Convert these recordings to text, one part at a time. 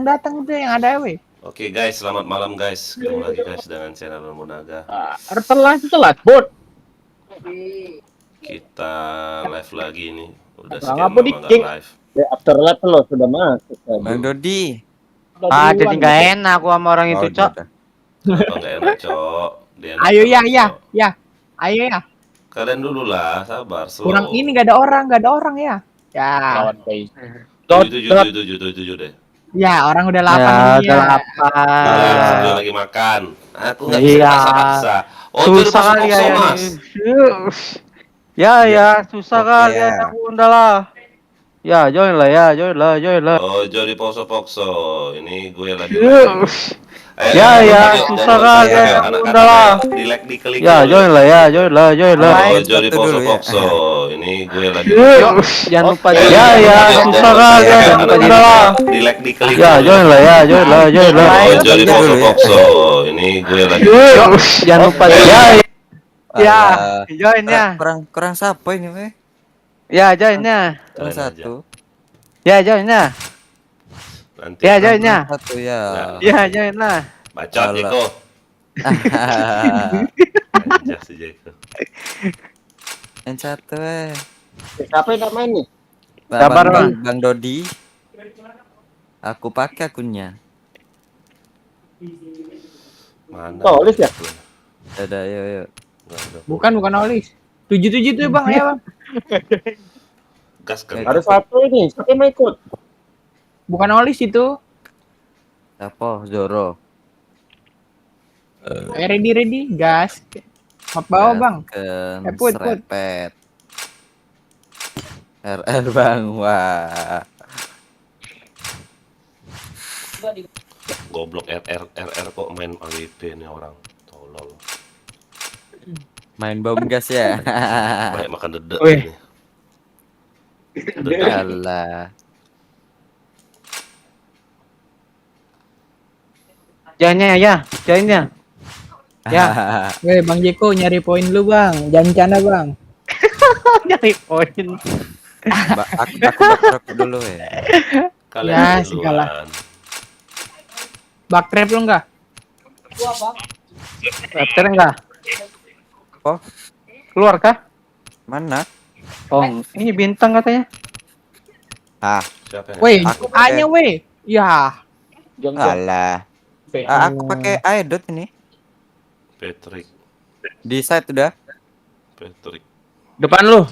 datang itu yang ada weh. Oke guys, selamat malam guys. Ketemu lagi guys dengan channel Munaga. Telat bot. Kita live lagi nih. Udah Bang, sekian apa lama dikit? nggak live. Ya, after lap lo sudah masuk. Bang Dodi. Jadi nggak enak aku sama orang itu, Cok. Kenapa nggak enak, Cok? Dia enak Ayo ya, banget, ya, Cok. ya. Ayo ya. Kalian dulu lah, sabar. Slow. Kurang ini nggak ada orang ya. Ya. Tujuh deh. Ya, orang udah Ya, lapar nih udah ya. lapar. Dia lagi makan. Aku nggak bisa Iya. paksa-paksa. Oh, Susah itu kali ya kosong, ini. Mas. Ya, susah Oke, kali ya. ya. Aku udah lah. Ya, join lah. Oh, jadi pokso-pokso. Ini gue lagi Ya, live. ya, susah kali ya. Aku udah lah. Di like, di klik. Ya, join lah. Oh, jadi Satu dulu ya. pokso-pokso. Ini gue lagi Jangan lupa. Ya, susah kali ya. Aku udah lah. di like, di klik. Ya, join lah. Oh, jadi pokso-pokso. Ini gue lagi Jangan lupa. Ya, join ya. Kurang siapa ini weh? Ya, join ya. Kurang Join aja. satu. Ya, join ya. nanti Ya, join ya. Satu ya. Ya, join lah. bacot Alah. Jeko. Anjak si Jeko. Yang satu weh. Siapa yang main nih? Sabar, Bang Dodi. Aku pakai akunnya. Mana? Tulis ya? Ada yuk. Bukan Olis. 77 tuh Bang, ya Bang. Gas kan. Ada satu ini, siapa yang mau ikut? Bukan Olis itu. Apa? Zoro. Ready, gas. Map bawah Bang. Put. Serepet. RR Bang. Wah. Goblok RR kok main AWP nih orang. Tolol. Main bom gas ya. Banyak makan dedek Wih. ini. Dedek. Alah. Joinnya ya, joinnya. Ya. Weh, Bang Jeko nyari poin lu Bang. Jangan canda Bang. Nyari poin. Aku backtrack dulu ya. Kalian Ya, duluan. segala. Backtrap lu enggak? Raptor enggak? Oh, Keluar kah? mana? Oh, ini bintang katanya. Ah, Siapa yang Weh, Aku A-nya weh. Ya. alah. Aku pakai Aedot ini. Patrick. Di site udah. Patrick. Depan lu.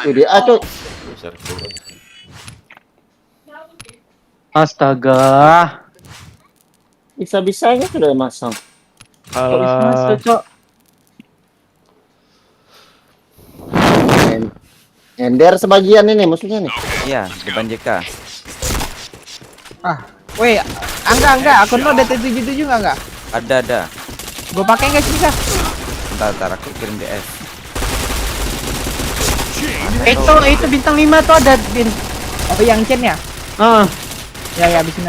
Jadi A tuh. Server. Astaga. Bisa-bisanya sudah masang. Kok bisa masuk, Cok? Ender sebagian ini maksudnya nih. Iya, depan JK. Weh, enggak. Akun lo DT77 enggak? Ada. Gue pakai enggak sih bisa? Bentar aku kirim DS. Itu bintang 5 tuh ada Oh, yang chain ya? Ya, habisin.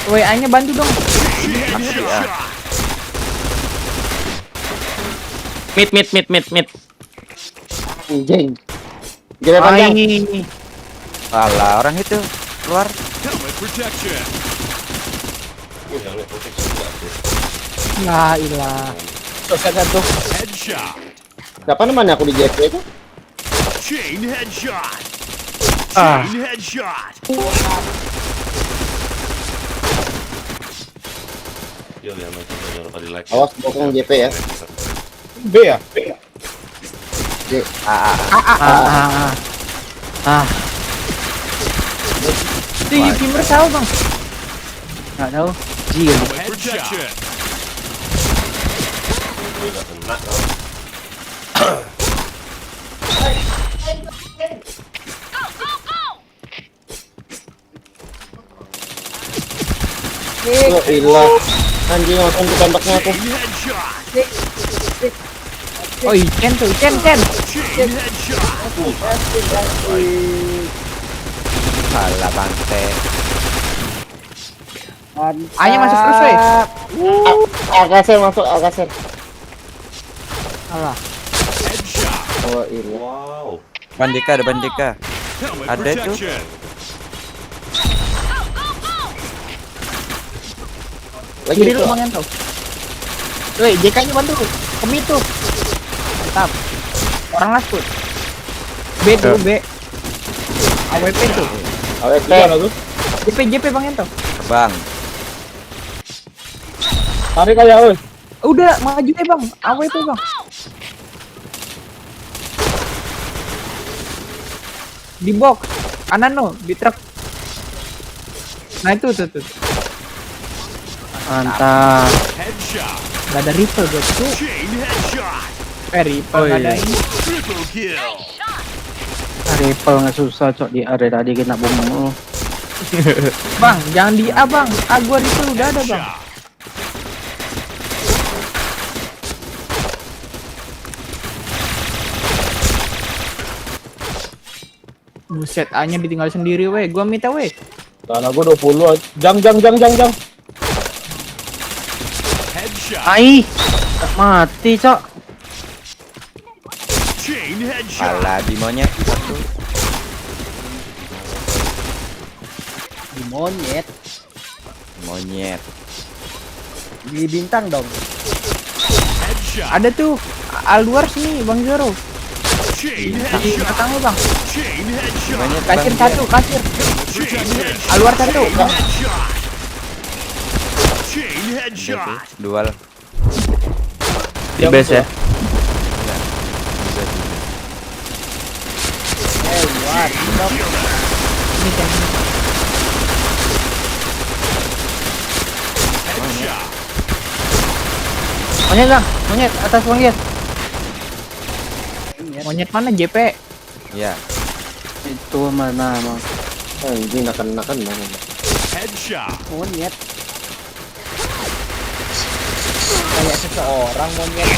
WA-nya bantu dong. Pasti ya. Mid. Anjing. Gila panjang. Ini. Alah, orang itu keluar. La ilah. Satu. Siapa namanya aku di JP itu? Chain headshot. Ah. Chain headshot. Yo, yang jangan lupa di like. Awas bokong JP ya. B ya? Itu gamer tahu Bang. Enggak tahu. Jil. Protection. Gue nggak kena. Oh ilah. Anjing langsung ditembaknya aku. Chain headshot. Oh Iken tuh, Iken. Chain headshot. Alah, bangke. A-nya masuk terus weh. Akaser masuk, Akaser. Alah. Headshot. Oh ilah. Wow. Depan JK. Helmet Ada tuh. protection. Lagi Kiri itu. lu Bang Yanto. Woi, JK-nya bantu. Kemi tuh. Mantap. Orang last put. B tuh, B. AWP tuh. AWP mana tuh? JP Bang Yanto. Terbang. Tarik aja, oi. Udah, maju Bang. AWP Bang. Di box. Kanan no, di truk. Nah itu tuh. Mantap. Headshot. Gak ada rifle gue tuh. Chain headshot. Rifle Oh, gak ada iya. ini. Triple kill. Rifle nggak susah cok di area tadi kena bom mulu. Bang, jangan di A Bang. A gua rifle udah ada Bang. Headshot. Buset, A-nya ditinggal sendiri weh. Gua minta weh. Karena gua 20. Jang. Headshot. Ai, mati cok. Chain headshot. Pala di monyet satu. Di monyet. Monyet. Di bintang dong. Headshot. Ada tuh. A luar sini Bang Zoro. Chain Di headshot. belakangnya Bang. Chain headshot. Monyet Kasir Bang, satu, kasir. Chain headshot. A luar satu. Headshot. Chain dia. headshot. Dual. Di base ya. Ini kan. Headshot. Monyet Bang, monyet atas monyet. Monyet mana JP? Ya. Itu mana Bang? Anjing nakan mana. Headshot. Monyet. Kayak seseorang monyet.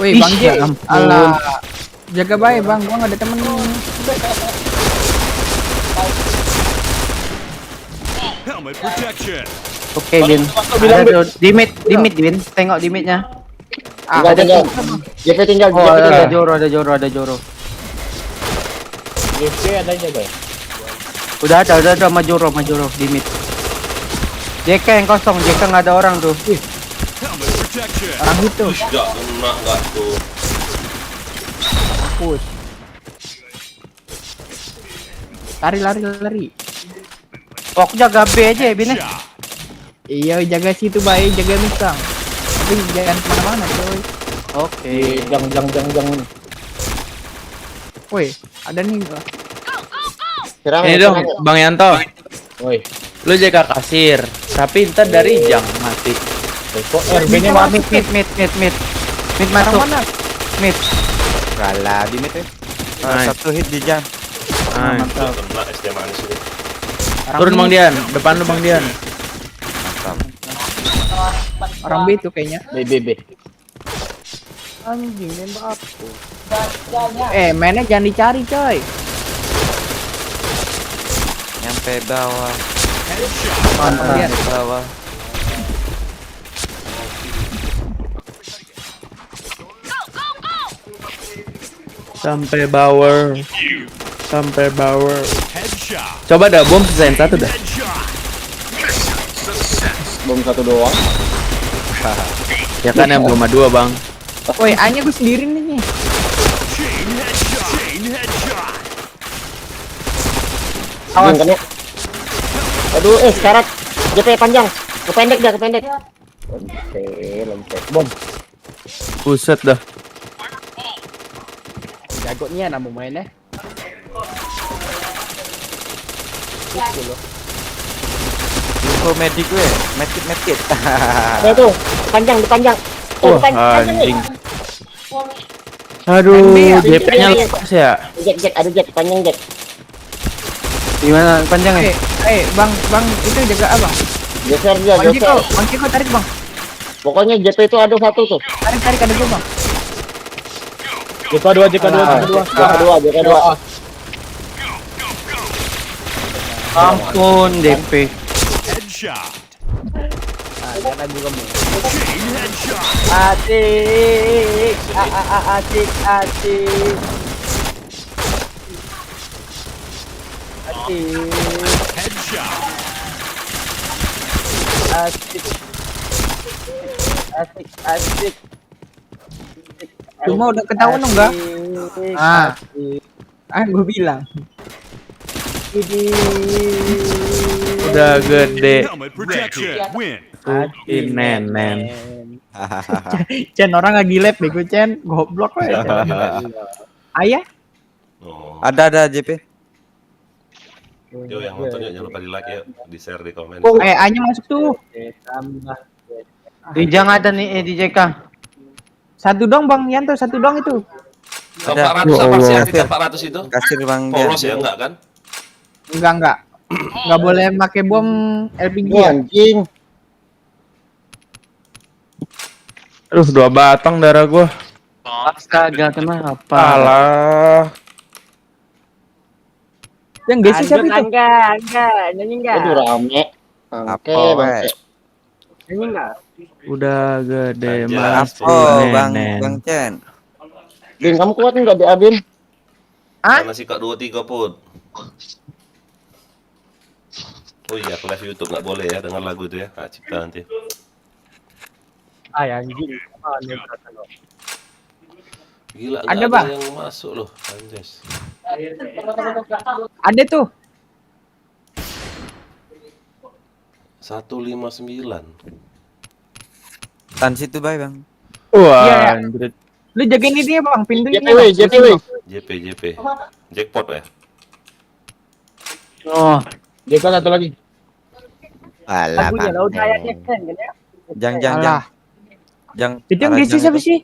Woi, Bang J. ya ampun. Alah. Jaga baik, Bang. Gua enggak ada temen. Helmet protection. Oke Din. bilang, Ada tuh di mid Din. Tengok di midnya. Tinggal. JP tinggal. Oh ada Joro. JP adanya, Bay. Udah ada Majoro di mid. JK yang kosong, JK nggak ada orang tuh. Helmet protection. Orang itu. Enggak kena enggak tuh. Push. Lari. Oh, aku jaga B aja ya, Bin. Headshot. Iya, jaga situ baik, jaga misang. Tapi jangan kemana-mana, coy. Oke. Jang. Woi, ada nih gua. Serang. Ini dong, Bang Yanto, Woi. lu jaga kasir, tapi ntar dari jam mati. Kok RB-nya mati. Mid Orang masuk. mana? Mid. Pala di mid. Nice. Satu hit di jam. Nice. Mantap. Kena SD manis itu. Turun Bang Dian, depan lu Bang Dian. Mantap. Orang B itu kayaknya. BBB. Anjing nembak aku. Mainnya jangan dicari, coy. Nyampe bawah. Headshot. Mantap. Nyampe bawah. Sampai bawah. Sampai bawah. Headshot. Coba dah bom sisain satu dah. Headshot. Bom satu doang. Ya kan yang belum dua Bang. Woi, A-nya gue sendiri nih. Chain headshot. Chain headshot. Awas. Kan, ya? Aduh, sekarat. JP panjang. Kependek. Loncat. Bom. Buset dah. Jagonya nama mainnya. Info medik gue. Medkit. Nah, tuh, panjang. Wah, anjing. Aduh, JP-nya lepas ya. Jack, ada Jack, panjang Jack. Gimana panjang ya? Bang, itu jaga apa? Geser dia, Bang Ciko tarik, Bang. Pokoknya JP itu ada satu tuh. Tarik ada gua, Bang. JK2. Ampun DP. Headshot. Jangan ragu kamu. Chain headshot. Asik. Asik. Asik. Asik. Headshot. Asik. Asik. Cuma udah ketahuan enggak? Ah. Gue bilang. Udah gede. Helmet protection. Win. Nenen. Cen orang lagi lab bego Cen, goblok we. Ayah? Oh. Ada JP. Yo yang nontonnya jangan lupa di like ya, di share di komen. A-nya masuk tuh. Di Jang ada nih di JK. Satu dong Bang Yanto, satu dong itu. 400 apa sih arti 400 itu? Kasir Bang dia. Polos ya enggak kan? Enggak. Enggak boleh pakai bom LPG Wah, ya. anjing. Aduh, 2 batang darah gua. Astaga, kenapa? Alah. Yang desi siapa itu? Nyanyi Aduh rame. Oke, Apa, bangke. Nyanyi enggak? Udah gede Anjas. mas. Oh, Bang Nenen. Cen. Bin, kamu kuat nggak di Abin? Hah? Mana sih Kak 23 pun? Oh iya, live YouTube nggak boleh ya dengar lagu itu ya. Ah, cipta nanti. Ah, anjing. Gila, Ada, nggak Bang? ada yang masuk loh, anjas. Ada tuh. 159. Tan situ bae Bang. Wah, Iya, iya. anjir. Lu jagain ini ya Bang, pintunya. JPW. JP. Jackpot ya? Oh, JK satu lagi. Alah, Lagunya Bang. lo udah ayatnya kan ya. Jang. Alah. Jang. Itu yang arah desi Jang siapa itu. sih?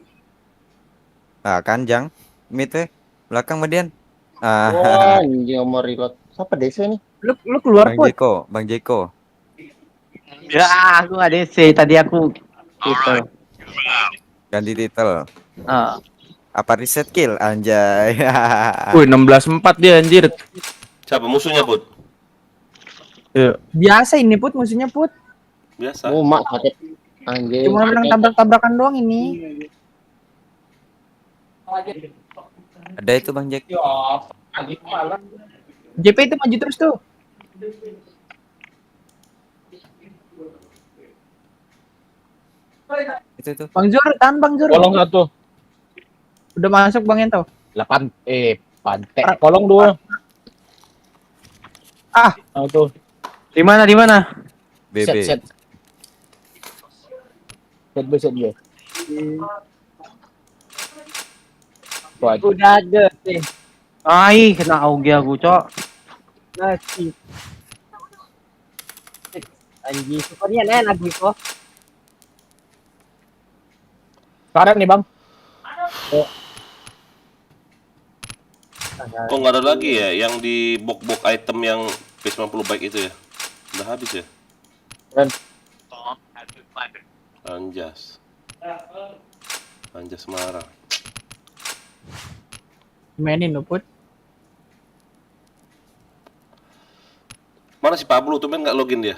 Ah, kan Jang. Mid we. Belakang median. Wah, Ah, anjing mau reload. Siapa DC nih? Lu keluar put. Bang Jeko. ya aku nggak DC tadi aku gitu. Ganti titel. Ah, Apa reset kill anjay. Wih, 16-4 dia anjir. Siapa musuhnya, Put? Iya. Biasa ini put, musuhnya put. Biasa. Oh, mak sakit. Anjing. Cuma menang tabrak-tabrakan doang ini. Ada itu Bang Jack. JP itu maju terus tuh. Itu. Bang Zoro, tahan Bang Zoro. Kolong satu. Udah masuk Bang Yanto. 8 pantek. Kolong 2. Ah, Tuh. di mana? BB. Set dia. Waduh. udah ada sih. Ai, kena auge aku, Cok. Nasi. Anjing, pokoknya enak lagi kok. Karet nih, Bang. Kok nggak ada lagi ya yang di box-box item yang P90 baik itu ya? Udah habis ya? Keren. Anjas marah. Mainin lo put. Mana si Pablo tuh nggak login dia?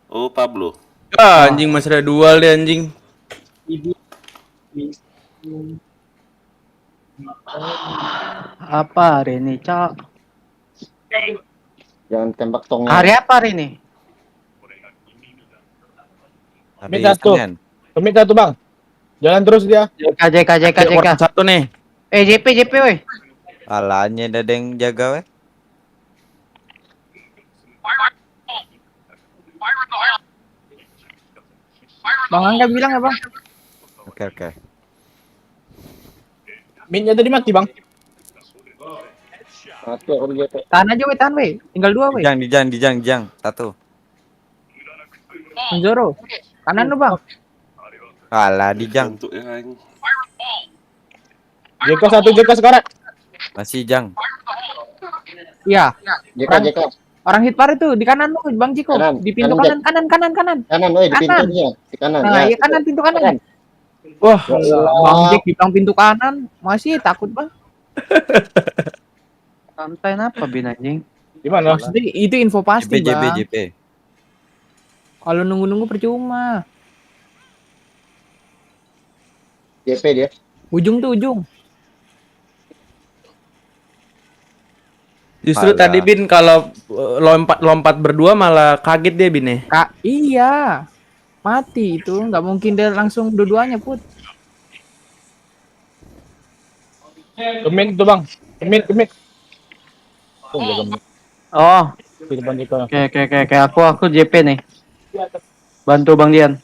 Oh, Pablo. Ah, anjing masih ada dual deh anjing. Apa hari ini, Cok? Jangan tembak tongnya. Hari apa hari ini? Hari Minta tuh. Senin. Kemit tuh, Bang. Jalan terus dia. JK. Orang satu nih. JP woi. Alanya ada yang jaga we. Bang Angga bilang ya Bang. Oke. Minnya tadi mati, Bang. Satu aku di JP. Tahan aja weh, tahan weh. Tinggal 2 weh. Di jang. Satu. Bang Zoro. Kanan lu Bang. Alah di jang. Untuk yang JK satu, JK sekarang. Masih jang. Iya. JK. Orang hit par itu di kanan lu Bang Jiko. Kanan, Di pintu kanan, kanan. Kanan, woi, di Kanan. pintunya. Di kanan. Nah, ya. iya kanan pintu kanan. Wah, Bang Jik bilang pintu kanan. Masih takut Bang. Santai apa bin anjing? Di mana? Maksudnya itu info pasti Bang. JP. Kalau nunggu-nunggu percuma. JP dia. Ujung tuh ujung. Justru Alah. tadi Bin kalau lompat berdua malah kaget dia Bin ya. Kak, iya. Mati itu, nggak mungkin dia langsung dua-duanya, Put. Kemik tuh bang. Kemik. Oh, enggak kemik. Oh, Di depan kita. oke. Aku JP nih. Bantu Bang Dian.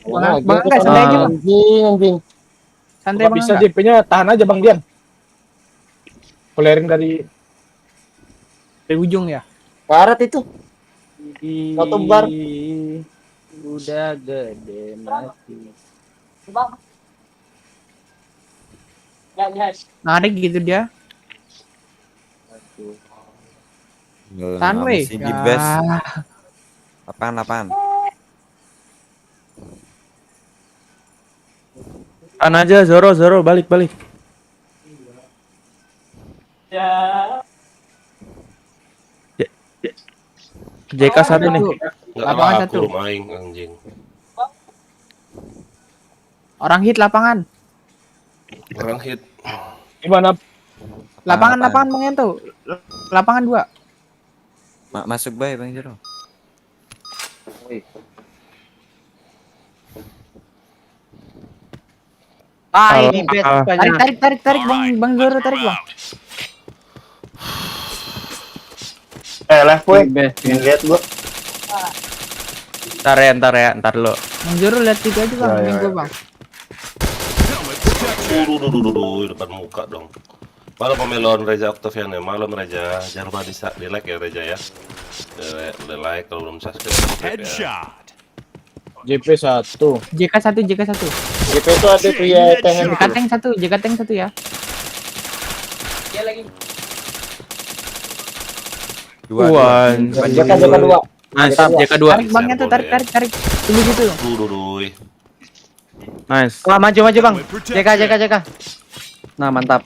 Bang Angga, santai aja, Bang. Anjing. Santai Nggak Bang bisa Angga. JP-nya tahan aja bang Dian. Polerin dari Dari ujung ya. barat itu. Satu bar. Udah gede mati. Narik gitu dia. Tahan weh. Si Gibes. Ya. Apaan? Tahan aja Zoro balik. JK satu nih. Enggak Lapangan laku satu. main anjing. Orang hit lapangan. Orang hit. Gimana? Lapangan Apaan? Bang Yanto. Lapangan 2. Masuk bay Bang Jero. Di best banyak. Tarik Bang Zoro tarik Bang. Left Di best. lihat gua. Ntar ya, lo. Bang Zoro lihat situ aja Bang, bimbing gua Bang. Duh, depan muka dong. Malam pemelon Reza Octavian ya, malam Reza. Jangan lupa di like ya Reza ya. Udah like kalau belum subscribe. Ya. Headshot. JP 1. JK1. JP itu ada pria THM. JK tank 1 ya. Dua. JK 2. Nice, JK2. Tarik Bang Yanto, tarik. Tunggu gitu. Duh. Nice. Wah, maju Bang. JK. Nah, mantap.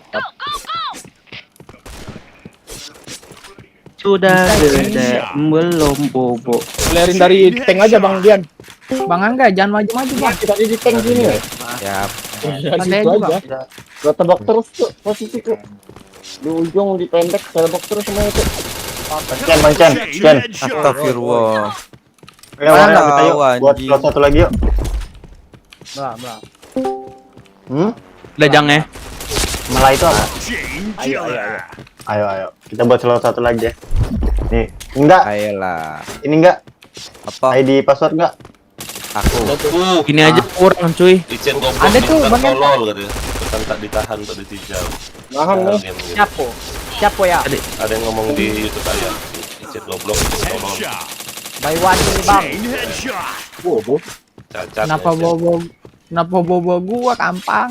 Sudah gede belum bobo. Polerin dari tank aja bang Dian. Bang Angga jangan maju-maju Bang. Kita di tank gini ya. Siap. Dari Santai situ aja, Bang. aja. Gua tebak terus tuh posisi tuh. Di ujung di pendek tebak terus semuanya tuh. Chain headshot. Astagfirullah. Ayo, Mana kita yuk tahu, buat anjing. slot satu lagi yuk. Udah Jang ya. Malah itu apa? Chain killer. Ayo. Kita buat slot satu lagi ya. Nih, enggak. Ayolah. Ini enggak. Apa? ID password enggak? Aku. Gini aja kurang cuy. Ichen goblok. Ada tuh, bukan Bang Yanto. tolol katanya. Bukan tak ditahan untuk ditijal. Nahan nih. Siapo ya. Ada yang ngomong di YouTube saya. Ichen goblok, Ichen tolol. Headshot. By one ini Bang. Chain headshot. Cacat. Kenapa bobo gua kampang.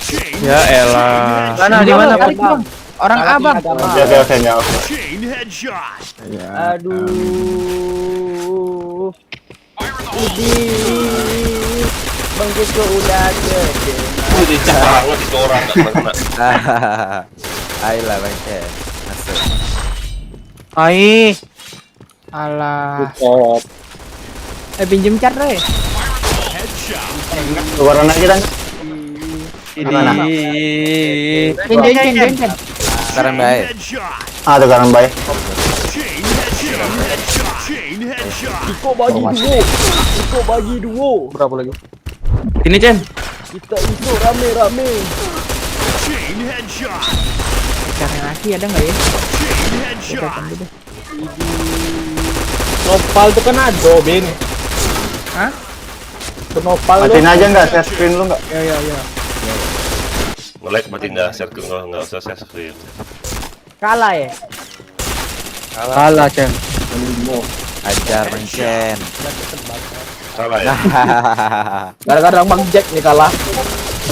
Chain Ya elah. Di mana tarik Bang. Orang Abang. Oke, enggak. Chain headshot. Aduh. Bang Jeko udah gede. Wih, dicak banget itu orang nggak kena. Ayolah Bang Chen. Masuk. Ai, Alah. Buset. Pinjem cat Re. Headshot. Keluaran lagi kan? Gimana? Jen. Sekarang Chain baik. headshot. Ah, tuh kanan baik. Chain headshot. Chain headshot. Iko bagi duo. Berapa lagi? Ini Chen. Kita itu rame. Chain headshot. Caranya lagi ada nggak ya? Chain headshot. Nopal tuh kan ada Ben. Hah? Tuh Nopal Matiin lu. aja enggak? Share screen lu enggak? Ya. Nge-like berarti nggak share ke nggak usah share screen. Kalah ya? kalah Cen. Ajar Bang Chen. Salah ya. Kadang-kadang Bang Jack nih kalah.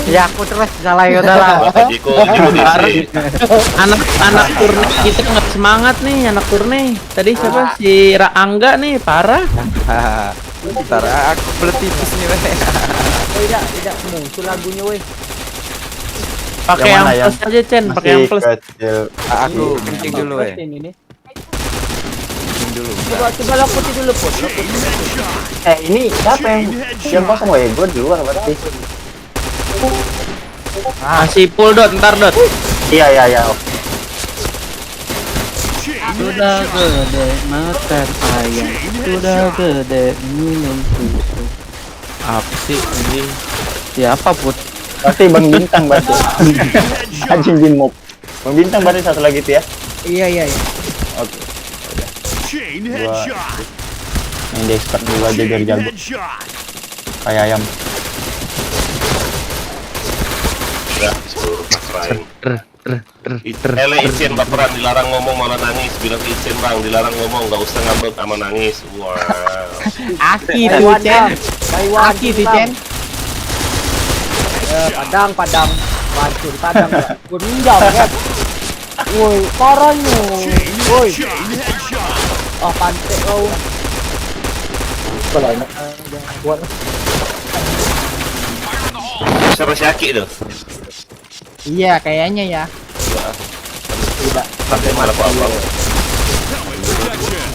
Ya aku terus salah ya udahlah. Bapak Jiko diisi. Anak turne kita nggak semangat nih anak turne. Tadi siapa si Angga nih parah. Ntar aku belet tipis nih weh. Tidak muncul lagunya weh. Pakai Yang yang mana, plus aja Chen, pakai yang plus. Kecil. Aku kencing dulu weh. Ini. dulu. Coba lo putih dulu put. Ini siapa yang kosong? Weh, gue di luar berarti. Masih full dot, ntar dot. Iya. Sudah gede makan ayam, sudah gede minum susu. Apa sih anjing? Siapa put? Pasti Bang Bintang berarti. Anjing Bin Mob. Bang Bintang berarti satu lagi tuh ya. Iya. Oke. Chain headshot. Yang di expert dulu aja biar Chain jago. headshot. Kayak ayam. Udah, disuruh pasrahin. Ijen baperan, dilarang ngomong malah nangis. Bilang Ijen bang, dilarang ngomong, nggak usah ngambek sama nangis. Wow. Aki tuh Cen. Aki tuh Cen. Padang. Bacur padang. Gue minjam kan. Woi, parahnya. Woi. Chain headshot. Oh, pantai kau. Kalau enak buat Siapa si Aki tuh? Iya, kayaknya ya. Pakai malah apa? Helmet protection.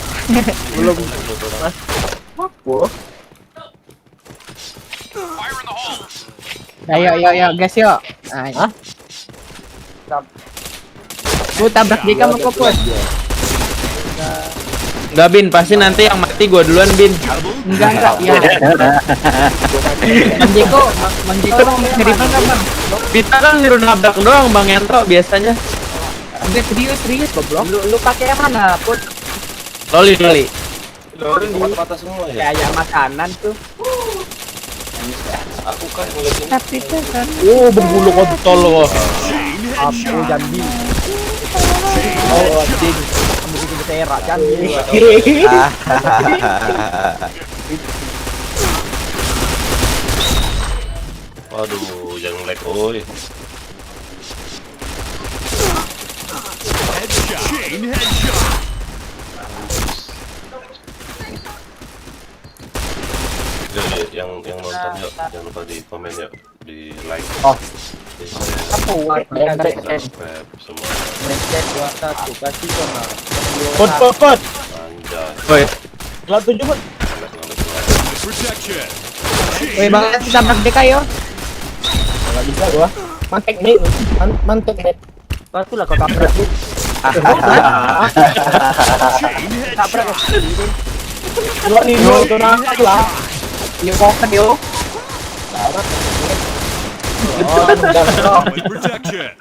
Ayo, guys yuk. Hah? Gue tabrak dia kamu kopos. Enggak Bin, pasti nanti yang mati gua duluan Bin. Enggak. Ya. Mang Jeko dari mana bang? Kita kan nyuruh nabrak doang Bang Yanto biasanya. Enggak serius goblok. Lu pakai yang mana? Put Loli. Lorin mata-mata semua ya. kayak makanan tuh. Aku kan ngeliatin. Tapi kan. oh berbulu kontol loh. Chain Abu headshot. Jambi. Chain Oh, headshot. anjing. Kamu bikin beterak Jambi. Waduh, jangan lag, oi. Headshot. Chain headshot. Yang nonton yuk, jangan lupa di komen yuk, di like, Oh. di share, Apa? subscribe semua. Pot. Anjay. Woi, Kelas 7 pot. Helmet protection. Woi, bang, kita tabrak DK yo. Enggak bisa gua. Mantek nih. Mantek nih. Patulah kau tabrak. Chain Tabrak. headshot. Dua nih dua itu nangkap lah. Yo koken yo. Helmet protection.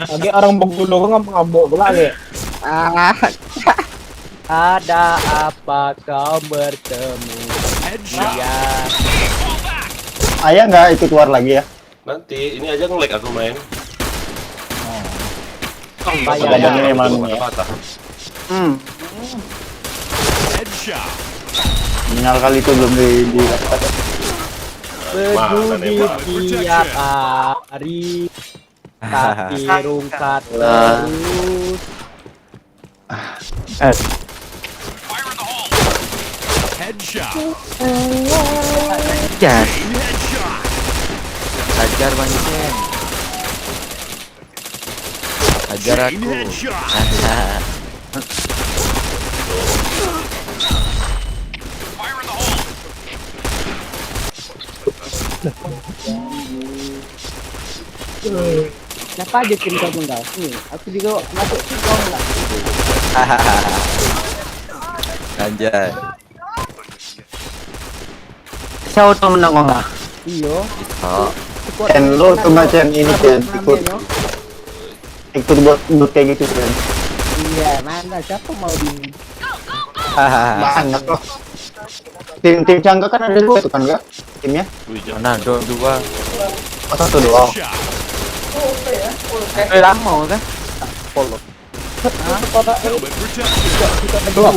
Lagi orang Bengkulu ngambek lagi. Ada apa kau bertemu? Headshot. Ya. Ayah nggak ikut war lagi ya? Nanti ini aja nge-lag aku main. Bayar ini malam ini ya. Patah. Headshot. Sinyal kali itu belum di Peduli tiap hari, tapi rungkat terus. Headshot. Jas, Chain headshot. Ajar Bang Jen. Ajar Chain aku. headshot. Siapa aja tim kau enggak? Nih, aku juga masuk tim kau enggak? Anjay. saya auto menang enggak? Iyo. Oh. Chen, lo cuma Chen ini Chen ikut buat kayak gitu Chen. Iya, mana siapa mau di? Banyak loh. Tim Cangga kan ada dua tuh kan enggak? Timnya? Mana dua. Oh, satu doang. Headshot. Lama kan? Helmet protection. Kedua.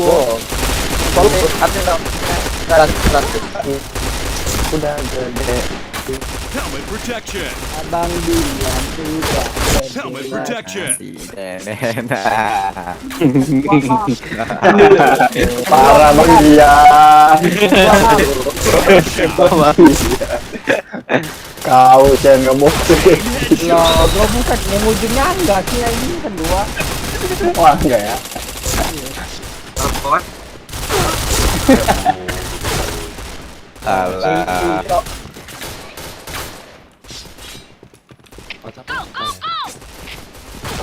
Udah gede. Helmet protection. Abang bilang sudah. Helmet protection. Si Denen. Parah Bang dia. Kau Chen kamu. Loh, gua bukan yang ujungnya enggak sih ini kan dua. Wah enggak ya. Alah.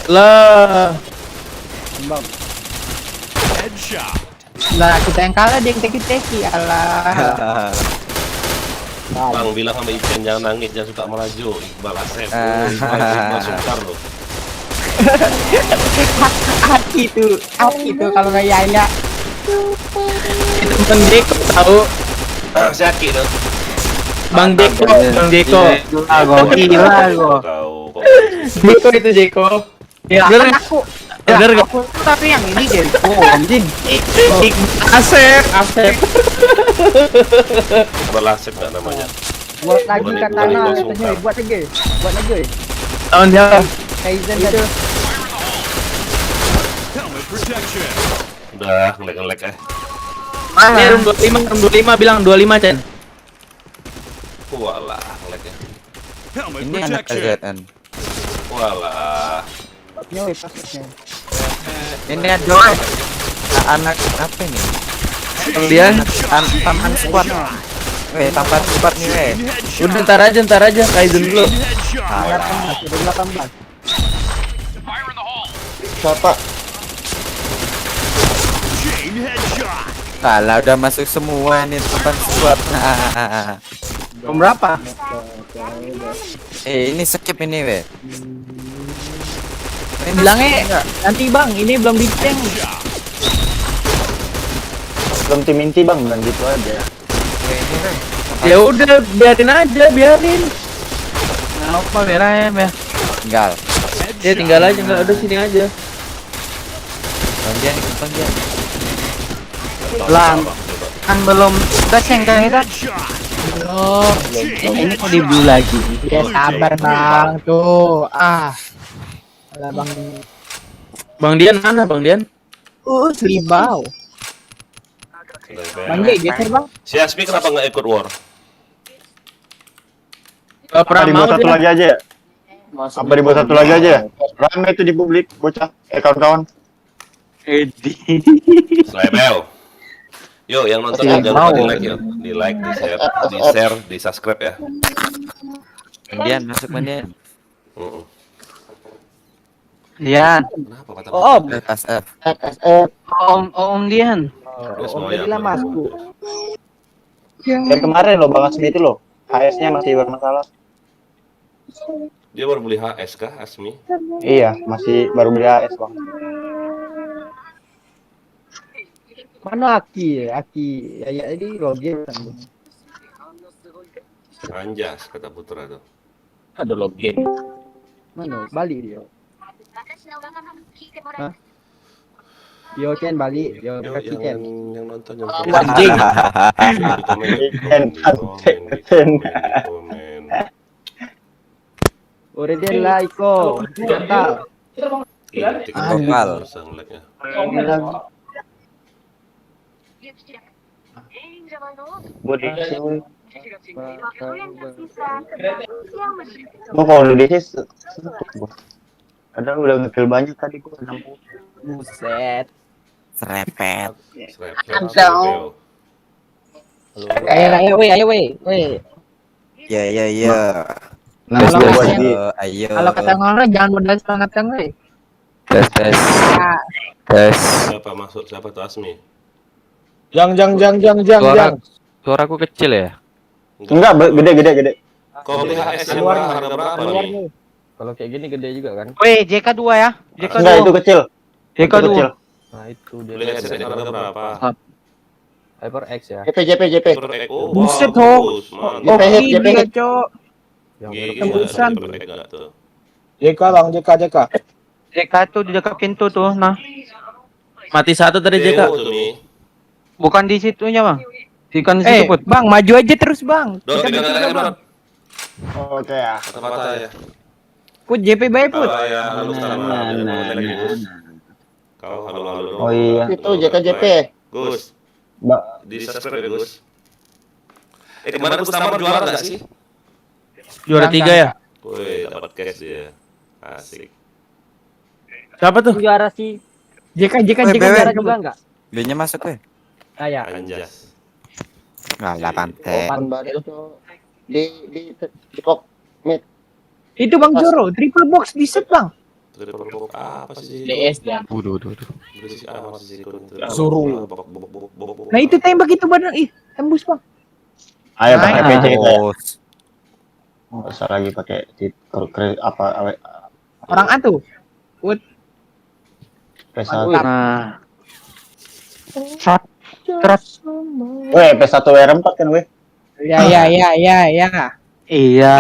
Lah. Headshot. Lah kita yang kalah dia yang teki-teki. Alah. Bang bilang sama Ican jangan nangis, jangan suka melaju. Iqbal Asep, Ah. Iqbal Sungkar loh. Aki tuh kalau nggak ya. Itu Bang Jeko tahu. Sakit loh. Bang Jeko, Bang Jeko. Ah, gua gila gua. Kau kok. Jeko itu Jeko. Ya, Bener kan nggak? aku. Bener Ya, nggak? aku tuh tapi yang ini Genko, anjing. Asep, Asep. Iqbal Asep nggak namanya. Buat lagi Bukan katana Iqbal katanya. Sungkar. Buat lagi. Buat lagi. Tahun siapa? Kaizen itu. Helmet protection. Udah ngelek-ngelek Ini room 25 bilang 25 Cen. Walah ngelek ya. Helmet Ini anak protection. KZN. Walah. Nyoi pasnya. Ini ada anak apa ini? Kemudian Taman squad. Taman squad nih weh. udah ntar aja Kaizen dulu. Headshot. 18. Siapa? Chain headshot. Kalah udah masuk semua nih taman squad. Jam berapa? Ini skip ini weh. Bilangnya nanti bang, ini belum diceng. Belum tim inti bang, dan gitu aja. Ya udah biarin aja, biarin. Apa merah ya? Tinggal. Ya tinggal aja nggak udah sini aja. Bagian ikut bagian. Lang. Kan belum udah cengkang kita. Headshot. Ini mau dibulu lagi. Ya sabar bang, tuh. Alah bang. Bang Dian mana Bang Dian? Selibau. Bang G, geser bang. Si Asmi kenapa nggak ikut war? Gak Apa dibuat satu lagi aja ya? Apa dibuat satu lagi aja ya? Rame itu di publik, bocah. Kawan-kawan. Slebel. Yuk yang nonton Masih jangan lupa mau. di like yuk. Di like, di share, di subscribe ya. Kemudian masuk kemudian. Dian. Kenapa kata Om. Lepas F. Om Dian. Om jadilah masku. Dari kemarin loh Bang Asmi itu loh. HS-nya masih bermasalah. Dia baru beli HS kah Asmi? Iya, masih baru beli HS Bang. Mana Aki? Aki ya ini login. Anjas kata Putra tuh. Ada login. Mana? Bali dia. Hah? Yo Ken Bali, yo Yuk kasih Ken. yang nonton yang Anjing. komen. Oreden lah Iko. Total. Lokal. Buat gua kalau di sini ada udah ngekill banyak tadi gua 60. Buset. Serepet. Ayo weh. Ya. Nah, Kalau gua katanya- di Ayo. Kalau kata orang jangan modal semangat yang weh. Tes. Siapa masuk? Siapa tuh Asmi? Jang. Suaraku kecil ya? enggak gede. Kau beli HS yang harga berapa nih? Kalau kayak gini gede juga kan? Weh, JK2 ya. JK2. Enggak itu kecil. JK2. Itu kecil. Nah itu Beli headset yang harga berapa? HyperX ya. JP. Oh, Buset, bagus, mantap. Oh, JPH. gila, Cok. Yang Gila, tembusan. HyperX nggak tuh? JK bang, JK. JK tuh di dekat pintu tuh. Nah, Mati satu tadi Dewo JK. tuh nih. bukan di situnya, Bang. Bukan di situ, Put. Bang, maju aja terus, Bang. Dor, Kita tidak bertiga, ada Bang. Oke ya. Kata-kata ya. Put JP baik, Put. Halo ya, halo sekarang. Kau halo dong. Oh iya. Itu JKJP. Gus, Mbak, di subscribe ya Gus. Kemarin Gus Tamar juara nggak sih? Juara 3 ya? Woi, dapat cash dia. Asik. Siapa tuh? Juara sih. JK Weh, juara Bewen. juga enggak? B-nya masuk weh. Kayak. Anjas. Alah pantai. Open balik tuh. Di pok mid. Itu Bang Joro, triple box di set Bang. Triple box apa sih? DS dia. Waduh. Berisik amat sih Ziko. Suruh. Nah itu tembak itu badan tembus Bang. Ayo pakai PC kita ya. Oh, Nggak usah lagi pakai apa Orang atuh. PS1. Nah. Terus. Weh, PS1 W4 kan weh. Ya. Iya.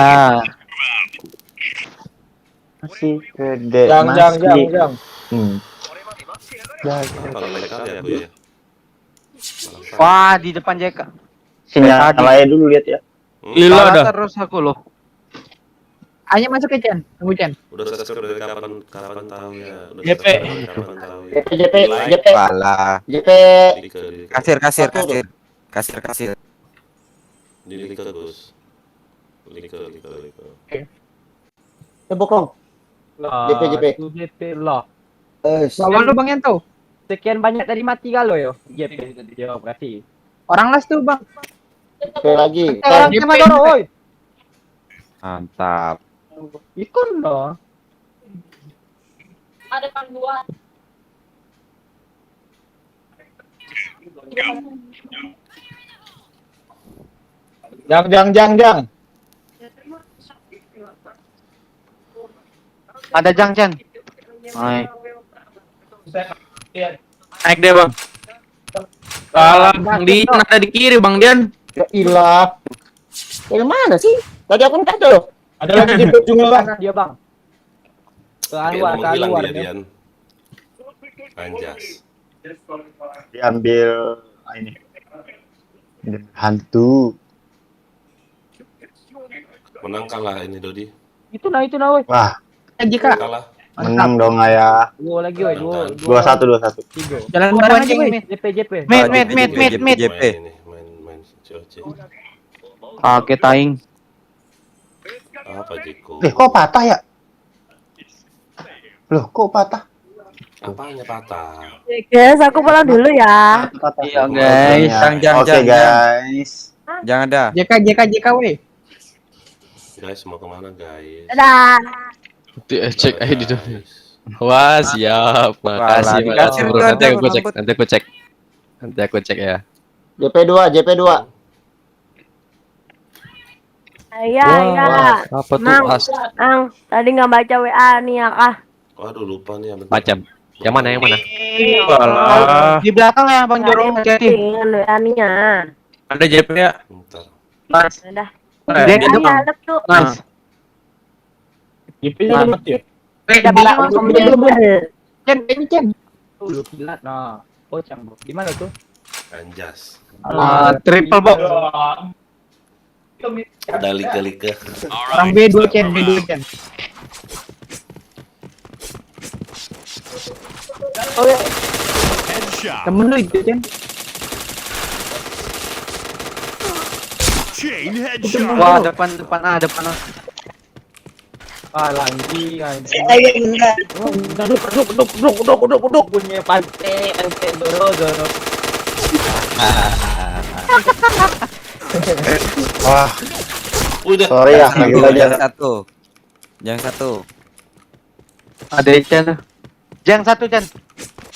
Masih gede. Jang. Kalau mereka ya gue ya. Wah, di depan JK. Sinyal aja dulu lihat ya. Lila Salah dah. terus aku loh. Ayo masuk ke Chen. Tunggu Chen. Udah subscribe dari kapan tahu ya. Udah JP. subscribe dari kapan tahu ya. JP. Walah. JP. Kasir. Di Lika Gus. Lika. Bokong. JP lah. Lawan lu Bang Yanto. Sekian banyak tadi mati galo yo. JP itu dijawab kasih. Orang las tuh Bang. JP lagi. Orang sama Doro, woi. Mantap. Ikon dong. Jang. Ada Jang Chen. Naik deh bang. Salah Bang Dian ada di kiri Bang Dian. Ya ilah. Dari mana sih? Tadi aku kan ada loh. Ada lagi di ujung lah. Dia Bang. Kayak mau hilang dia Dian. Anjas. Diambil ini. Hantu. Menang kalah ini Dodi. Itu nah woi. Wah, JK. Kalah. menang dong ayah. Dua lagi woi, 2-1. Jalan bareng aja woi. JP. Mid. JP. Main COC. Kaget aing. Apa Jiko? Kok patah ya? Loh, kok patah? Apanya patah? Guys, aku pulang dulu ya. Patah. Iya, guys. Oke, guys. Jangan ada. JK woi. Guys, mau kemana guys? Dadah. Cek aja di dalam. Wah, siap. Makasih, dikasih bro. udah Nanti ada, Nanti aku cek ya. JP2. Iya. Apa tuh Mang, as? tadi nggak baca WA nih ya kah? Waduh, lupa nih ya. bentar. Macam. Yang mana? Di belakang ya Bang Joro hati-hati. Dengan WA nih ya. Ada JP ya. Bentar. Dadah. Dia Ayo, depan. adep tuh. Nice. JP-nya mati ya. Udah bingung Chen, ini Chen. Lu gila. Nah, Cang. Di mana tuh? Anjas. Triple box. Ada Lika. Orang B2 Chen. Headshot. Temen lu itu Chen. Chain headshot. Wah, depan A. Lagi. Duduk punya pantai Doro. Wah, Udah. sorry ya, lagi belajar. Yang satu. Ada Chen. Jang satu Chen.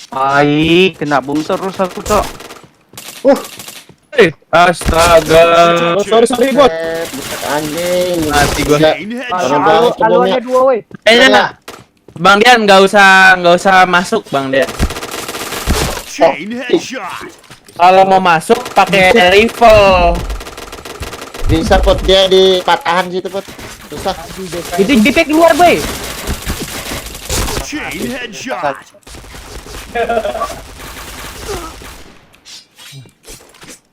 Ai, kena bom terus aku cok. Astaga. Oh, sorry bot. Buset anjing. Mati gua. Chain headshot. Aluannya 2 woi. Kayaknya Bang Dian nggak usah masuk Bang Dian. Chain headshot. Kalau mau masuk pakai rifle. Bisa pot dia di patahan situ pot. Susah. Itu JP keluar boy. Chain headshot.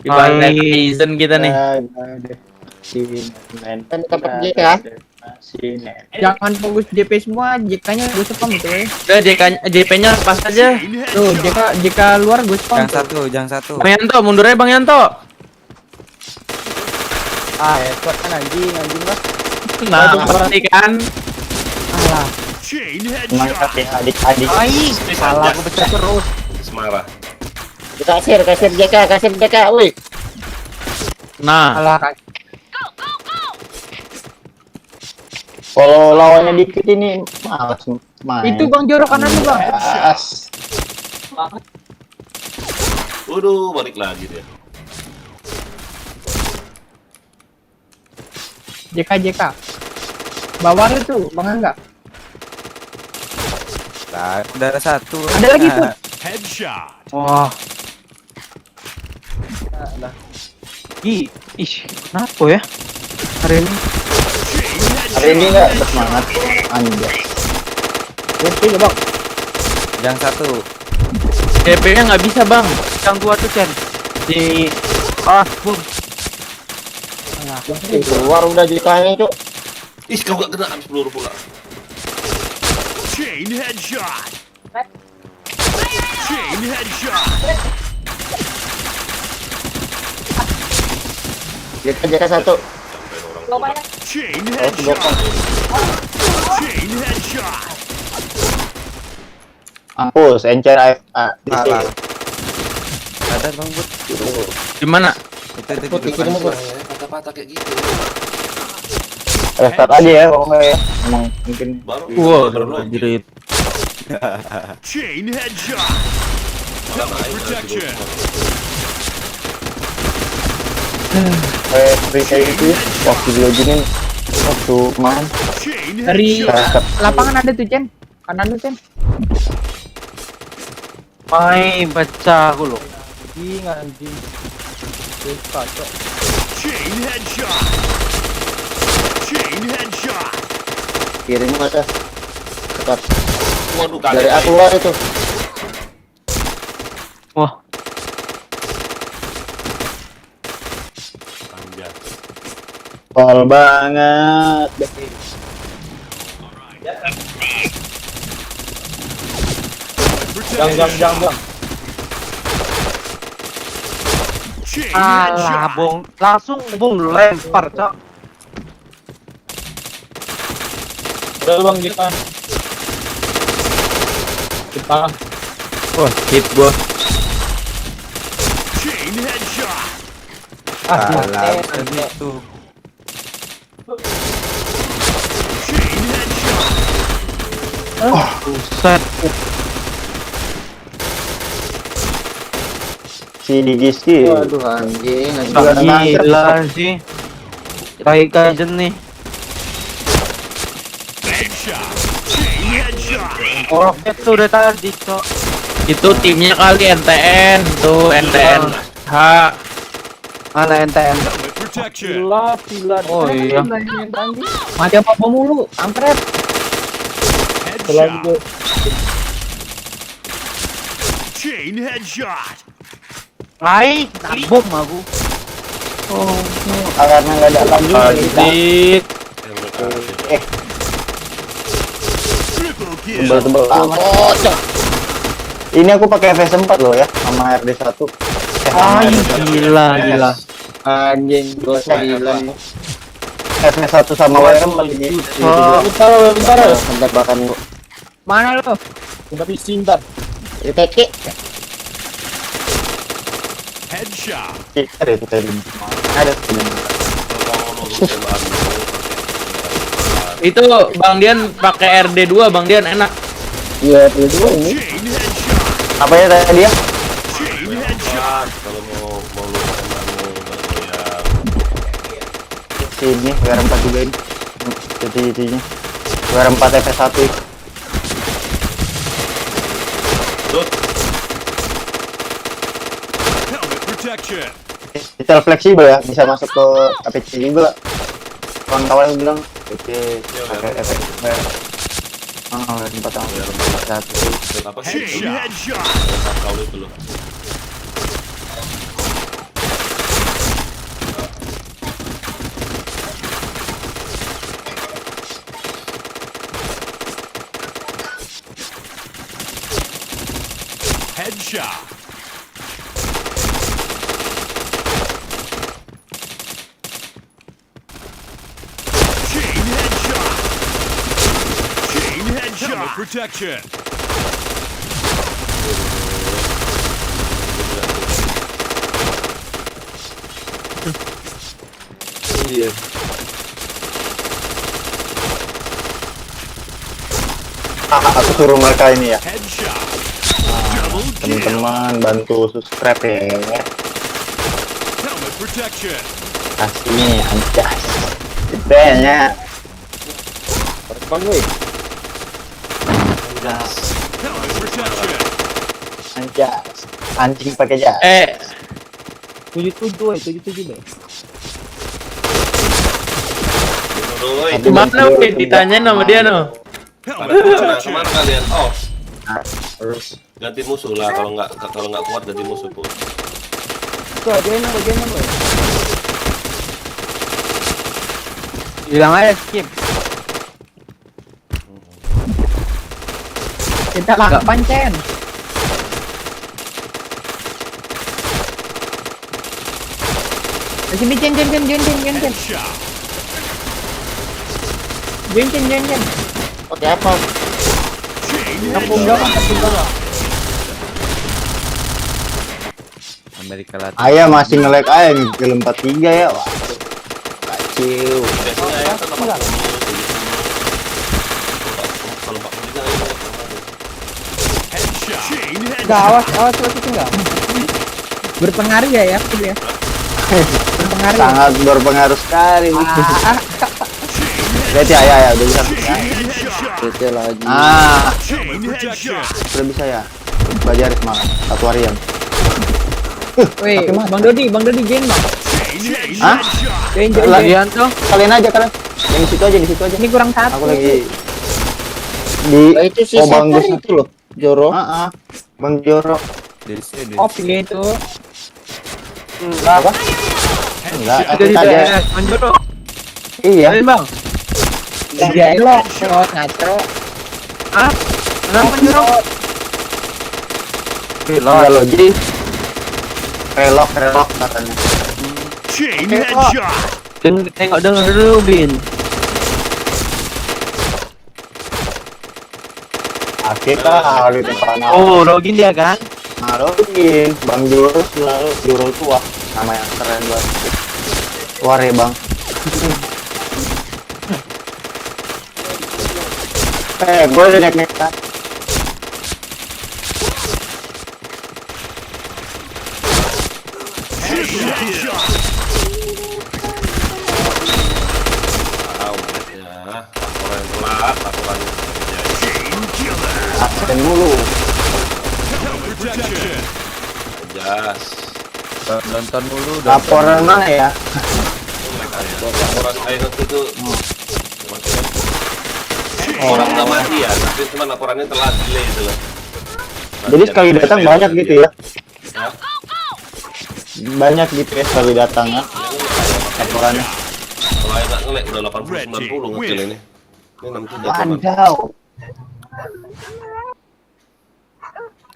Ibarat Aizen kita nih. Kan tempat JK ya. Jangan fokus JP semua, JK-nya gue spam itu woi. Udah JP-nya pas aja. Chain Tuh, headshot. JK luar gue spam. Yang satu. Bang Yanto, mundur aja Bang Yanto. Headshot kan anjing lah. Nah, berarti kan. Alah. Chain Mantap headshot. ya adik-adik. Salah gue pecah terus. Semarah. Kasir JK, woi. Nah, Alah, Kalau lawannya dikit ini malas main. Itu Bang Joro kanan tuh, Bang. As. Waduh, balik lagi dia. JK. Bawah itu, Bang Angga. Lah, udah ada satu. Ada lagi tuh. Headshot. wah. Ih, kenapa ya? Hari ini Hari ini nggak bersemangat. Anjay. Oke, Bang. Yang satu. DP-nya nggak bisa bang. yang gua tuh Chen di bum. Keluar udah JK-nya, Cuk. Ih, kau gak kena habis peluru pula. Chain headshot. Chain headshot. JK satu. Sampai orang tua. Chain Oh, headshot. belakang. Chain headshot. Mampus, encer AFA. Salah. Ada Bang Bud. Di mana? Itu di Putih, depan. kirim, Bud. Patah-patah kayak gitu. Restart aja ya, kalau nggak ya. Emang mungkin Baru Wah, baru jerit. Chain headshot. Helmet protection. kayak sering kayak gitu ya. Waktu diojinin, waktu main. Chain Dari headshot. lapangan ada tuh, Chen. Kanan tuh, Chen. Main baca aku loh. Anjing. Kacau. Chain headshot. Chain headshot. Kirim mata. Cepat. Waduh, Dari kaget. aku keluar itu. Wah, Anjay. Pol banget. Protection. Chain alah headshot. bong, langsung bong lempar cok. Udah Bang JK. Kita Wah, hit gua. Chain headshot. Salah. Itu. Chain headshot. Buset. Si Digiski. Waduh, anjing. Gila sih. Rai Kaizen nih. Headshot. Chain headshot. Roket tuh udah tadi cok. Itu timnya kali NTN tuh NTN. Ha, Mana NTN? Helmet protection. Pila. Oh iya. Mati apa mulu, kampret. Headshot. Chain headshot. Rai, bom aku. Karena nggak ada lagi. Hit. Triple kill. Tebel-tebel amat. Ini aku pakai FS4 loh ya, sama RD1. Gila. Anjing, dosa gila nih. FS1 sama WM lagi. bentar. Tembakan Mana lo? Udah pising ntar. ITK. Headshot. Ada itu tadi. Ada. Itu Bang Dian pakai RD2, Bang Dian enak. Iya, itu ini. Chain headshot. Apa ya tadi ya? Chain headshot. Kalau mau lu ya. Sini, WR4 juga ini. Titik-titiknya. WR4 FS1. Helmet protection. Detail fleksibel ya, bisa masuk ke APC juga. Kawan-kawan bilang APC pakai efek WR. WR4 tahun. Apa sih? Chain headshot. Kau itu loh. Headshot. Chain headshot. Chain headshot. Helmet protection. Iya. Aku suruh mereka ini ya, Headshot. Double kill. teman-teman bantu subscribe ya. Helmet protection. Kasih nih anjas. Kayaknya Respon woi. Helmet protection. anjas. Anjing pakai jas. 77 be. Doi. Kemana weh? Ditanya sama dia no. Helmet protection. Kemana kalian? Oh, Terus ganti musuh lah kalau nggak kuat ganti musuh pun. Tuh, join boy. Bilang aja skip. Kita nggak pancen. Sini jen. Headshot. Jen. Pakai apa? Chain Kampung headshot. bawah. Amerika Latin. ayah masih nge-lag ayah nih film 43 ya. Wah. Kacau. Biasanya ya kan 40. Kalau 40 kan ya. Headshot. Chain Enggak, headshot. awas itu enggak. Berpengaruh ya, Phil ya. Berpengaruh. Sangat berpengaruh sekali. Lihat ya, udah bisa. Chain headshot. Oke lagi. Chain headshot. Udah bisa ya. Belajar semangat. Satu harian. Weh, Bang Dodi jen bang. Chain Hah? headshot. Jen. Lagian tuh. Kalian aja kalian. Yang di situ aja. Ini kurang satu. Aku lagi di Nah, itu si Bang Setter Gus. itu loh. Joro. Bang Joro. Di sini. Off dia itu. Apa? Enggak, Headshot. kita aja. Manjuro. Iya. Bang. Dia elok, ngaco. Kenapa Manjuro? Enggak loh, jadi relok katanya. Chain headshot. Tengok denger dulu Bin. Kita hari depan. Oh, login dia kan? Login. Bang Joro selalu Joro tua. Nama yang keren banget. Ware bang. Gue udah naik kan. Headshot. Tahu ya. Laporan Chain killer. Absen dulu. Helmet protection. jas. Nonton dulu. Laporan mana ya? Laporan air itu orang nggak mati ya, tapi cuma laporannya telat delay itu loh. Jadi sekali datang banyak gitu ya? Hah? Banyak gitu ya sekali datang ya? Laporannya. Kalau air nggak ngelek udah 80-90 ngekill ini. Ini 63 cuman Wadaw.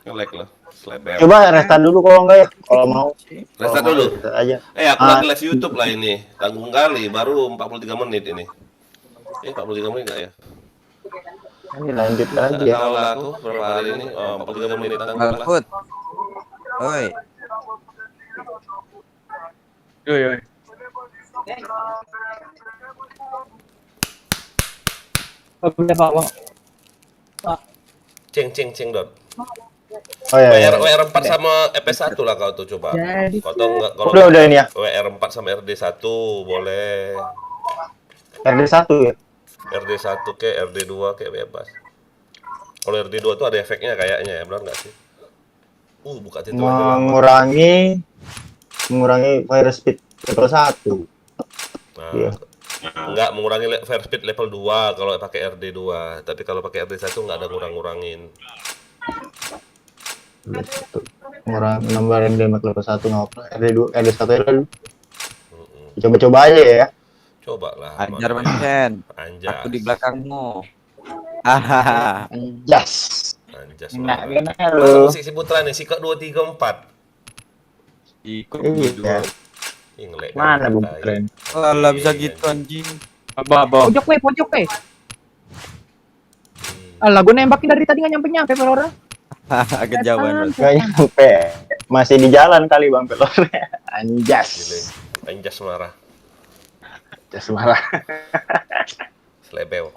ngelek loh. Selebar. Coba restart dulu kalau enggak ya? Kalau mau. Restart Kalau mau, dulu. restart aja. Aku lagi live YouTube lah ini. Tanggung kali, baru 43 menit ini. 43 menit nggak ya? Ini lanjut aja. Tahu lah aku berapa hari ini? Oh, 43 menit tanggung lah. Put. Oi. Yoi. Udah Pak. Ceng dot. Oh iya. WR 4 sama FP1 lah kau tuh coba. Jadi. Kalau enggak kalau Udah ini ya. WR 4 sama RD1 boleh. RD1 ya. RD1 ke RD2 kayak bebas. Kalau RD2 tuh ada efeknya kayaknya ya, benar nggak sih? Buka titel aja lah. Mengurangi fire speed level 1. Nah, Iya. nggak mengurangi fire speed level 2 kalau pakai RD2, tapi kalau pakai RD1 nggak ada ngurangin. Nambahin damage level 1 nggak apa. RD1 aja dulu. Coba-coba aja ya. Coba lah. Ajar Mancen. Anjas. Aku di belakangmu. Hahaha. Anjas. Anjas. Nah, banget. gimana Masa lu? musik si Putra nih, sikap 2, 3, 4. Ikut Iya. dua. Ih, ngelek. Mana kan, Bung tai. Keren? Alah bisa gitu anjing. Abah. Pojok weh. Alah, gue nembakin dari tadi nggak nyampe orang. Hahaha, kejauhan. Bro. Gak nyampe. Masih di jalan kali Bang Pelor. Anjas. Anjas marah. Jas marah. Selebeo.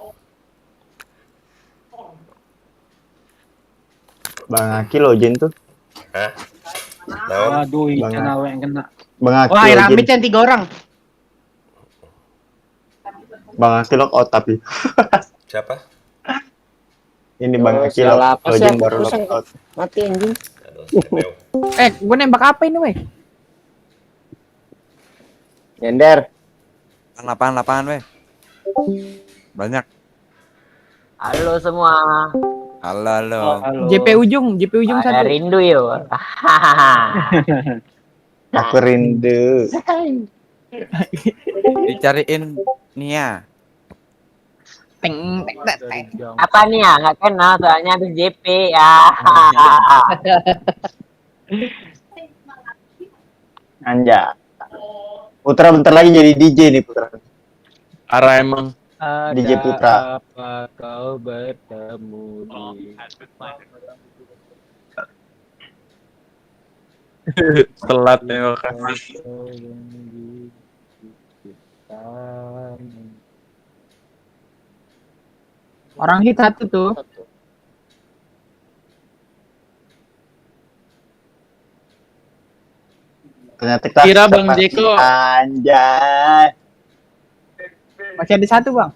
Bang Aki lojen tuh. Hah? Naon? Waduh, Bang ikan awe yang kena. Bang Aki Wah, lojen. rambit yang 3 orang. Bang Aki lock out tapi. Siapa? Ini Bang Aki Siapa sih lojen yang baru terus lock yang out. mati anjing? Aduh, Selebeo. Gue nembak apa ini, weh? Nyender. Lapangan weh. Banyak. Halo semua. Halo. JP ujung Ada 1. rindu yuk. Aku rindu. Dicariin Nia. Teng. Apa nih ya? Nggak kenal soalnya habis JP ya. Anja. Putra bentar lagi jadi DJ nih Putra. Arah emang. DJ Putra. Apa kau bertemu di Telat nengok. Orang hit 1 tuh. Ternyata kita Kira Bang seperti Jeko. Anjay. Masih ada 1, Bang.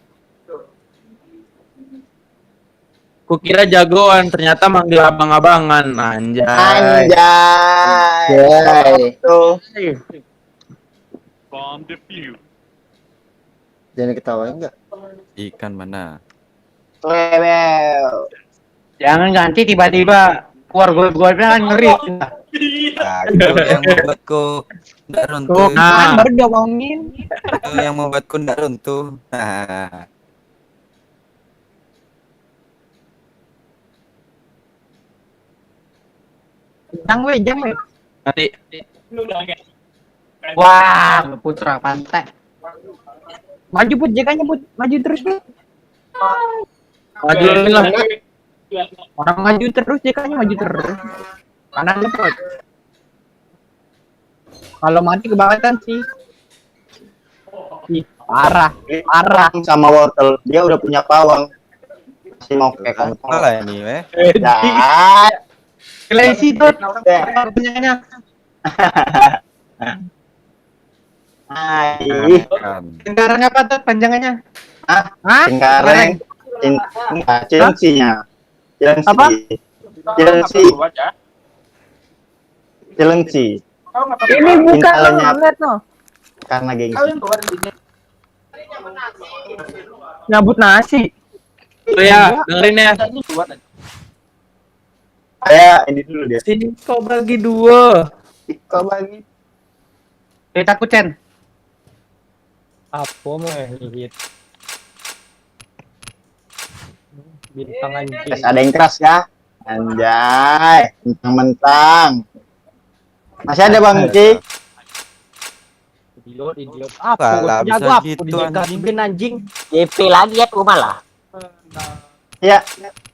Kukira jagoan, ternyata manggil abang-abangan. Anjay. Anjay. Tuh. Bomb defused. Jangan ketawain enggak? Ikan mana? Lewel. Jangan ganti tiba-tiba keluar gol-golnya kan ngeri. Aku yang membuatku tidak runtuh. Kan baru diomongin. Itu yang membuatku tidak runtuh. Jang, weh. Nanti Wah, Putra pantai. Maju, Put. JK-nya, Put. Maju terus, Put. majuin lah. Orang maju terus, JK-nya maju terus. Kanan lepot. Kalau mati kebangatan sih. Ih, parah. Sama wortel. Dia udah punya pawang. Masih mau pakai kantong. Salah ini weh. Ya. Klesi tuh. Punyanya. Hai. Cengkareng apa tuh panjangannya? Ah, Hah? Cengkareng. Cilengsinya. Apa? Cilengsi. Ini bukan Intalannya lihat no. karena gengsi. Nyabut nasi. Tuh ya, dengerin ya. Saya ini dulu dia. Sini kau bagi 2. Kau bagi. Takut Chen. Apa mau hit? Bintang anjing. Tes ada yang keras ya. Anjay, mentang-mentang. Masih ada Bang Ki. Idiot. Salah, Apa? bisa Jago apa? gitu, Dijagain anjing. JP lagi ya tuh malah. Ya.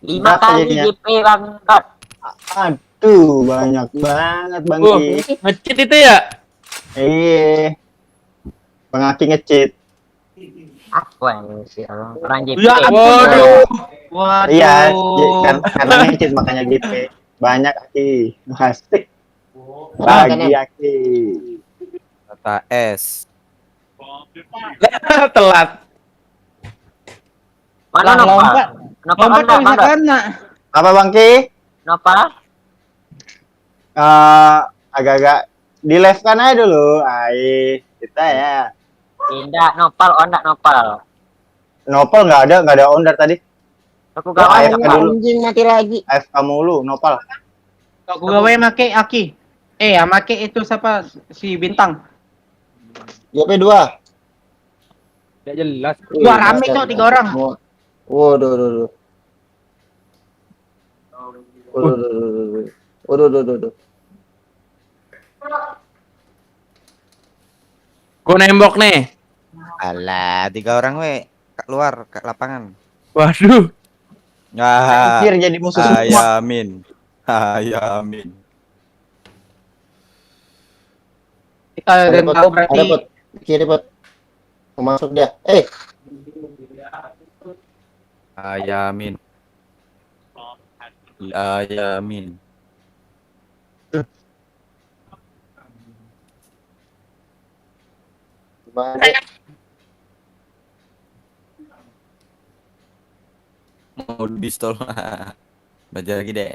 5 Berapa kali jadinya? JP Bang Dot. Aduh, banyak banget Bang Ki. Ngecit itu ya? Iya. Bang Aki ngecit. Apa yang sih orang JP? Ya, waduh. Waduh. Iya, karena ngecit makanya gitu. Banyak Aki. Plastik. Bagi Aki. Kata S. Telat. Mana Lah, Nopal? lompat. Nopal Lompat mana? kan bisa Mana? kena. Apa Bang Ki? Nopal? Agak-agak di live kan aja dulu. Kita ya. Tidak Nopal, ondak Nopal. Nopal nggak ada ondar tadi. Aku Ayo, gak dulu. Anjing mati lagi. AFK mulu, Nopal. Kau gawe make Aki. Make itu siapa si Bintang. JP 2. Tidak jelas. Wah, rame tuh 3 orang. Waduh. Waduh. Gua nembok nih. Alah, 3 orang weh. Keluar ke lapangan. Waduh. Anjir jadi musuh semua. Ayamin. Kita ada yang tahu berarti. Ada pot. Kiri pot. Mau masuk dia. Ayamin. Ayamin. Gimana? Mau pistol. Baca lagi deh.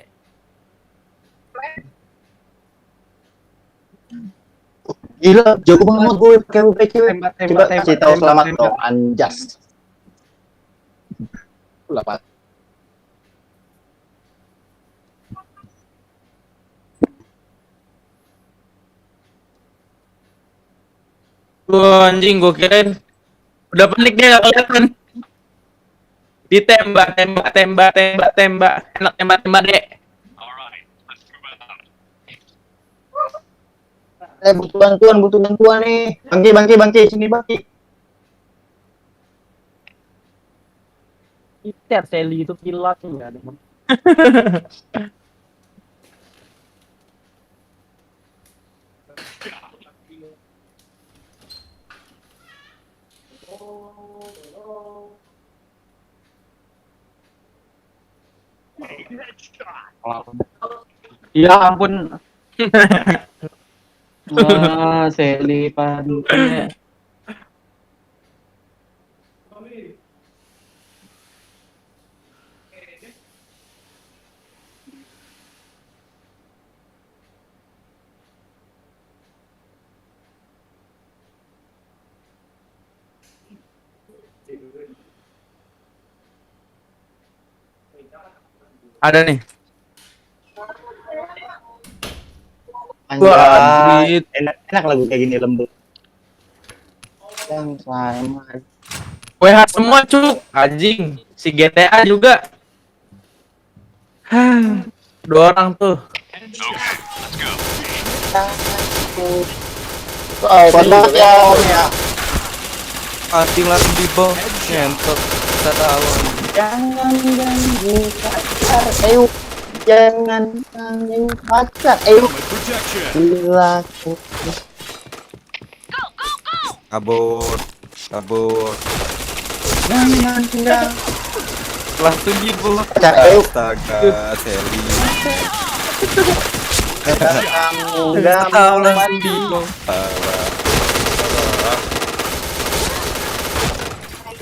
Gila, jago banget gue pakai UPC. Tembak, Coba kasih tahu selamat tembak. dong, anjas. Selamat. Wah, anjing gua kirain udah panik dia gak kelihatan. Ditembak, tembak. Enak tembak, Dek. Butuh bantuan nih. Bangki, sini bangki. Iter Sally itu kilat enggak ada. Ya ampun. Seli pantai. Ada nih. Anjay. Enak lagu kayak gini lembut. Yang sama. WH semua, Cuk. Anjing. Si GTA juga. Dua orang tuh. Kontak ya Om ya. Anting langsung di bawah. Nyentok. Tadawon. Jangan ganggu pacar, ayo. Jangan ganggu pacar, ayo. Bila aku Kabur. jangan tinggal Langsung di bawah. pacar, ayo. Astaga, Seli. Kamu Tahu langsung di bawah.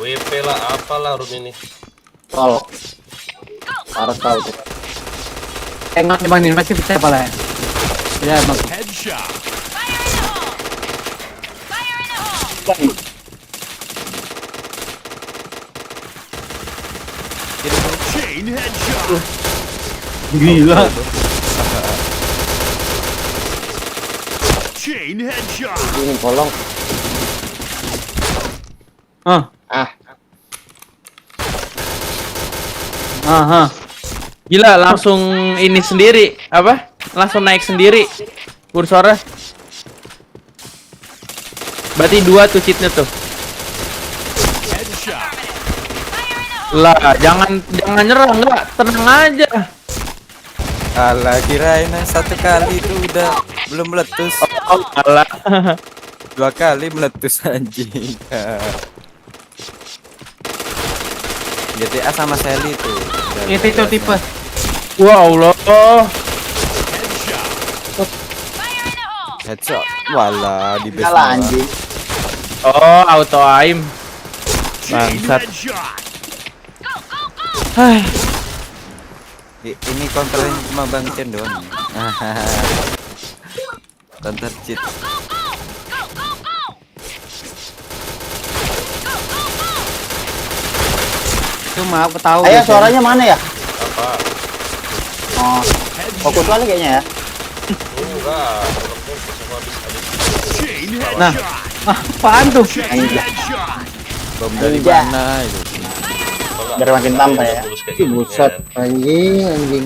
WP lah, apalah room ini. tol. Parah kau tuh. Tengok bang ini masih bisa pala ya. Ya bang. Headshot. Chain headshot. Gila. Chain headshot. Ini kolong. Gila, langsung ini sendiri. Apa? Langsung naik sendiri kursornya. Berarti 2 tuh cheatnya tuh. Headshot. Lah, jangan nyerah, enggak. Tenang aja. Alah, kirain satu kali itu udah belum meletus. Oh, alah. 2 kali meletus anjing. GTA sama Sally tuh. Itu tipe. Wow, Allah. Headshot. Walah, di base. Salah anjing. Oh, auto aim. Chain Bangsat. headshot. Hai. Ini counternya cuma Bang Chen doang. Counter cheat. Cuma aku tahu. Ayah gitu. suaranya mana ya? Apa? Oh, fokus lagi kayaknya ya. Enggak, kalau semua habis. Chain Nah. headshot. Apaan tuh? Chain headshot. Bom dari Iya. mana itu? Biar makin tambah ya. Buset. Anjing.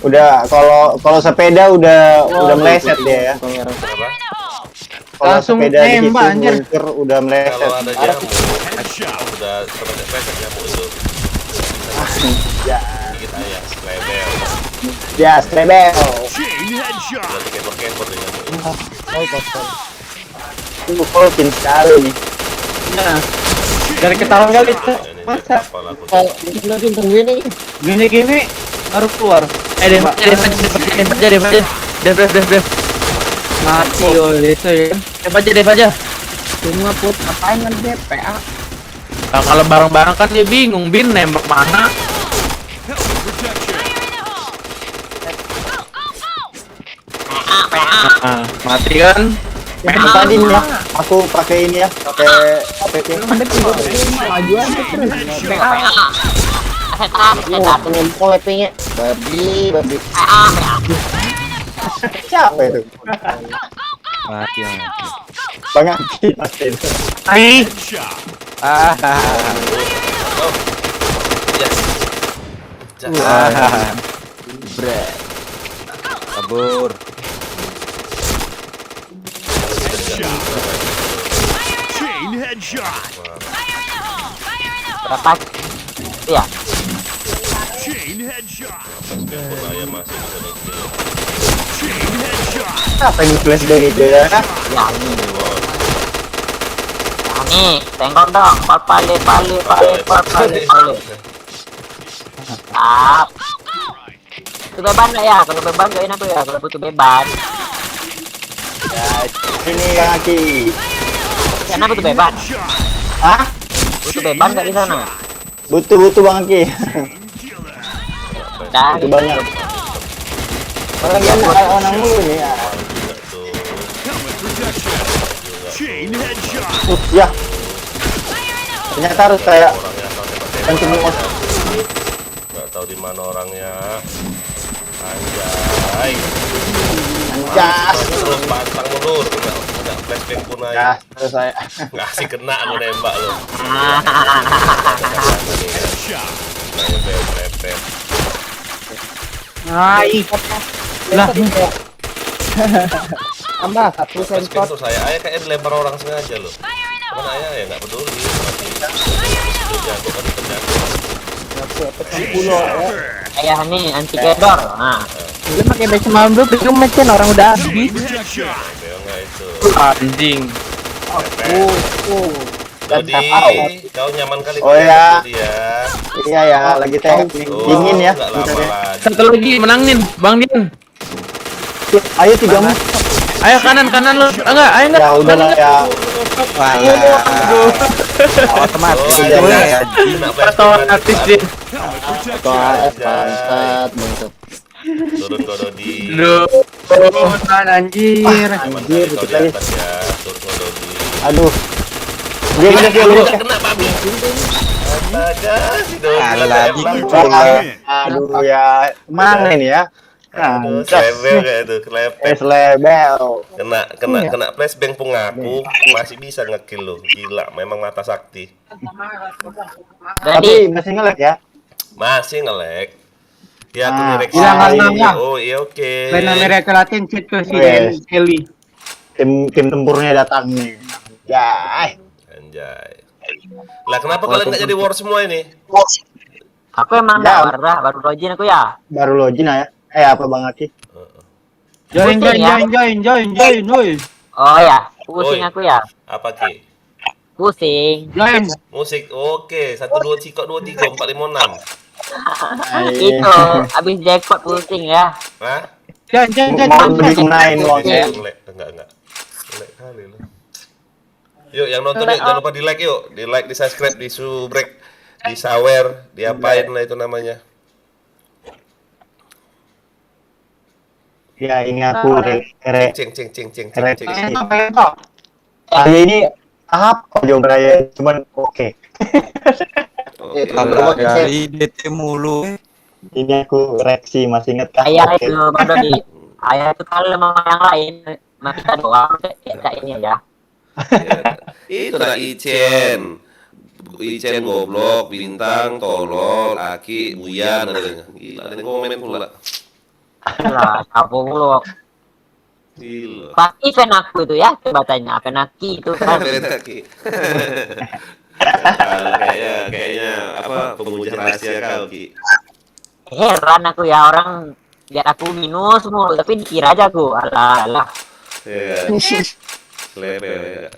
Udah kalau sepeda udah meleset dia ya. Kalau Langsung sepeda di situ nembak, anjir. meluncur udah meleset. Kalau ada Parah. jamu, udah seperti pesek jamu itu. Ya, Dikit ayah, lebel. ya strebel. Chain headshot. Udah kekepor-kepor deh jamu itu. Oh, kosong. Itu pin sekali nih. Nah, dari ketahuan kali itu. Ini Masa? apa lagu Oh, ini lagi tungguin nih. Gini baru keluar. Dev aja. Dev. Mati itu ya. Dev aja. Cuma put ngapain kan DPA? Nah, kalau bareng-bareng kan dia bingung, Bin nembak mana? Nah, mati kan? Tadi nih ya, aku pakai ini ya, pakai APT. Maju aja terus. DPA. Aku nempel IP-nya. Babi. Siapa itu? Mati yang. Bang Aki pasti. Ai, Headshot. Kabur. Headshot. Chain headshot. Berapa? Iya. Chain headshot. Saya masih bisa ngekill. Chain headshot. Apa ini flashbang itu ya? Ya nih, tengok dong. Pale. Tap. Itu beban nggak ya? Kalau beban join aku ya. Kalau butuh beban. Ya, ini Bang Aki. Sana butuh beban. Hah? Butuh beban nggak di sana? Butuh Bang Aki. Dah. Itu banyak. Orang yang orang mulu nih ya. Helmet protection. Chain headshot. Ya. Ternyata harus kayak kenceng bos. Nggak tahu di mana orangnya. Anjay. Jas. Terus pantang mundur. Kena flashbang pun aja. Jas terus saya. Nggak sih kena lu nembak lu. Headshot. Lepet. Ai. Lah, Tambah satu Flashbang sensor. tuh saya kayak dilempar orang sengaja loh. Cuman ayah ya nggak peduli. Itu jago kan terjago. Kayak nih anti gedor. Nah, Lu pakai base malam dulu bingung macam orang udah habis. Protection. Nggak itu. anjing. Dodi, kau nyaman kali Oh, ya. Dodi ya. Iya ya, lagi teh dingin ya. Nggak lama lagi. Satu lagi menangin, Bang Dian. Ayo 3 menit. Ayo kanan lu. Enggak, ayo enggak. Ya udahlah ya. Otomatis Oh, itu ada. ya. Kena Atau flashbang artis Din. Atau AF bangsat. Turun kau Dodi. Duh, anjir. Anjir, kau di kita nih. atas ya. Turun kau Dodi. Aduh. Dia udah Nggak kena babi. Astaga, si Dodi. Alah, Tembak. Aduh ya. Mana ini ya? Aduh, selebel kayak itu, kelepet. Label. Kena flashbang pun ngaku masih bisa ngekill lo. Gila, memang mata sakti. Tapi masih ngelek ya. Masih nge-lag. Ya, aku Ah, direksi. hilang harganya. Oh, iya oke. Benar mereka Latin chat ke si Wes. Kelly. Tim tempurnya datang nih. Ya. Anjay. Lah kenapa kalian nggak jadi war semua ini? aku emang Ya. nggak warna baru login aku ya. Baru login ya. Apa Bang Aki? Join. Oh ya, pusing Oi. aku ya. Apa Ki? Pusing. Join. Musik. Oke, 1 2 3 4 5 6. Itu habis jackpot pusing ya. Hah? Join. Mau dikenain uangnya. Nge-lag. Enggak. Nge-lag kali lo. Yuk, yang nonton yuk, jangan lupa di-like yuk. Di-like, di-subscribe, di-subrek, di-sawer, diapain lah itu namanya. Ya ini aku Ceng. Hari ini apa jom raya cuman oke. Kalau dari DT mulu. Ini aku reaksi masih inget kan? Ayah Oke. itu Bang Dodi. Ayah itu kalau sama yang lain, nah kita doang kayak ini aja. Itu dah Icen. Icen goblok, Bintang, tolol, Aki, Buyan, gila, ada yang komen pula. Lah, kabur mulu. Gila. Pasti fan aku itu ya, coba tanya fan Aki itu kan. Aki. Kayaknya apa pemuja rahasia kau Ki. Heran aku ya orang lihat aku minus mulu, tapi dikira aja aku. Alah. Iya. Lebe ya.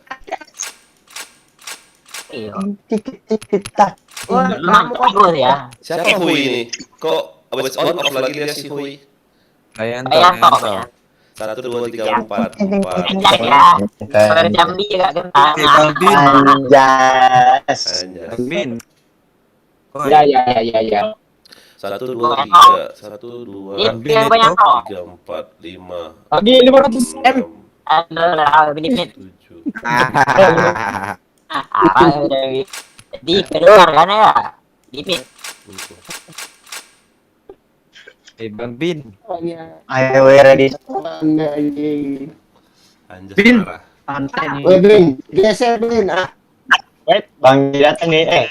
Iya. Tik-tik-tik-tak. Memang bagus ya. Siapa Hui ini? Kok always on off lagi dia si Hui? Kayak Kayak top ya. 1, 2, 3, 4, 4. Kencang ya. Berjam dia juga kentang. Anjas. Anjas. Min. Ya. 1, 2, 3, 1, 2, Ini yang banyak kok. 3, 4, 5, Lagi 500 M. 6, Aduh, menit. 7. Jadi keluar kan ya. Limit. Bang Bin. Ayo ready. Anjas Bin. parah. Santai nih. Woi, Bin, geser Bin. Bang datang nih.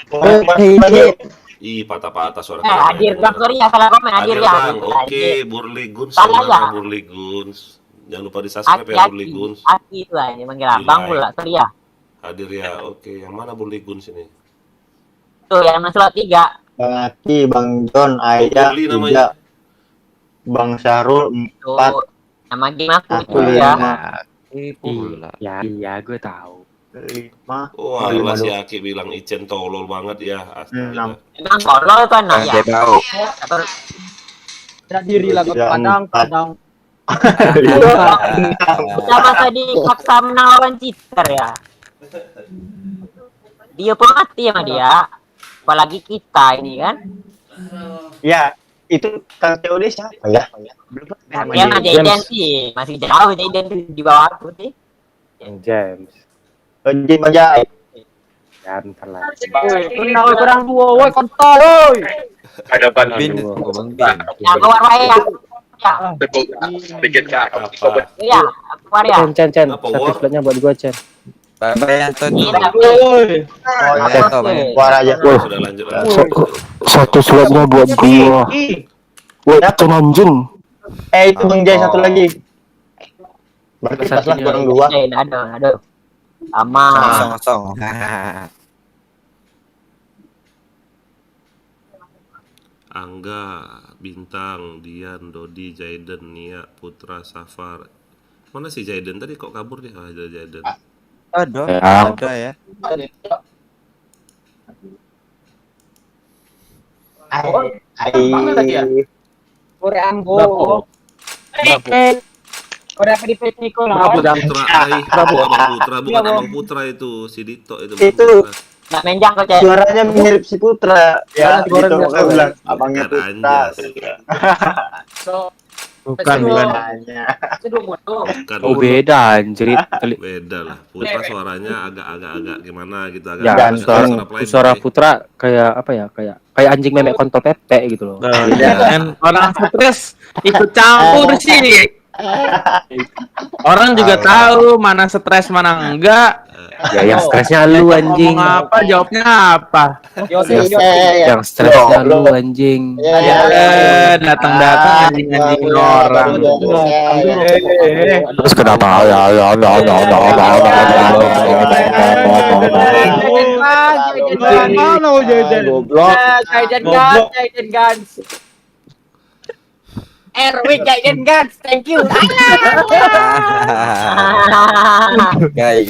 Ih, patah-patah suara. Hadir Bang, sorry ya salah komen hadir ya. Bang. Oke, Burli Guns. Salah Saudara ya? Burli Guns. Jangan lupa di-subscribe ya Burli Guns. Aki itu lah ini manggil Bang pula, sorry ya. Hadir ya. Oke, yang mana Burli Guns ini? Tuh yang slot 3. Bang Aki, Bang John, Aida, Burli namanya. 3. Bang Syarul, 4. Tuh nama game aku Aku itu ya. Pula. Iya, gue tahu. 5. Oh, alah si Aki bilang Icen tolol banget ya. Astaga. Emang tolol kan nah ya. Dia tahu. Tidak diri lah ke padang. Kita masa dipaksa menang lawan cheater ya. Dia pun mati sama dia. Apalagi kita ini kan. Ya, itu Kang COD siapa ya? Yang aja identik masih jauh itu identik di bawah aku sih. James. Oji Bajai. Jangan lah. Woi, kurang dua, woi kontol, woi. Bin. Bang Bin. Ya keluar wae ya. Ya. Iya, keluar ya. Cen. Apa, Satu War? slotnya buat gua, Cen. Bayanto tuh. Iya, Woi. Oh Bayanto, ya, Bayanto. keluar aja. Sudah lanjut lanjut. Satu slotnya buat gua. Siapa? anjing. Itu Bang Jai satu lagi. Berarti pas lah kurang 2. Aduh. Sama. Kosong. Angga, Bintang, Dian, Dodi, Jaiden, Nia, Putra, Safar. Mana si Jaiden tadi kok kabur dia? Ah, ada Jaiden. Ada ya. Korea Anggo. Korea di PT ko lah. Putra, Abang Putra, bukan Abang Putra itu, si Dito itu. Bang Itu. Putra. Nggak menjang kok, Cek. Suaranya mirip si Putra. Ya, gitu. Aku bilang abangnya Bukan Putra. Anjas. Bukan. Itu moto. Bukan. Oh, beda anjir. Beda lah. Putra suaranya agak gimana gitu, agak Ganteng. Suara Putra kayak apa ya? Kayak anjing memek kontol pepe gitu loh. Dan orang stres ikut campur sih. Orang juga tahu mana stres mana enggak. Ya yang stresnya lu anjing. Ngomong apa jawabnya apa? Yang stresnya lu anjing. Datang anjing orang. Terus kenapa? Jaiden Guns. Erwin Jaiden Guns. Thank you. Guys.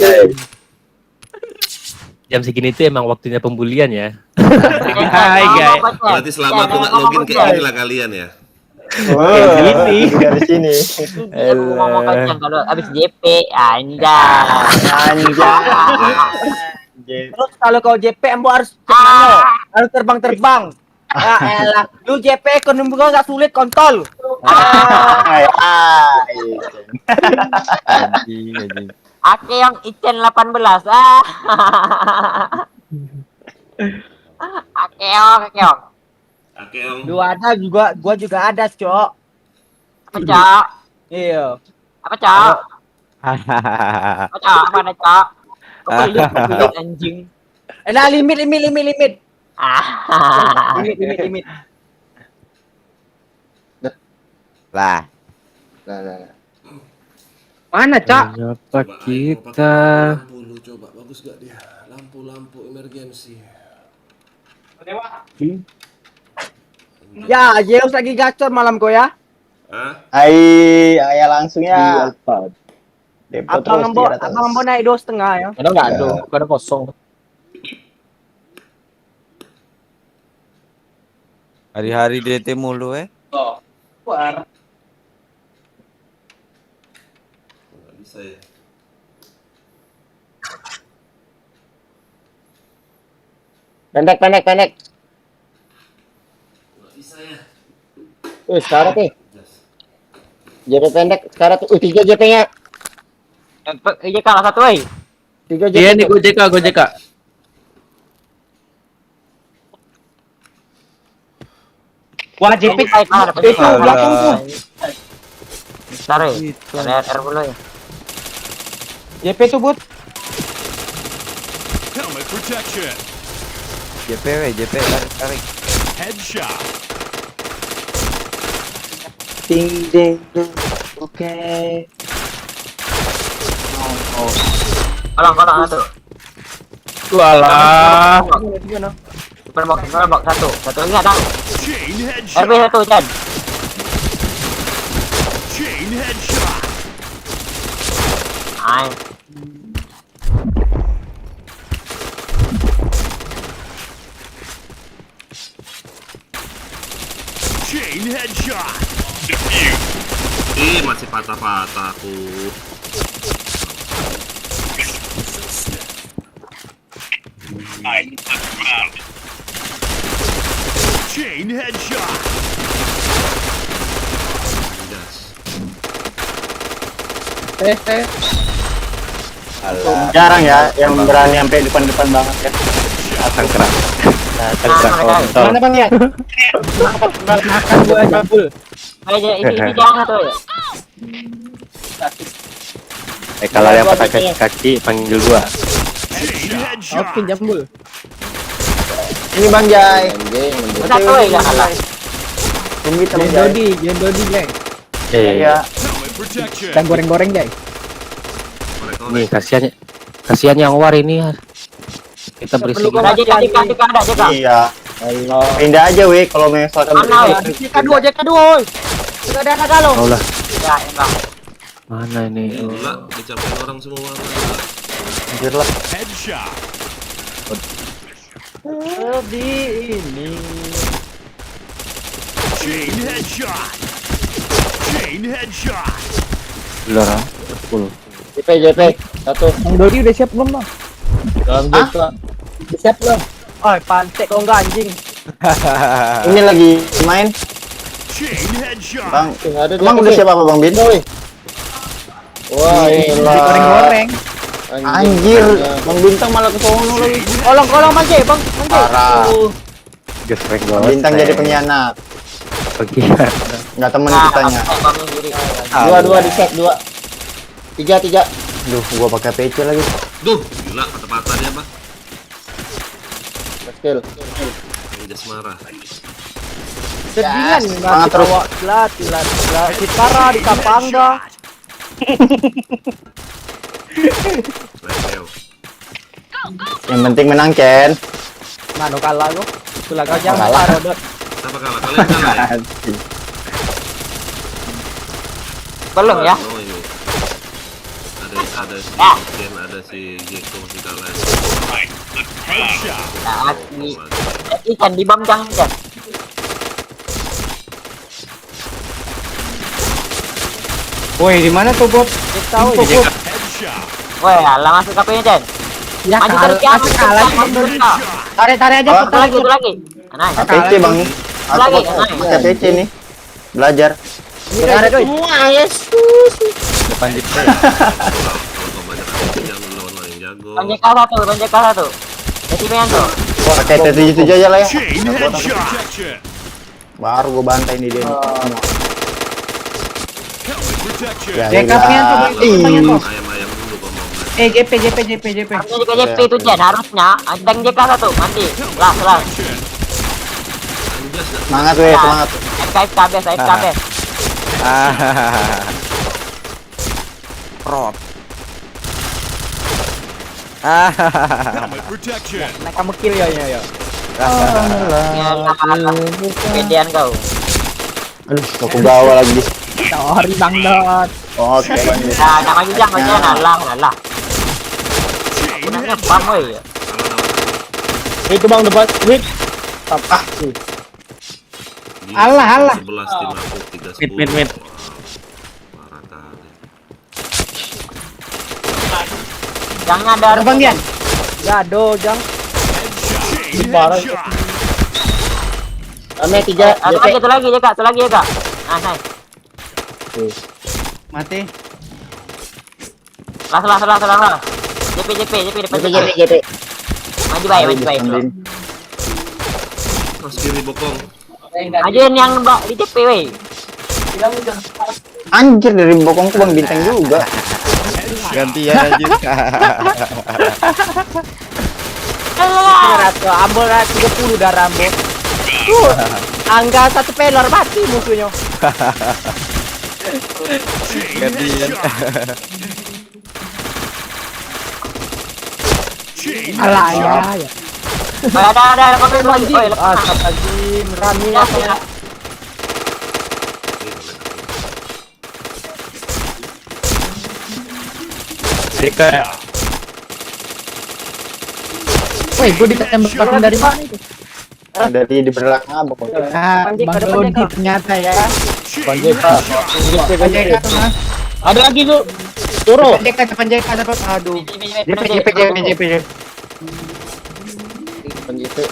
Jam segini tuh emang waktunya pembulian ya. Hai guys. Berarti selama aku nggak login kayak gini lah kalian ya. Ini dari sini. Ngomong kencang kalau abis JP anjay. Terus kalau kau JP embo harus terbang. Ya elah, lu JP ekonomi gua enggak sulit kontol. Anjing. Ake yang Icen 18. Akeong. Oke, Om. Lu ada juga, gua juga ada, Cok. Apa, Cok? Iya. Apa, Cok? Apa, Cok? Mana, Cok? Kepelit anjing. Nah, limit. Ah. Limit. Lah. Mana, Cak? Siapa kita? Lampu lu coba, bagus gak dia? Lampu emergensi. Ya, Zeus lagi gacor malam kau ya. Hah? Ayah langsung ya. Depo terus Abang tira terus. Ambo naik 2,5 ya. Ada nggak ada? Ada kosong. Hari-hari DT mulu Nggak bisa ya. Pendek. Nggak bisa ya. Sekarang nih. JP pendek sekarang tuh. 3 JP-nya. Iya kalah satu, woi. 3 JP. Iya nih Gojek. Wah, JP itu belakang tuh. Taruh. RR dulu ya. JP tuh, Bud. Helmet protection. JP tarik. Headshot. Ding ding ding. Oke. Kolong satu. Walah. Superbox satu. Satu lagi ada. Chain RB headshot. satu, Chan. Chain headshot. Ay. Chain headshot. Masih patah-patah aku. Chain headshot. Jarang ya yang berani sampai depan-depan banget ya. Datang keras. Mana Bang ya? Makan gua jambul. Ini jangan tuh ya. Kalau yang pakai kaki panggil gua. Chain headshot. Oke, jambul. Ini Bang Jai. Satu ya kalah. Tunggu teman Jangan Jai. Dodi, Jay. Iya. Helmet protection. Dan goreng-goreng, Jay. Nih kasihan yang war ini ya. Kita berisik. Ada JK. Iya. Pindah aja weh kalau misalkan Mana, JK2, woi. Enggak ada kagak lo. Oh lah, Ya, enggak. mana ini? Gila, dicapain orang semua. anjir lah. Headshot. Lebih ini. Chain headshot. Chain headshot. Lora. JP satu. Bang Dodi udah siap belum, Bang? Hah? Udah siap belum? Oh, pantek kok enggak anjing. Ini lagi main. Chain headshot. Bang, emang udah siap apa Bang Bin? Wah, Goreng-goreng. Anjir, Bang Bintang malah ke sono lagi. Kolong Bang Jay, Bang. Parah. Gesrek Bang Bintang jadi pengkhianat. Enggak temen kitanya. Dua di set, dua. Tiga. Duh, gua pakai PC lagi. Duh, gila, patah-patah dia, Pak. Skill. Anjas marah. Sedingan semangat terus. Telat. Citara di Kapangga. Leo. Yang penting menang, Ken. Mano kalah lo. Itulah kau jangan Kalah. taruh dot. Siapa kalah? Kalian kalah ya? Belum ya? Oh, ini. Ada si Ken, ada si Jeko masih kalah. Headshot. Nah, ikan di bom jangan. Woi, di mana tuh, Bob? Tahu ya. Headshot. Woi, alah masuk HP-nya, Jen. Ya Maju terus ya, kalah maju terus. Tarik aja Oh, putar Satu lagi. Nah, PC, Bang. Aku Lagi, pakai PC nih. Belajar. Tarik doi. Depan JP. Kalau kau banyak apa jangan lawan yang jago. Banjek satu. Jadi pengen tuh. Pakai T77 aja lah ya. Chain headshot. Protection. Baru gua bantai nih dia. Helmet protection. Ya, JK pengen tuh, Bang. Pengen tuh. Ayam-ayam dulu kau mau. JP. Harusnya juga JP itu Jen, harusnya. Adang JK satu, mati. Lah. Protection. Anjas dah. Semangat weh, semangat. SKB. Prop. Helmet protection. Nah, kamu kill ya. Gedean kau. Aduh, aku bawa lagi. Sorry Bang Dot. Oke, Bang. Nah, nak maju jang, maju jang. Alah. Gunanya bang, woi. Itu bang depan. Wih. Apa? Alah. 11 tim aku 3 Mid. Parah kali. Jangan ada Bang Dian. Gado jang. Parah. Rame 3. Satu lagi ya kak. Nah, nice. Mati. Salah. JP depan. JP. Maju baik. Mas kiri bokong. Majuin yang mbak di JP, woi. Anjir, dari bokongku Bang Bintang juga. Gantian anjir. Ratu ambol 30 darah ambol. Angga 1 pelor mati musuhnya. Gantian. Alah ya. Ada pakai lagi. Woi, lepas. Astagfirullahaladzim, Rami Ya, apa? ya. Jeka. Woi, gue ditembak dari mana itu? Dari di belakang abang. Nah, Bang Dodi ternyata ya. Bang Jeka. Ada lagi tuh. Turo. Depan JK dapat. Aduh. JP. Bang Jeka.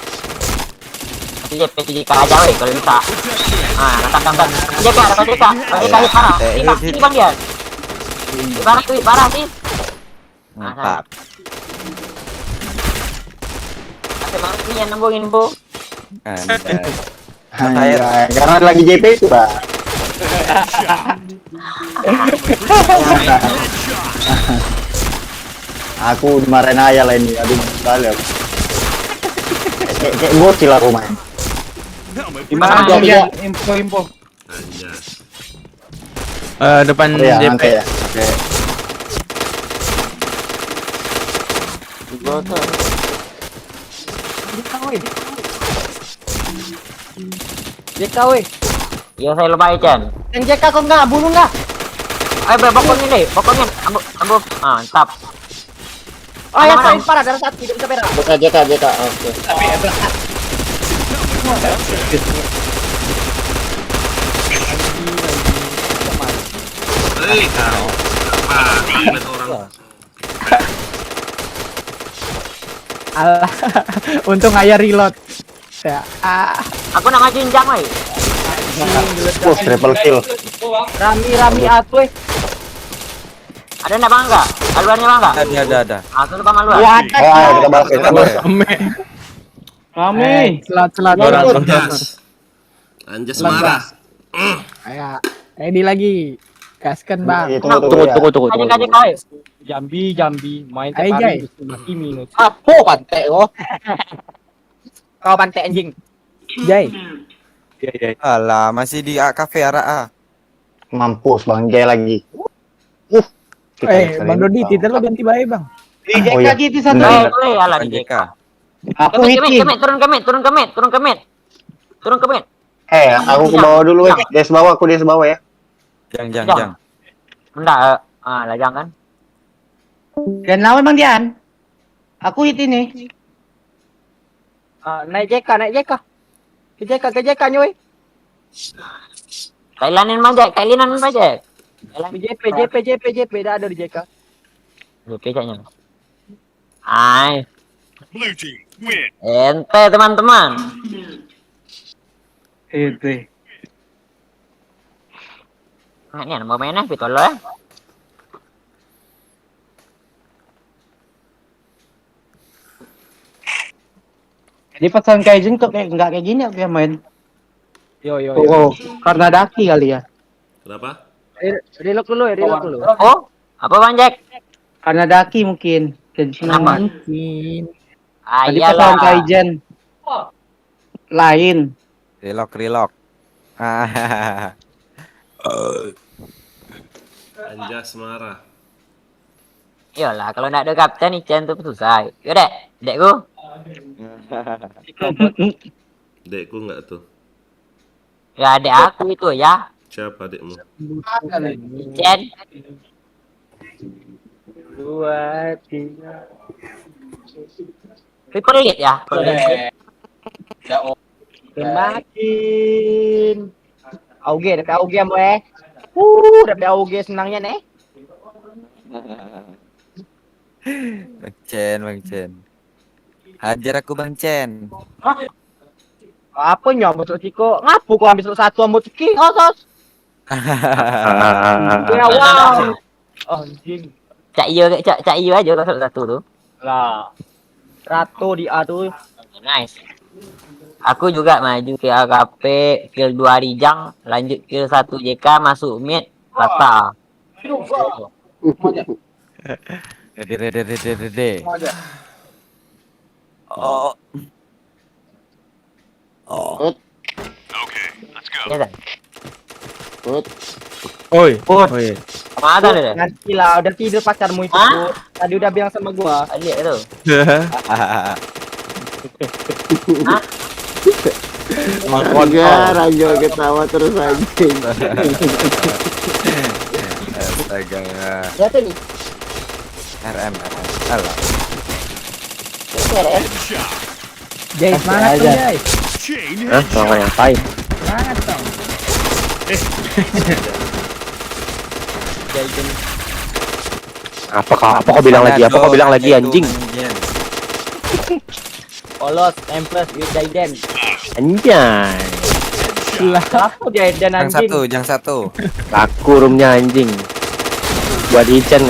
JP aja, woi, kalau bisa. Ah, datang. JP parah. Ini bang dia. Parah sih. Mantap. Ada banget nih yang nembungin, Bu. Karena lagi JP itu, Pak. Aku dimarahin ayah lah ini. Aduh, balik. Kayak bocil aku main. Gimana Ah, dia? Info. Anjas. Depan Ya, JP. nanti ya. Oke. JK woi. Iya, saya lupa Chen. Yang JK kok enggak bunuh enggak? Ayo, pokoknya deh, ambil. Ah, mantap. Oh ya, saya parah darah 1 tidak bisa berak. JK. Oke. Hei, kau. Lihat orang. Alah. Untung ayah reload. Ya. Aku nak majuin jang, woi. Push triple kill. Rami atuh. Ada nak bang enggak? Aluannya bang enggak? Ada. Aku lupa maluan. Ayo, kita balas. Kami. Selat. Anjas marah. Kayak ready lagi. Gaskan bang. Tunggu. Kaji kau. Jambi. Main Ayo, Jai. mati minus. Apa pantek oh? Kau pantek anjing. Jai. Alah, masih di kafe arah. Mampus Bang Jay lagi. Bang Dodi, tidak lo ganti bae bang. Oh, iya. gitu satu. Woi, alah di JK. Aku hitin. Turun ke mid. Aku ke bawah dulu, weh. Des bawah, aku des bawah ya. Jang. Enggak, lajang kan? Dan lawan Bang Dian. Aku hit ini. Naik JK. Ke JK nyoy. Kailanin aja. JP dah ada di JK. Oke, kayaknya. Ay, Blue team win. ente teman-teman. Itu. Nah, ini mau mainnya gitu loh ya. Di pesan Kaizen kok kayak enggak kayak gini aku yang main. Yo. Oh, karena daki kali ya. Kenapa? Reload dulu. Oh, apa Bang Jack? Karena daki mungkin. Jadi Kenapa? mungkin. Ah, Tadi pesan iyalah. Kaizen. Lain. Relok. Anjas marah. Iyalah, kalau nak ada kapten Ichen tuh susah. Yaudah, dekku. Dekku nggak tuh? Ya adek aku itu ya. Siapa adikmu? Jen. 2, 3. Tapi pelit ya. Pelit. Tembakin. Auge, dapat auge boy. Dapat auge senangnya nih. Bang Chen. Hajar aku Bang Chen. Apa nyamuk Ciko? Ngapu kau ambil satu ambil Ciki? Osos. Ya wow. Anjing. Cak iyo aja kalau satu tuh. Lah. Ratu di A tuh. Nice. Aku juga maju ke AKP, kill 2 Rijang, lanjut kill 1 JK, masuk mid, rata. Dede. Oh. Ya kan? Oi. Mana deh? Nanti lah, udah tidur pacarmu itu. Hah? Tadi udah bilang sama gua. Lihat itu. Enggak, Rajo ketawa terus anjing. Astaga. Siapa nih? RM. Alah. Jay, semangat tuh Jay. Chain Hah, mau ngapain? Semangat dong. Apa kau bilang lagi? Apa kau bilang lagi anjing? Polos, Empress with Jaiden. Anjay. Lah, apa Jaiden anjing? Yang satu. Laku roomnya anjing. Buat ikan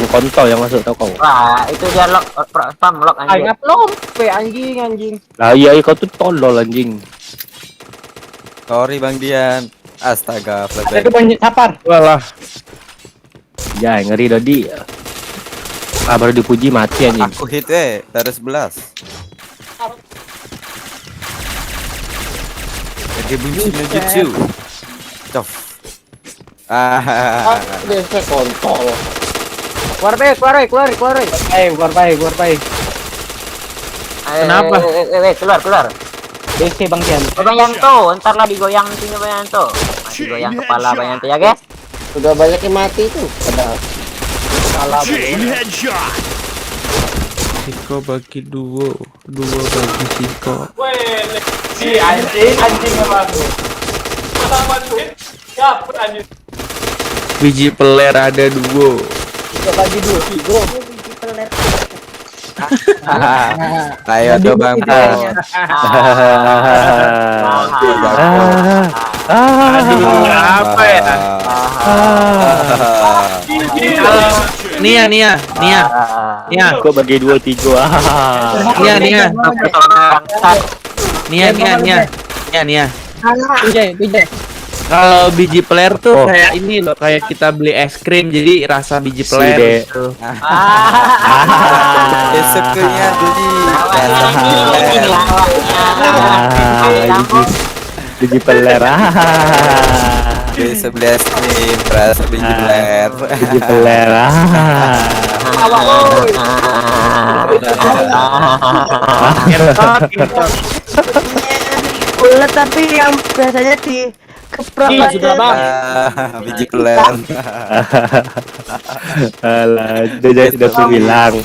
kontol yang masuk tau kau. Wah, itu dia lock spam lock Ay, anjing. ngap lompe anjing. Lah iya kau tuh tolol anjing. Sorry Bang Dian. Astaga, Ada flashback. banyak sapar. Walah. Ya ngeri Dodi. Baru dipuji mati anjing. Aku hit dari 11. Jadi bunyinya jutsu. Cof. Dia kontol. Keluar. Keluar. Kenapa? Keluar. DC Bang Dian. Bang Yanto, ntar lah digoyang sini Bang Yanto. Digoyang kepala Bang Yanto ya guys. Sudah banyak yang mati tuh. Padahal. Chain headshot. Siko bagi dua bagi Siko. Si anjing emang. Pertama tuh. Ya, anjing. Biji peler ada 2. Kita bagi 2 Tigo. Ayo tuh Bang. Apa ya? Nia. Kok bagi 2 3. Nia. Bijay. Kalau biji peler tuh kayak ini loh, kayak kita beli es krim jadi rasa biji peler gitu. Besoknya jadi Biji peler. besok beli es krim, rasa biji peler. Biji peler. Bulat tapi yang biasanya di keprok Biji peler. Alah, udah aku bilang.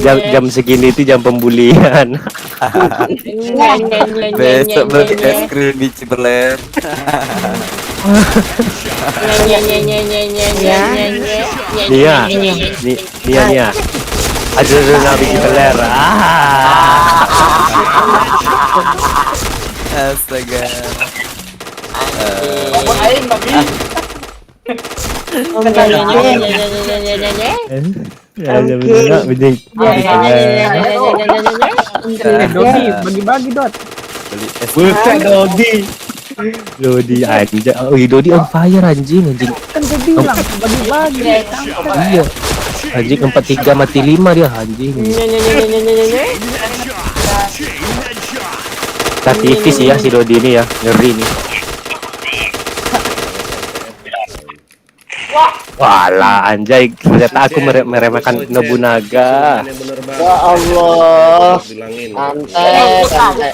Jam segini itu jam pembulian. Besok beli es krim biji peler. Nia. Ada biji peler. Astaga. Dodi, bagi-bagi Dot. Beli es Bukan Dodi anjing. Oh, Dodi on fire anjing. Kan gue bilang bagi-bagi. Iya. Anjing 43 mati 5 dia anjing. Tak tipis ya si Dodi ini ya, ngeri nih. Walah anjay, ternyata aku meremehkan Nobunaga. Ya Allah. Bilangin. Santai.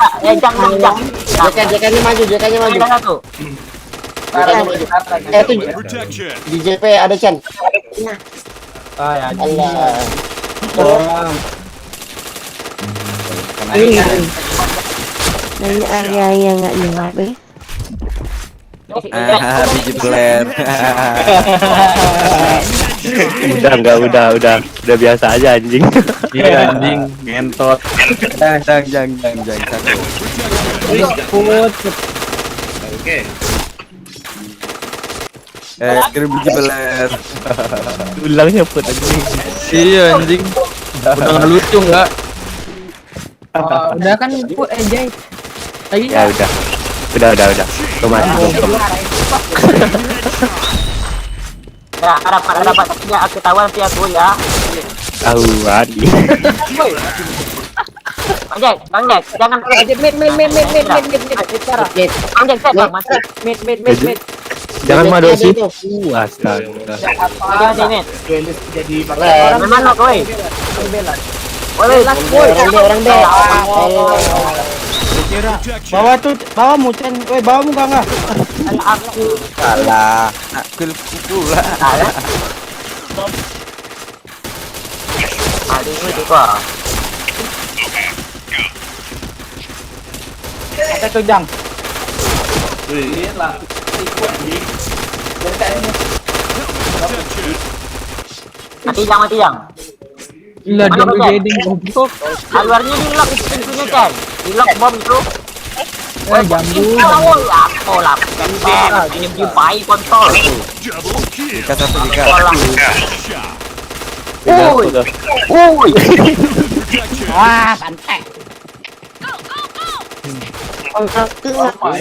JK nya maju, JK nya maju. Itu Protection. di JP ada Chan. Ya, Allah. Nanya area nggak jawab eh. Biji peler. Udah biasa aja anjing. Iya anjing, ngentot. Jang. Oke. Kira biji peler. Ulangnya pun anjing. Iya anjing. Udah nggak lucu nggak? udah kan put Jay. Lagi Ya udah. Tomat. Ya, dapat ya aku tahu nanti aku ya. Tahu Adi. Bang Jack, jangan mid sekarang. Bang Jack, set bang, mati. Mid. Jangan madu sih. Astaga. Jangan sih mid. Jadi Mana koi? Orang B. bawah tuh, bawahmu Chan. Bawahmu enggak. Salah. Nak kill pula. Aduh, itu kok. Ada tuh Jang. Mati jang. Gila Mana double Chan? heading goblok. Luarnya di lock itu pintunya Chan. Di lock bom itu. Jambu. Oh, apa lah? Ini baik kontol. Double kill. Jika satu jika. Shot. Uy. Wah, santai.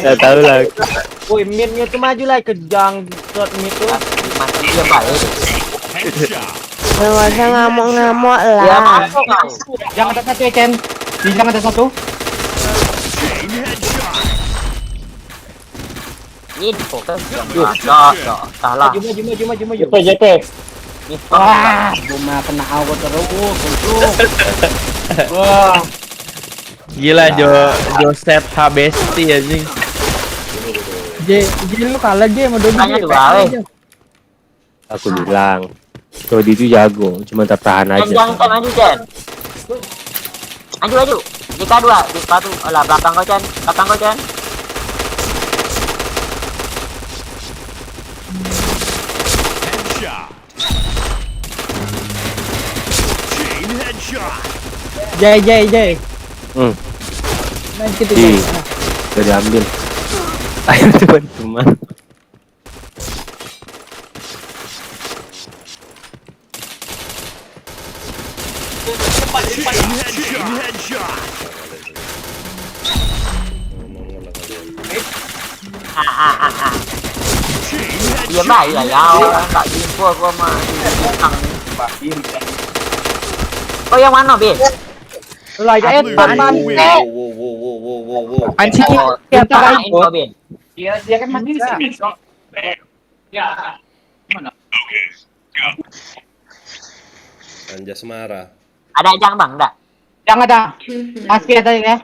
Saya tahu lah. Woi, mid-nya tuh maju lah ke jang shot mid tuh. Mati dia baik. Headshot. Nggak usah ngamuk-ngamuk Ya lah. masuk kau. Jangan ada satu ya Chen. Di jangan ada satu. Chain headshot. Ini fokus. Salah. JP. Wah, cuma kena aku terus goblok. Wah, Gila Joseph Habesti anjing. J lu kalah J sama Dodi. Tanya dua, weh. Aku bilang. Dodi itu jago, cuma tertahan aja. Jangan maju Chan. Maju. Jika dua, di sepatu. Alah belakang kau Chan. Headshot. Chain headshot. J. Hmm. Main gitu Di. J. Udah diambil. Ayo teman-teman. Chain headshot. Chain Dia headshot. baik lah ya. Orang tak jumpa kau mah. Oh yang mana Bin? Lu lagi Blue Pan. win. Wow. Anjing Kita kita kan main kau Bin. dia kan mati di sini. Anjas marah. Ada jang bang, enggak? Jangan ada. Aski ada ya.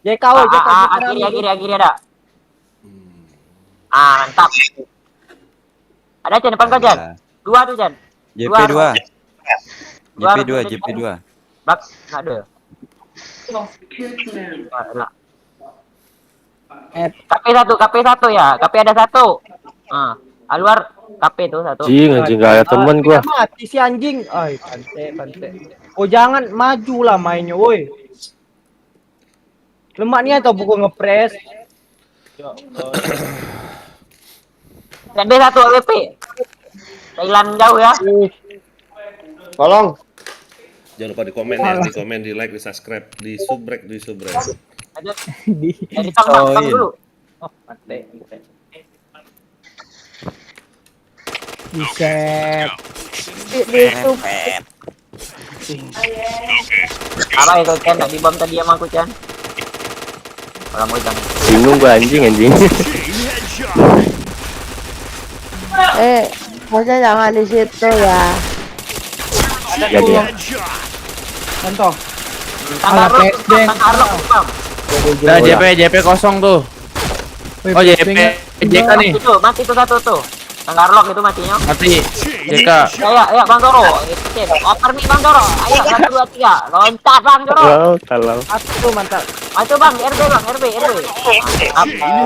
JK Kiri ada. Mantap. Ada Chan depan kau Chan. Dua tuh Chan. JP2. JP2. Bak, enggak ada. KP satu ya. KP ada satu. Luar KP tuh satu. Anjing gak ada temen gua. Mati si anjing. Ay, pantai. Oh, jangan maju lah mainnya, woi. Lemak nih atau buku ngepres? B satu AWP. Thailand jauh ya. Tolong. Jangan lupa di komen ya, di like, di subscribe, di subrek. Ada di tang dulu. Oh, pantai. Buset. Apa itu Chan tak dibom tadi sama aku Chan? Kalau mau jangan. Bingung gua anjing. Chain headshot. Maksudnya jangan di situ ya. Ya dia. Contoh. Alah, flashbang. Udah JP kosong tuh. Oh JP JK nih. Mati tuh satu tuh. Tanggarlok itu matinya. Mati. JK. Ya Bang Toro. Oper nih Bang Toro. Ayo 1 2 3. Loncat Bang Toro. Kalau. Aduh, mantap. Ayo Bang, RB Bang, RB. Chain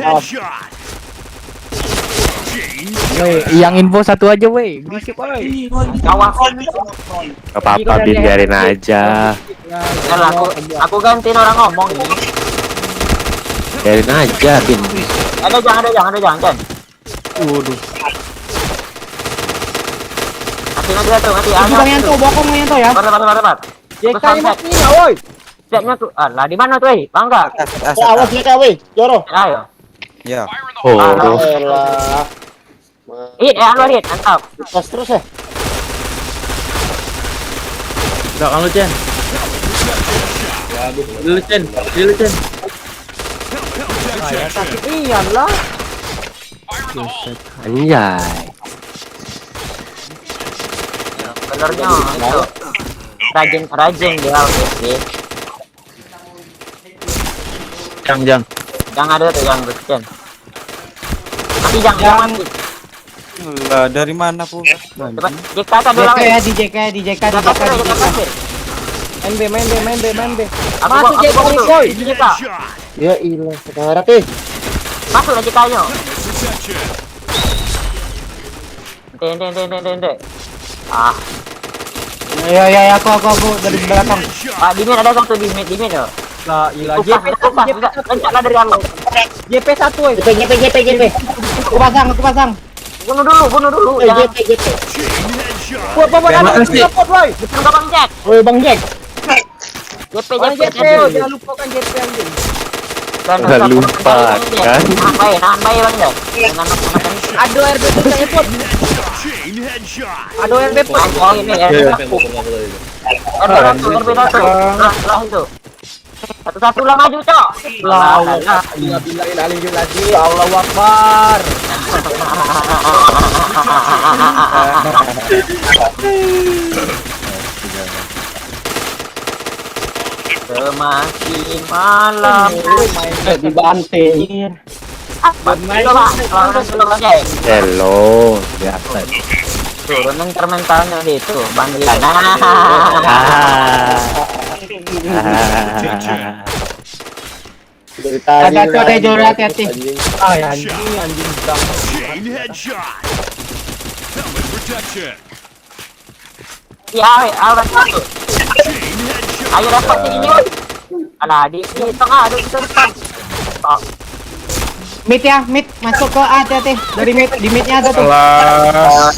headshot. Chain Woi, yang info satu aja woi. Berisik woi. Kawas. Gak apa-apa, biarin aja. Aku gantiin orang ngomong ini. Biarin aja, Bin. Ada jangan. Waduh. Mati dia tuh, mati. Bang Yanto, bokong Bang Yanto ya. Bar. JK ini mati enggak woi? Setnya tuh. Alah, di mana tuh, Bangga? Awas JK weh, Joro. Ayo. Ya. Oh, Alah. Anwar hit, mantap. Terus ya. Enggak kan lu Chen. Dulu Chen. Iyalah. anjay. Benernya itu. Rajin dia oke. Jangan. Jangan ada tuh yang berken. Mati jangan mati. Lah dari mana pun? Coba JK kan dulu. Di JK. Main B. Masuk JK boy. JK. Ya ilah, sekarang teh. Masuk lah JK-nya. Ente. Ah, Ya, aku dari belakang. di mid ada satu di mid ya. Lah, ilah JP lencatlah dari Allah. JP 1 woi. JP. Aku pasang. Bunuh dulu. Jangan JP. Chain headshot. Buat ada support woi. bukan Bang Jack. Woi Bang Jack. JP. Jangan lupakan JP anjing. Jangan lupa, kan? Nahan baik Bang Jack. Dengan makan Aduh RB kita ikut. Chain headshot. Aduh RB pun. oh ini ya. RB satu. Lah itu. Satu lah maju, Cok. Allahu Akbar. Semakin malam Dibanting. coba Hello, biasa. turun mentalnya itu Bang Rian. Dari tadi. Ada Joro hati-hati. Anjing bang. Chain headshot. Helmet protection. Ya, awal satu. Chain headshot. Ayo dapat ini. Alah, di tengah ada di depan. Mid ya, mid masuk ke A hati-hati. Dari mid, di midnya ada tuh. Kelas.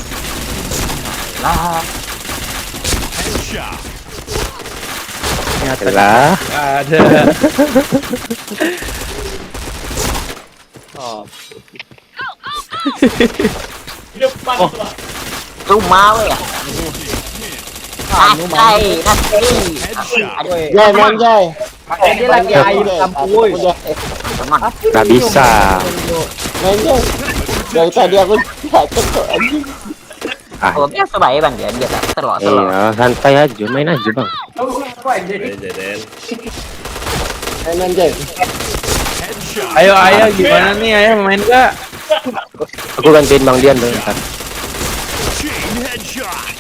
Headshot. Lah, Ada. Cuma ya. Nasi. Aduh, Jai, Bang Jai. Dia lagi air lampu woi. teman. nggak bisa. Bang Jai. Dari tadi aku cek kok anjing. Oh, biasa baik Bang dia telur. Iya, santai aja, main aja bang. Bang Jai. Headshot. Ayo gimana nih ayo main gak? Aku gantiin bang Dian dong. Ntar. Chain headshot.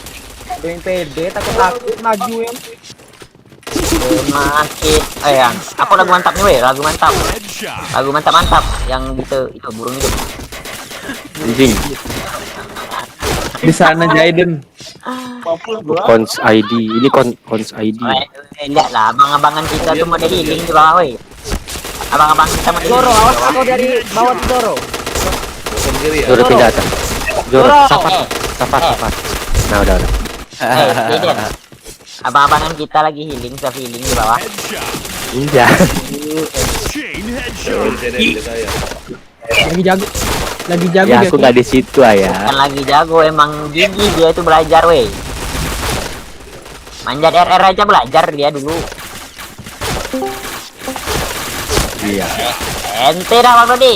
Yang pede takut maju ya. Semakin yang aku lagu mantap nih weh, lagu mantap. Headshot. Mantap yang itu burung itu. Anjing. Di sana Jaiden. Cons ID, ini cons ID. Lihat lah, abang-abangan kita tuh model healing di bawah weh. Abang-abang kita model Joro, awas aku dari bawah tuh Joro. Joro pindah atas. Joro, sapat. Nah udah. Deden. Abang-abangan kita lagi healing, self healing di bawah. Headshot. Iya. Chain headshot. Lagi jago Ya dia aku tuh. nggak di situ ya. Kan lagi jago emang gigi dia itu belajar weh. Manjat RR aja belajar dia dulu. Iya. Ente dah Bang Dodi.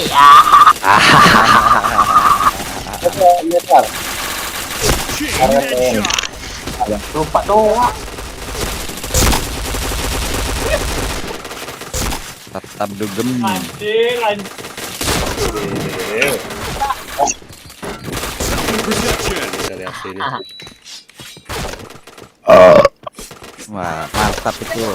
Chain headshot. Lupa doang. Tetap dugem. Protection. Wah, mantap itu.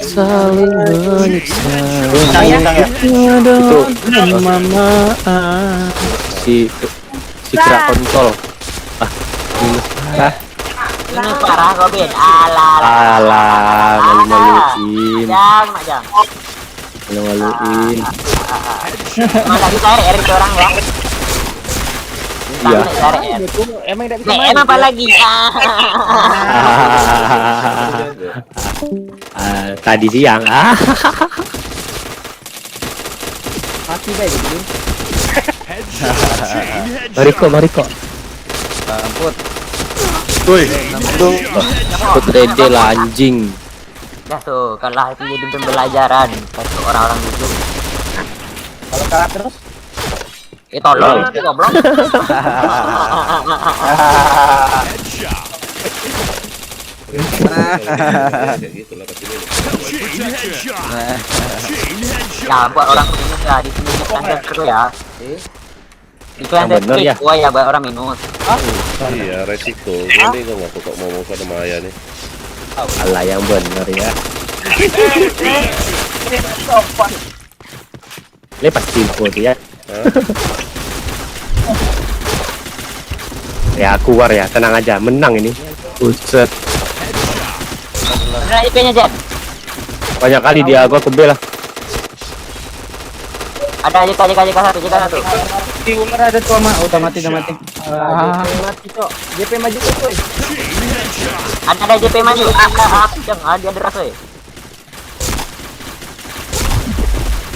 Saling menyiksa. Itu mama Si kera kontol. Ini parah kok Ben. Alah. Alah, malu-maluin. Jang. Malu-maluin. Mana bisa RR itu orang ya? Iya. Emang tidak bisa Nih, main. emang apa lagi? Tadi siang. Mati baik gitu. Headshot. Chain headshot. Mariko. Ampun. Ikut Rede lah anjing. Dah tuh, kalau itu jadi pembelajaran bagi orang-orang itu. Kalau kalah terus Tolong nanti goblok. Headshot. Chain headshot. Chain headshot. Ya buat orang minus ya di sini di kantor terus ya. Di kantor bener ya. gua ya buat orang minus. Iya, resiko. Ini kok kok mau pada Maya nih. Alah yang bener ya. Ini pasti info dia. Ya keluar ya, tenang aja, menang ini. Buset, Beneran IP-nya Jet. banyak kali dia gua kebel lah. Ada JK1. Di ular ada tuh mah. Udah mati. mati cok. JP maju tuh. Coy. Chain headshot. Ada JP maju. Ada deras weh.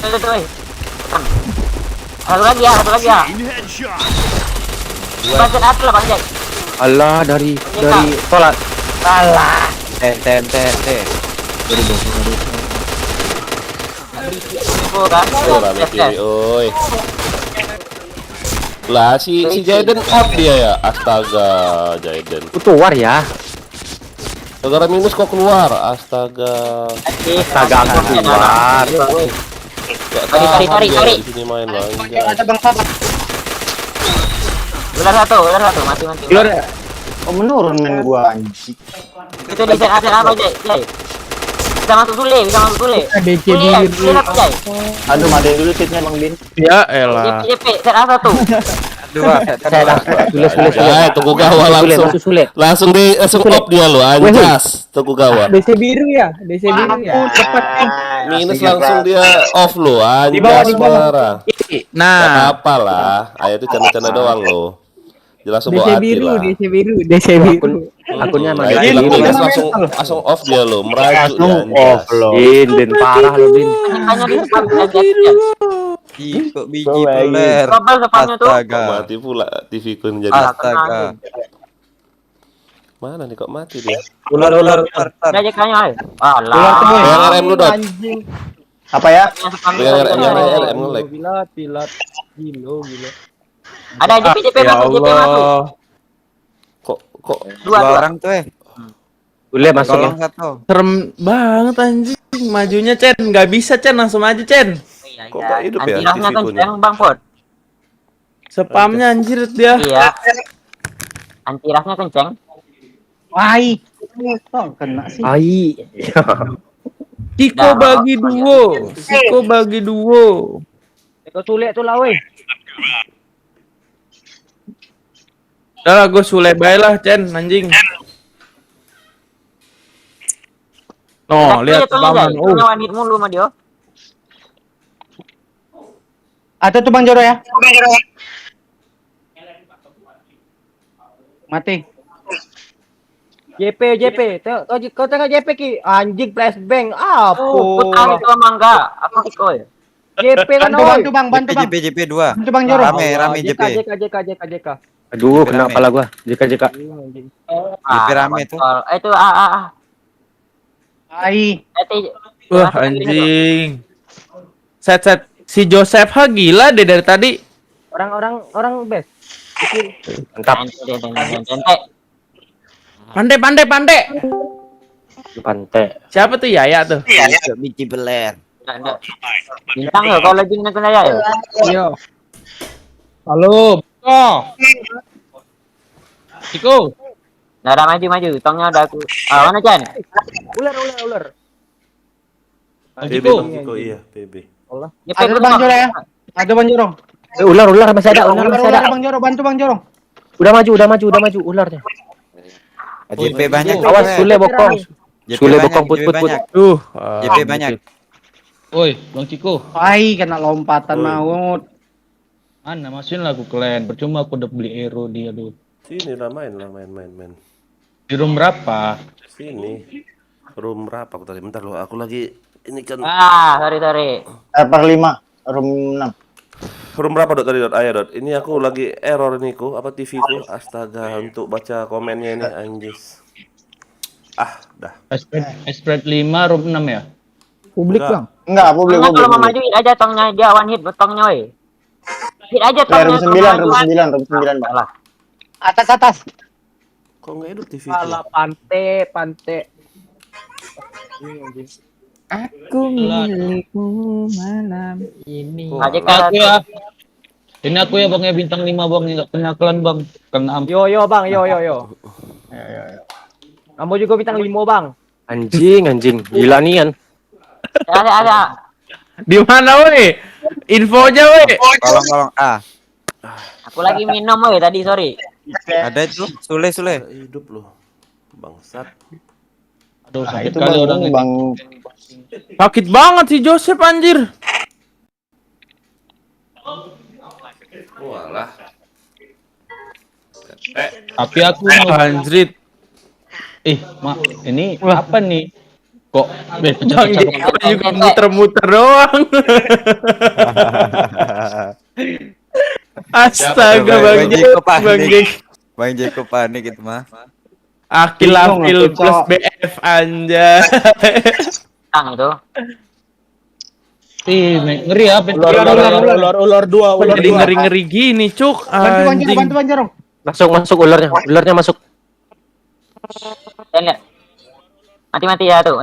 Tuh. Satu lagi ya. Chain headshot. Baca atas lah Bang Jack. Allah dari sholat. Salah. Ten. Bukan. Oh, rame kiri, oi. Lah si Jaden out dia ya. Astaga, Jaden. Keluar ya. Negara minus kok keluar. Astaga. Kagak keluar. Tarik. Di sini main bang. Ada Bang Sabar. Ular satu, mati. Keluar ya. Oh menurun men gua anjing. Itu di set ada apa Jay? Bisa masuk Sule. DC Sule apa Jay? Aduh, matiin dulu seatnya Bang Bin. Ya elah. JP, set A1. Dua. Sulit. Ya, tunggu gawa langsung. Sulit. Langsung off dia lo, anjas. Tunggu gawa. DC biru ya. Cepat. Minus langsung dia off lo, Di bawah. anjas marah. Nah, Gak apa lah, ayah itu canda-canda doang lo. Jelas langsung bawa hati lah. DC biru. Akunnya emang Nah, gitu. itu minus langsung off dia lo, merajuk dia. Off lo. Bin parah lu Bin. Hanya di depan aja. Kok biji peler. Global depannya tuh. Kok mati pula TV kun jadi. Astaga. Mana nih kok mati dia? Ular. Ada JK-nya. Alah. Yang RM lu dot. Apa ya? Yang RM nge-lag. Pilat. Gila. Ada JP ya masuk. Allah. Kok Dua. Orang tuh Boleh masuk ya. Tolong satu. Serem banget anjing. Majunya Chen, nggak bisa Chen, langsung maju Chen. Kok nggak hidup ya Antirasnya TV-ku nih? kenceng Bang Ford. Spamnya anjir dia. Iya. Antirasnya kenceng. Wai. Kena sih. Ai. Siko bagi duo. Kau sulit tuh lah weh. Udah lah gue sule bae lah Chen anjing. No, lihat bangun. Oh. Wanit mulu sama dia. Ada tuh Bang Joro ya. Mati. JP. Kau tengok JP ki. Anjing flashbang. Apa? Putar itu mangga. Apa Siko ya? JP kan Bantu Bang. JP 2. Bantu Bang Joro. Rame JP. JK. Aduh, kenapa lah gua? JK. JP rame tuh. Itu Ai. Wah anjing. Set. Si Joseph ha gila deh dari tadi. Orang best. Mantap. Pandai. Pantai. Siapa tuh Yaya tuh? Biji beler. Bintang ya kalau lagi nak kena ya. Yo. Halo. Oh. Ciko. Dah maju. Tongnya udah aku. Mana Chan? Ular. PB Ciko. Bang Ciko, iya PB. Ada Bang Joro ya. Ada Bang Joro. Ular masih ada. Ular Bang Joro, bantu Bang Joro. Udah maju ularnya. JP banyak. Awas Sule bokong. JP Sule banyak, bokong put. banyak. JP banyak. Woi, Bang Ciko. Ai, kena lompatan maut. Mana masukin lagu kalian. Percuma aku udah beli hero dia dulu. Sini lah main. Di room berapa? Sini. Room berapa aku tadi? Bentar loh, aku lagi ini kan. Sorry. Per 5, room 6. Room berapa Dot tadi Dot? Ayo Dot. Ini aku lagi error ini ku, apa TV ku. Astaga, untuk baca komennya ini anjis. Dah. Spread 5 room 6 ya? Publik Enggak. bang. Enggak, publik. Kalau mau maju hit aja tongnya dia one hit betongnya woi. Hit aja Ya, tongnya. room 9, Bang. Salah. Atas. Kok nggak hidup TV ku? Salah pante. Aku milikmu malam ini. Aja kan. Aku ya. Ini aku ya bang ya bintang 5 bang, nggak kena klan bang, kena amp. Yo bang, yo. Kamu juga bintang 5 bang. Anjing. Gila nih kan. Ada. Di mana woi? Infonya woi. Tolong Aku lagi minum woi tadi sorry. Ada itu Sule. Nggak hidup loh. Bangsat. Aduh sakit Itu kali Bang, orang Bang. Sakit banget si Joseph anjir. Walah. Tapi aku mau Anjrit. Mak, ini apa nih? Kok Bang Jeko juga muter-muter doang. Astaga Bang Jeko panik itu mah. Akil plus BF anjay. Tang itu. ngeri ya. Ular 2. Jadi ngeri-ngeri gini cuk. Anjing. Bantu Joro. Masuk ularnya masuk. Lihat. Mati ya tuh.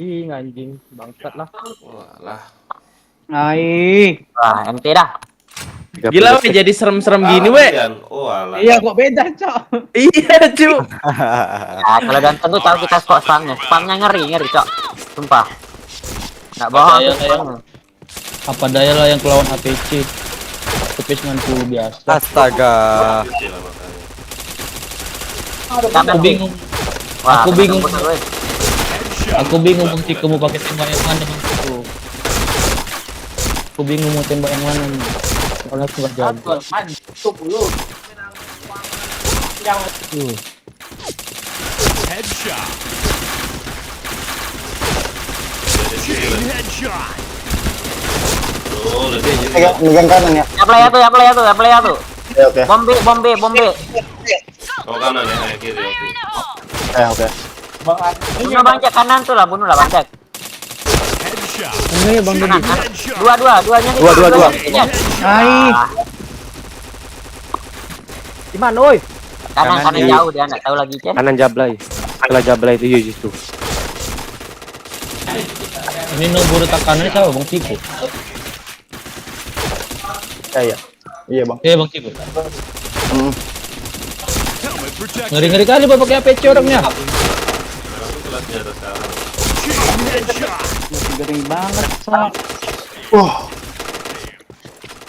Ih anjing, bangsat lah. Walah. Wah, MT dah. Gila weh jadi serem-serem gini weh. Walah. Iya kok beda cok. Iya cuk. Ya, kalau ganteng tuh tahu kita spamnya ngeri cok. Sumpah. Nggak bohong. Apa daya lah yang kelawan APC. APC dengan biasa. Astaga. Aku bingung. Wah, Aku bingung. bener, weh. Aku bingung Bang Ciko mau pakai tembak yang mana Bang Ciko. Aku bingung mau tembak yang mana nih. Soalnya aku nggak jago. Headshot. Chain headshot. Megang kanan ya. Ya play tuh. Oke. Bombe. Oh kanan ya, kiri. Oke. Bunuh Bang Jack kanan tuh lah, bunuh lah Bang Jack. Headshot. Ini ya Bang Kanan. Headshot. Duanya nih. Dua. Di mana woi? Kanan jauh dia enggak tahu lagi Cen. Kanan Jablay. Setelah Jablay itu itu. Ini nomor tekanannya siapa Bang Ciko? Iya, Bang. Bang Ciko. Helmet protection. Ngeri-ngeri kali Bapak pakai APC orangnya. Chain headshot. Gering banget, Sak.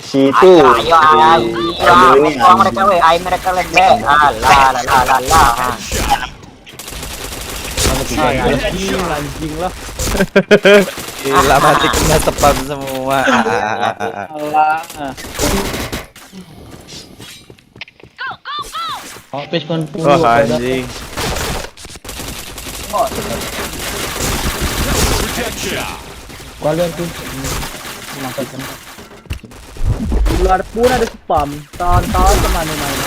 Situ. Ayo, mereka weh, mereka lebe. Alah. Anjing lah. Gila mati kena spam semua. APC kan Anjing. Protection. kalian tuh. Ular pun ada spam. Tahun-tahun kemana-mana.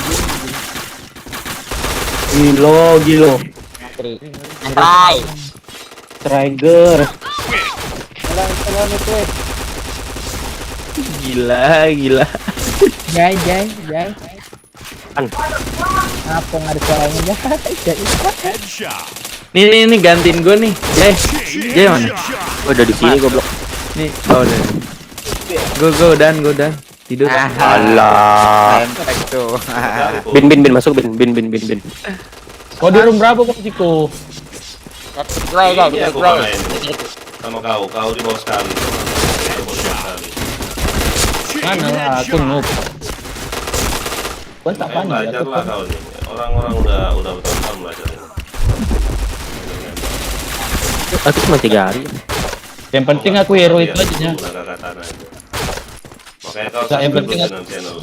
Gilo. Try. Trigger. Jalan itu. Gila, gila. Jai. An. Apa nggak ada suaranya Jai? Headshot. Nih gantiin gue nih. Jay mana? Headshot. Oh, udah di sini goblok. Nih, oh udah. Go dan tidur. Alah. Entek tuh. Bin masuk bin. Kau di room berapa Bang Ciko? Gue aja, Ini aku gue. main sama kau di bawah sekali. Kau di bawah sekali. Chain Mana lah, aku headshot. noob. Gua tak panik ya. Belajar lah kau nih. Orang-orang udah bertahun-tahun belajar ini. Aku cuma 3 hari. Yang penting aku hero itu aja nya. Makanya kau Yang subscribe penting dengan channel.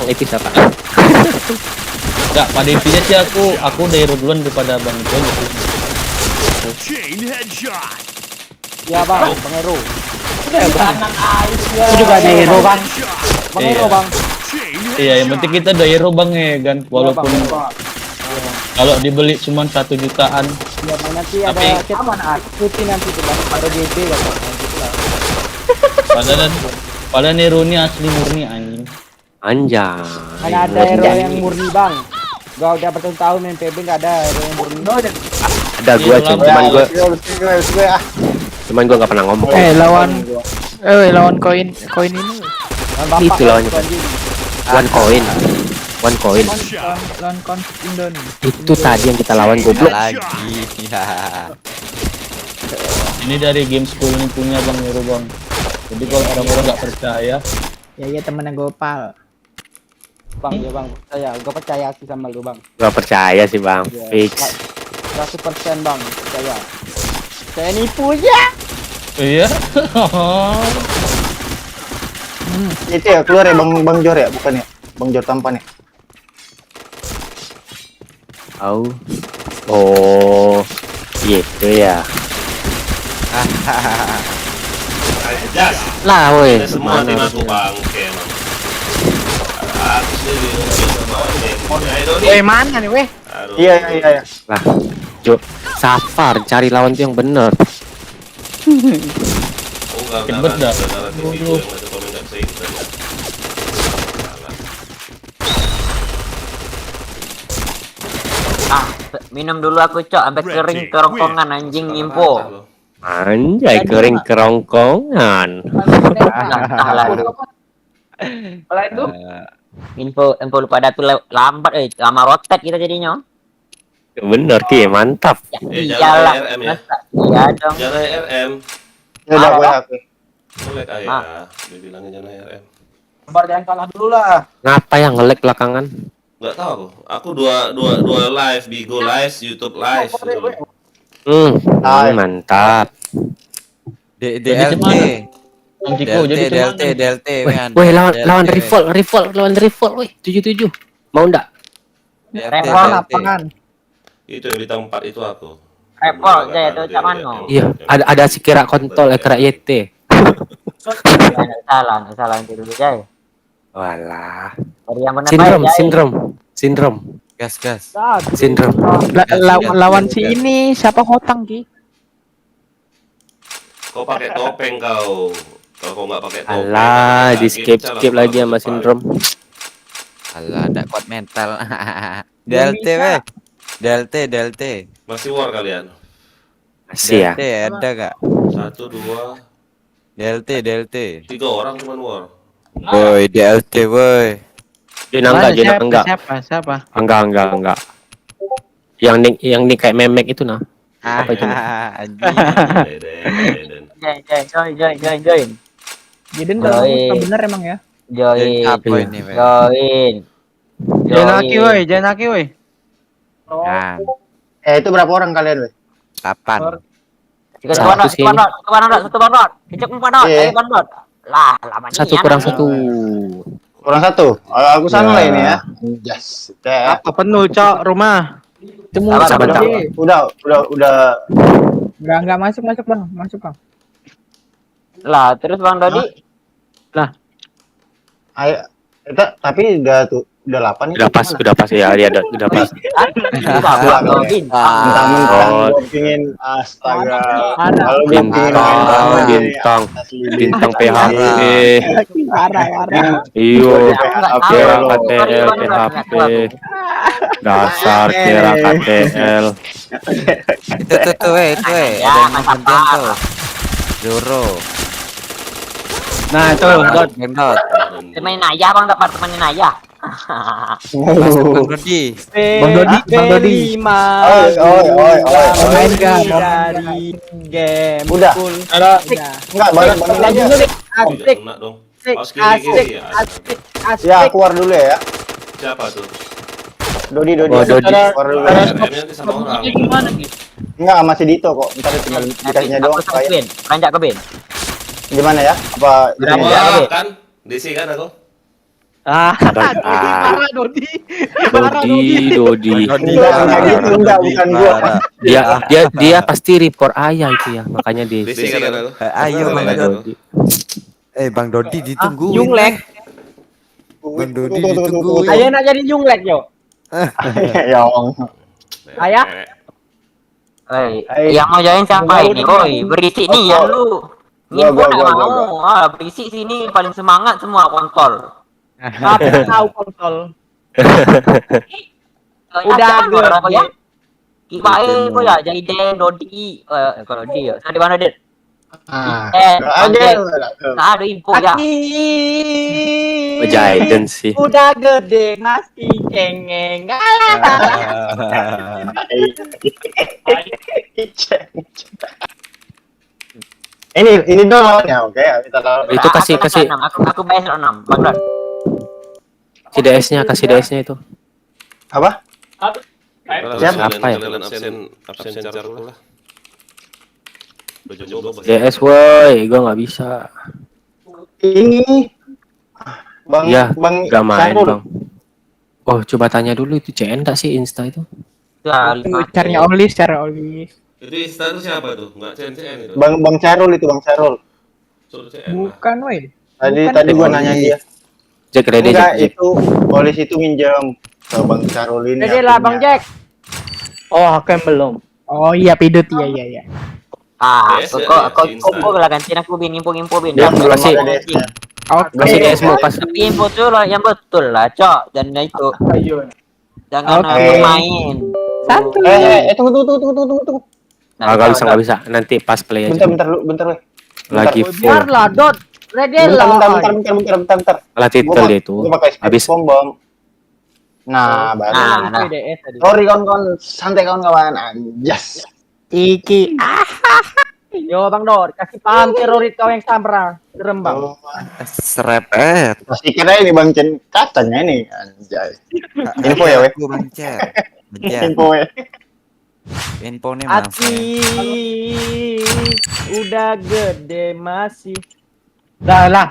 Yang itu siapa? Enggak, pada intinya sih aku udah hero duluan daripada Bang Jon gitu. Chain headshot. Ya bang, Bang Hero. Aku juga ada hero bang. Bang Hero bang. Chain Iya, yang penting kita udah hero Bang ya kan. Walaupun kalau dibeli cuma 1 jutaan. Ya bang, nanti Tapi- ada chat mana? Ikuti nanti tuh bang. Ada GB ya bang. Padahal hero ini asli murni anjing. Anjay. Mana ada hero yang murni bang? Gua udah bertahun-tahun main PB nggak ada hero yang murni. Ada gua Iya, cuman gua nggak pernah ngomong. Lawan koin ini. Itu lawannya. One coin. headshot. Lawan konflik Indon. Itu tadi yang kita lawan goblok. Lagi. Ya. Ini dari game school ini punya Bang Hero Bang. Jadi kalau orang-orang nggak percaya, Ya temennya Gopal. Bang, ya bang. Gua percaya sih sama lu bang. Gua percaya sih bang. Fix. 100% bang, percaya. Saya nipu ya. iya. Itu ya keluar ya Bang Jor ya, bukan ya? Bang Jor tampan ya. Oh, gitu ya. Jas. Lah, woi. Kita semua tim aku bangke emang. Aku sendiri mungkin sama Doni. Mana nih weh? Aduh. Iya. Lah, Jo, Safar cari lawan tuh yang bener. Oh, Ribet dah. Itu yang ada komen nggak bisa ikutan ya. Salah. Minum dulu aku cok, sampai kering kerongkongan anjing info. Anjay, kering kerongkongan. Kalau itu info lu pada tuh lambat lama rotet kita jadinya. Bener Ki, mantap. Iyalah. RM ya. Iya dong. Jangan RM. Ya udah gue aku. Selek aja. Dia bilangnya jangan RM. Sabar jangan kalah dulu lah. Ngapa yang nge-lag belakangan? Nggak tahu. Aku dua live, Bigo live, YouTube live. Mantap. DLT. Bang Ciko jadi DLT. Woi, lawan rival, woi. 77. Mau ndak? Repol Lapangan. Itu yang bintang 4 itu aku. Repol Jaya itu cak mano. Iya, ada si kira kontol, kira YT. Salah itu dulu Jaya. Walah. Dari yang benar baik Sindrom. Gas. Sindrom. Lawan si ini siapa Hotang Ki? Kau pakai topeng kau. Kalau kau nggak pakai topeng. Alah, di skip lagi sama Sindrom. Alah, ada kuat mental. DLT weh. DLT. Masih war kalian. Masih ya. DLT ada gak? 1, 2, DLT. 3 orang cuman war. Woi, DLT woi. Enggak. Siapa? Enggak. Yang nih kayak memek itu nah. Apa itu? Deden. Join. Jadi udah bener emang ya. Join. Apa ini weh? Join. Jangan aki woi. Nah, Itu berapa orang kalian, weh? 8. Satu bandot. Kecek 4 bandot. Iya. Ayo bandot. Lah, lama Satu kurang satu. Kurang 1. Aku sana lah ini ya. Yes. Apa penuh, Cok, rumah? Temu sabar. Udah. Enggak masuk Bang. Masuk Bang. Lah, terus Bang Dodi. Ayo. Tapi udah tuh Udah 8 Udah pas ya, dia udah pas. Mentang-mentang Oh. gue pingin astaga. Kalau gue pingin Bintang PHP. Parah. Iyo, kira lo. KTL PHP. Dasar kira KTL. Itu tuh, itu Ya, ada yang mantap, gantian tuh. Zoro. Nah, itu Dot. Gendot. Temenin aja bang, dapat temenin aja. Masuk Bang Dodi. Bang Dodi. Main gak? Dari game. Udah. Ada. Enggak, balik aja. Asik, Kena dong. asik, Oh, kiri ya. asik. Ya, keluar dulu ya. Siapa tuh? Dodi. Oh, Dodi. Keluar dulu. RM-nya nanti sama orang. Gimana gitu? Enggak, masih Dito kok. Ntar tinggal dikasihnya doang. Aku sama Ben, ranjak ke Ben. Gimana ya? Apa ini ya? Wah, kan? DC kan aku? Dodi. Enggak, bukan gua. Dia pasti report ayah itu ya, makanya dia. DC kan aku? Ayo Bang Dodi. Bang Dodi ditungguin. Junglek. Bang Dodi ditungguin. Ayo nak jadi junglek yo. Ya, Om. Ayah. Yang mau join siapa ini? Woi, berisik nih ya lu. Info nak mau. Berisik sini paling semangat semua kontol. Apa tahu konsol? Udah berapa ya? Kibae kok ya jadi Den Dodi. Kalau dia, di mana Den? Ada info ya. Jaiden sih. Udah gede masih cengeng. Ini doang ya, oke. Kita taruh. Itu kasih Aku bayar 6, Bang Don. kasih DS-nya itu. Apa? Apa ya? Absen charcoal lah. DS woi, gua nggak bisa. Ini Bang Ya, Bang nggak main Sarul. bang. Oh, coba tanya dulu itu CN tak sih Insta itu? Ya, Caranya Olis, cara Olis. Itu Insta itu siapa tuh? Enggak CN itu. Bang Sarul itu Bang Sarul. Suruh CN. Bukan, woi. Tadi gua nanya dia. Jack ready Enggak, Jack. itu polis itu minjem ke Bang Sarul ini. Jadi lah Bang Jack. Oh, aku yang belum. Oh iya, pidut iya. kok lah gantiin aku bin info bin. Ya, belum kasih. ada DS-nya. Kasih DS mau pas. Tapi info tuh lah yang betul lah, Cok. Dan itu jangan Oke. main. Satu. Tunggu. Nggak bisa. Nanti pas play aja. Bentar lu. Lagi full. Biarlah Dot. Ready lah. Bentar. Lah titel dia itu. Gua pakai Habis. speed bom. Nah, baru. Nah. PDS tadi. Sorry kawan-kawan, santai kawan-kawan. Anjas. Iki. Yo Bang Dot, kasih paham teroris kau yang samra Rembang. Serepet. Pasti kira ini Bang Chen kacangnya ini. Anjay. Info ya, weh. Bang Cer. Info ya. Infonya mas. Hati udah gede masih. Dah lah.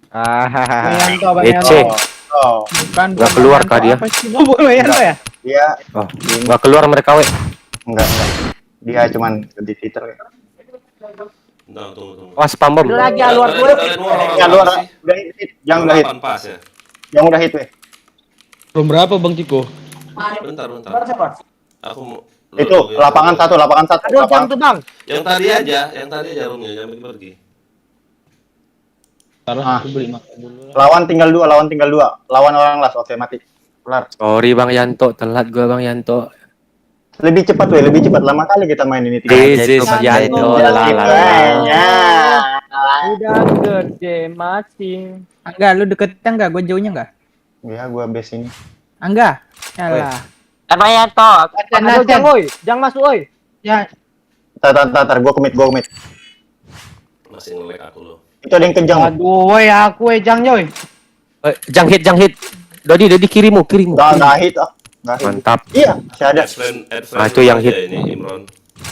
Ah. Yanto, Bang Ece. Yanto. Oh, Bukan. Nggak keluar kah dia? Apa sih? Bukan Bang Yanto ya? dia Oh, nggak keluar mereka we. enggak. Dia cuman di Twitter. Tunggu. Wah, spam bom. Ada lagi luar gue. Ya luar udah hit. Yang udah hit. Pas ya. Yang udah hit, weh. Belum berapa Bang Ciko? Bentar. Aku mau Itu lapangan satu. Aduh jam tuh Bang. yang tadi aja rumnya jangan pergi. Salah, aku beli makan dulu. Lawan tinggal dua. Lawan orang las. Oke, mati. Kelar. Sorry Bang Yanto, telat gua Bang Yanto. Lebih cepat, weh. Lama kali kita main ini. This is Yanto la. Udah gede masih. Enggak, lu deketnya enggak? Gue jauhnya enggak? Ya, gua base ini. Enggak. Yalah. Kan banyak toh. Aduh jang oi, jang masuk oi. Ya, Tar, gua commit. Masih nge-lag aku loh. Itu ada yang kejang. aduh, woi aku jang joy. Jang hit. Dodi kirimu. Enggak hit. Enggak hit. Mantap. Iya, masih ada. Add friend Ah, itu yang aja hit. ini Imron.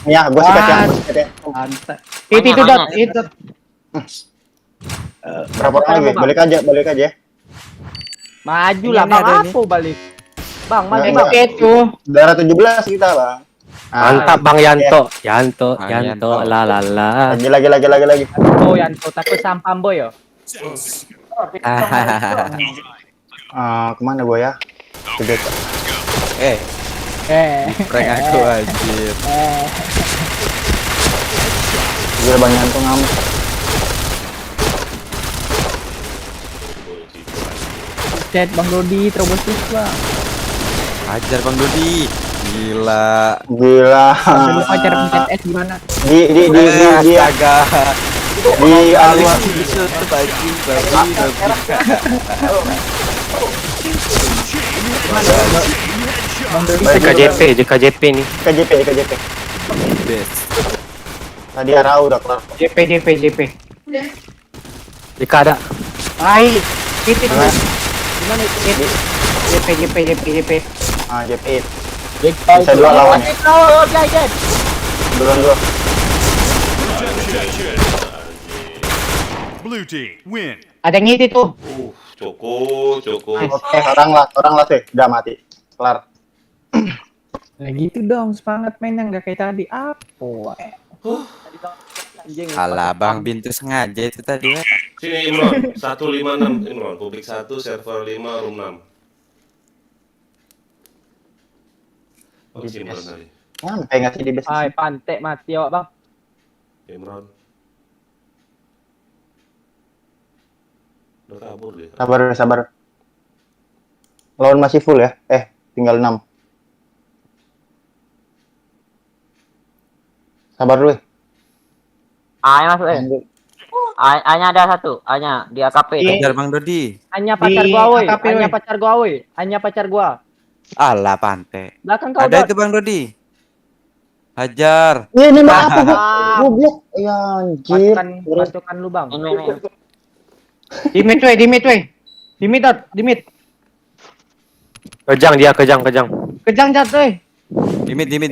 Ya, gua sikat ya. Mantap. Itu dot, itu. Berapa orang lagi? Balik aja. Maju lah Ini Bang, ada ini. aku balik. Bang, maju Enggak. Bang. Itu. Darah 17 kita, Bang. Mantap Bang Yanto. Yanto. Yanto. La. Lagi. Oh Yanto takut sampam boy yo. Kemana gua ya? Gede. Prank aku anjir. Gila Bang Yanto ngamuk. Chat Bang Dodi terobosis bang. Ajar Bang Dodi. Gila. Sampai lupa cara pencet S gimana? Di Astaga. di awal Itu bajing. Bang Dodi JKJP nih. KJP. Best. Tadi Arau udah kelar. JP. JK ada. Ai, titik gimana itu? JP. JP. Bisa dua lawannya. Duluan dua. Blue team win. Ada yang ngiti tuh. Cukup. Oke, orang lah sih. Udah mati. Kelar. Nah gitu dong, semangat mainnya nggak kayak tadi. Apa? Alah Bang Bin tuh sengaja itu tadi ya. Sini Imron, 156 Imron, publik 1, server 5, room 6. Oh, si Imron tadi. Nyampe nggak sih di base? Hai, pantek mati awak bang. Imron. Udah kabur dia. Sabar. Lawan masih full ya? Tinggal 6. Sabar dulu. A-nya masuk A-nya ada satu. A-nya di AKP. Ajar Bang Dodi. Hanya pacar gua woi. Hanya pacar gua. Alah pantai. Belakang kau Ada itu Bang Dodi. Hajar. Ini mah apa goblok? Ya anjir. Bantukan lu bang. Ini. Di mid. Kejang. Kejang jatuh. Dimit. Bang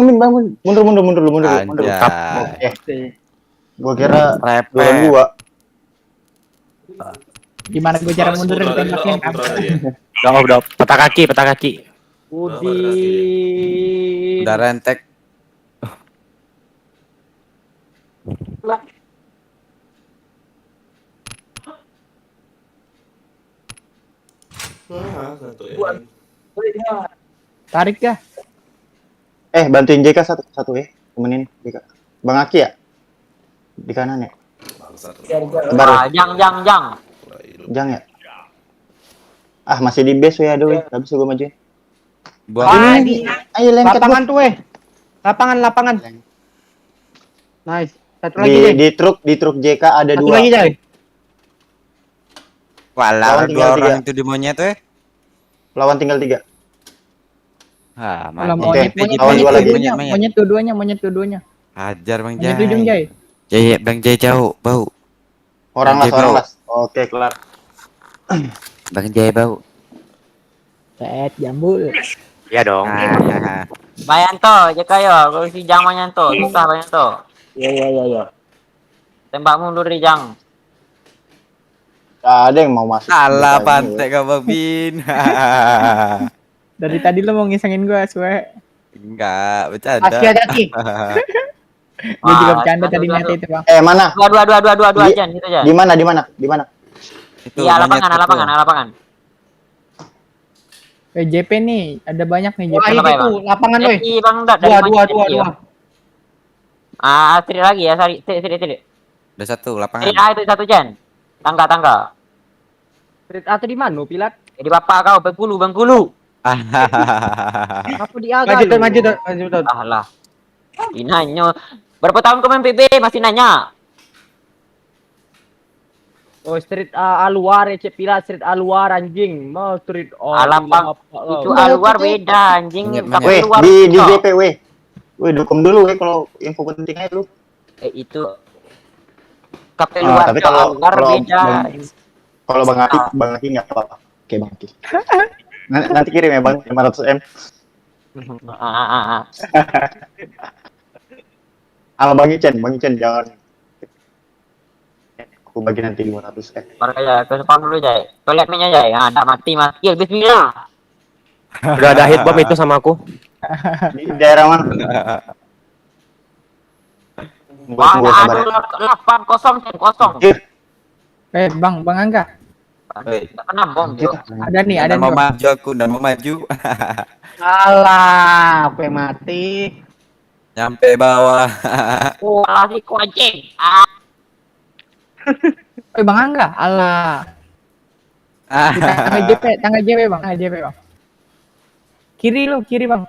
Min, mundur. Anjay. Gua kira Repet. gua. Gimana gua cara mundur dari tembakin kan? Udah. Patah kaki. Udin. Udah rentek. Tarik ya. Bantuin JK satu ya. Temenin JK. Bang Aki ya? Di kanan ya? Sebar. Jang ya? Masih di base ya, aduh. Gak bisa gua majuin. Buang. Ayo lengket Lapangan tuh lapangan. Nice. Satu lagi deh. Di truk JK ada Satu 2. lagi deh. Walah, Lawan tinggal 2 orang 3. itu di monyet tuh. Lawan tinggal 3. Monyet dua-duanya. Hajar Bang Monyet ujung Jai. Jai. Bang Jai jauh, bau. Orang las. Oke, kelar. Bang Jai bau. Set jambul. Iya dong. Bayanto, JK yo. Kalau si Jang Bayanto, susah Bayanto. Iya. Tembak mundur di Jang. Gak ada yang mau masuk. Salah pantek kau Bang Bin. Dari tadi lo mau ngisengin gua, Swe. Enggak, bercanda. Hati-hati. Dia juga bercanda tadi nanti itu, Bang. Mana? Dua aja gitu aja. Di mana? Itu Iya, monyet itu. lapangan. JP nih, ada banyak nih JP. Wah, itu Bang. tuh, lapangan woi. Bang, dari Dua. Seri lagi ya, seri. Udah satu lapangan. Seri A itu satu Jen. Tangga. Street A tuh di mana, Pilat? Jadi bapak kau, Bengkulu. Apa di A? Maju tuh. Lah. Dinanya. Berapa tahun kau main PB masih nanya? Oh, Street A luar ya, Pilat. Street A luar anjing. Mau Street A. Alapang. Itu A luar beda anjing. Tapi Weh, luar. di JP weh. Weh, dukung dulu weh kalau info penting aja lu. Itu KP luar tapi luar beda. Kalau Bang Aki nggak apa-apa. Oke Bang Aki. Nanti kirim ya Bang 500M. Halo Bang Icen jangan. Aku bagi nanti 500M. Makanya ke spawn dulu Jay. Kau lihat mainnya Jay. Ada mati. Bismillah. Udah ada hit bomb itu sama aku. Di daerah mana? Wah, ada 8-0. Anjir. Bang Angga. Woi, Nggak kena bom, Jo. Ada nih, ada dan mau nih. maju aku dan mau maju. Alah, aku yang mati. Nyampe bawah. Wah, si kucing. Ah, Bang Angga, alah. Di tangga JP bang, tangga JP bang. Kiri lo, kiri bang.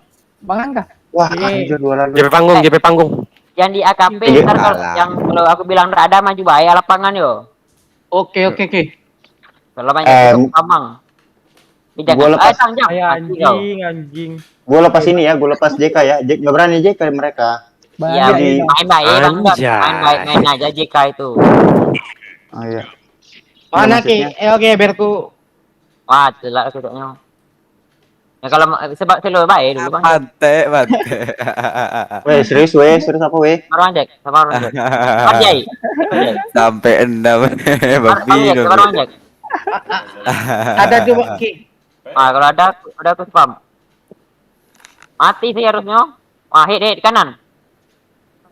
Bang Angga. Wah, Iya. anjir 2 lagi. JP panggung. yang di AKP Iya. ntar kalau Alah. yang kalau aku bilang nggak ada maju bahaya lapangan yo. Oke. Kalau banyak itu kamang. Gua lepas. Tang, Jang. Mati kau. anjing. Gue lepas ini ya, gue lepas JK ya. Nggak berani JK mereka. Iya, Jadi- main baik bang, Dot. Anjay. Main baik main aja JK itu. Oh iya. Mana Maksudnya- ki? Oke, biar ku. Wah, jelek kuduknya. Ya kalau sebab selo baik dulu bang. Bante. Weh, serius apa weh? Baru anjek, sama orang anjek. Anjay. Sampai endam. Babi Anjek, dong. baru anjek. Ada tuh Bang Ki. Ah, kalau ada aku spam. Mati sih harusnya. Wah, hit kanan.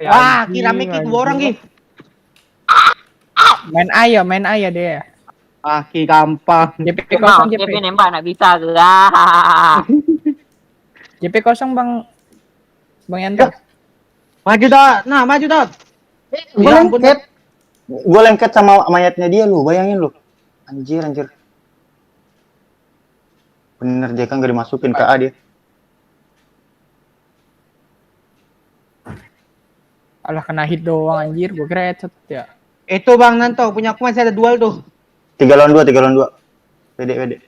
Wah, kira Ki 2 orang ki. Main ayah deh. Ah, Ki gampang. JP Mau kosong, JP JP. nembak nak bisa ke. Ah. JP kosong Bang. Bang Yanto. Maju Dot. Nah, maju Dot. Gue Ya ampun, lengket. Gue lengket sama mayatnya dia lu, bayangin lu. Anjir. Bener JK nggak dimasukin ke A dia. Alah kena hit doang anjir, gua kira headshot ya. Itu Bang Nanto, punya aku masih ada dual tuh. 3 lawan 2. Pede.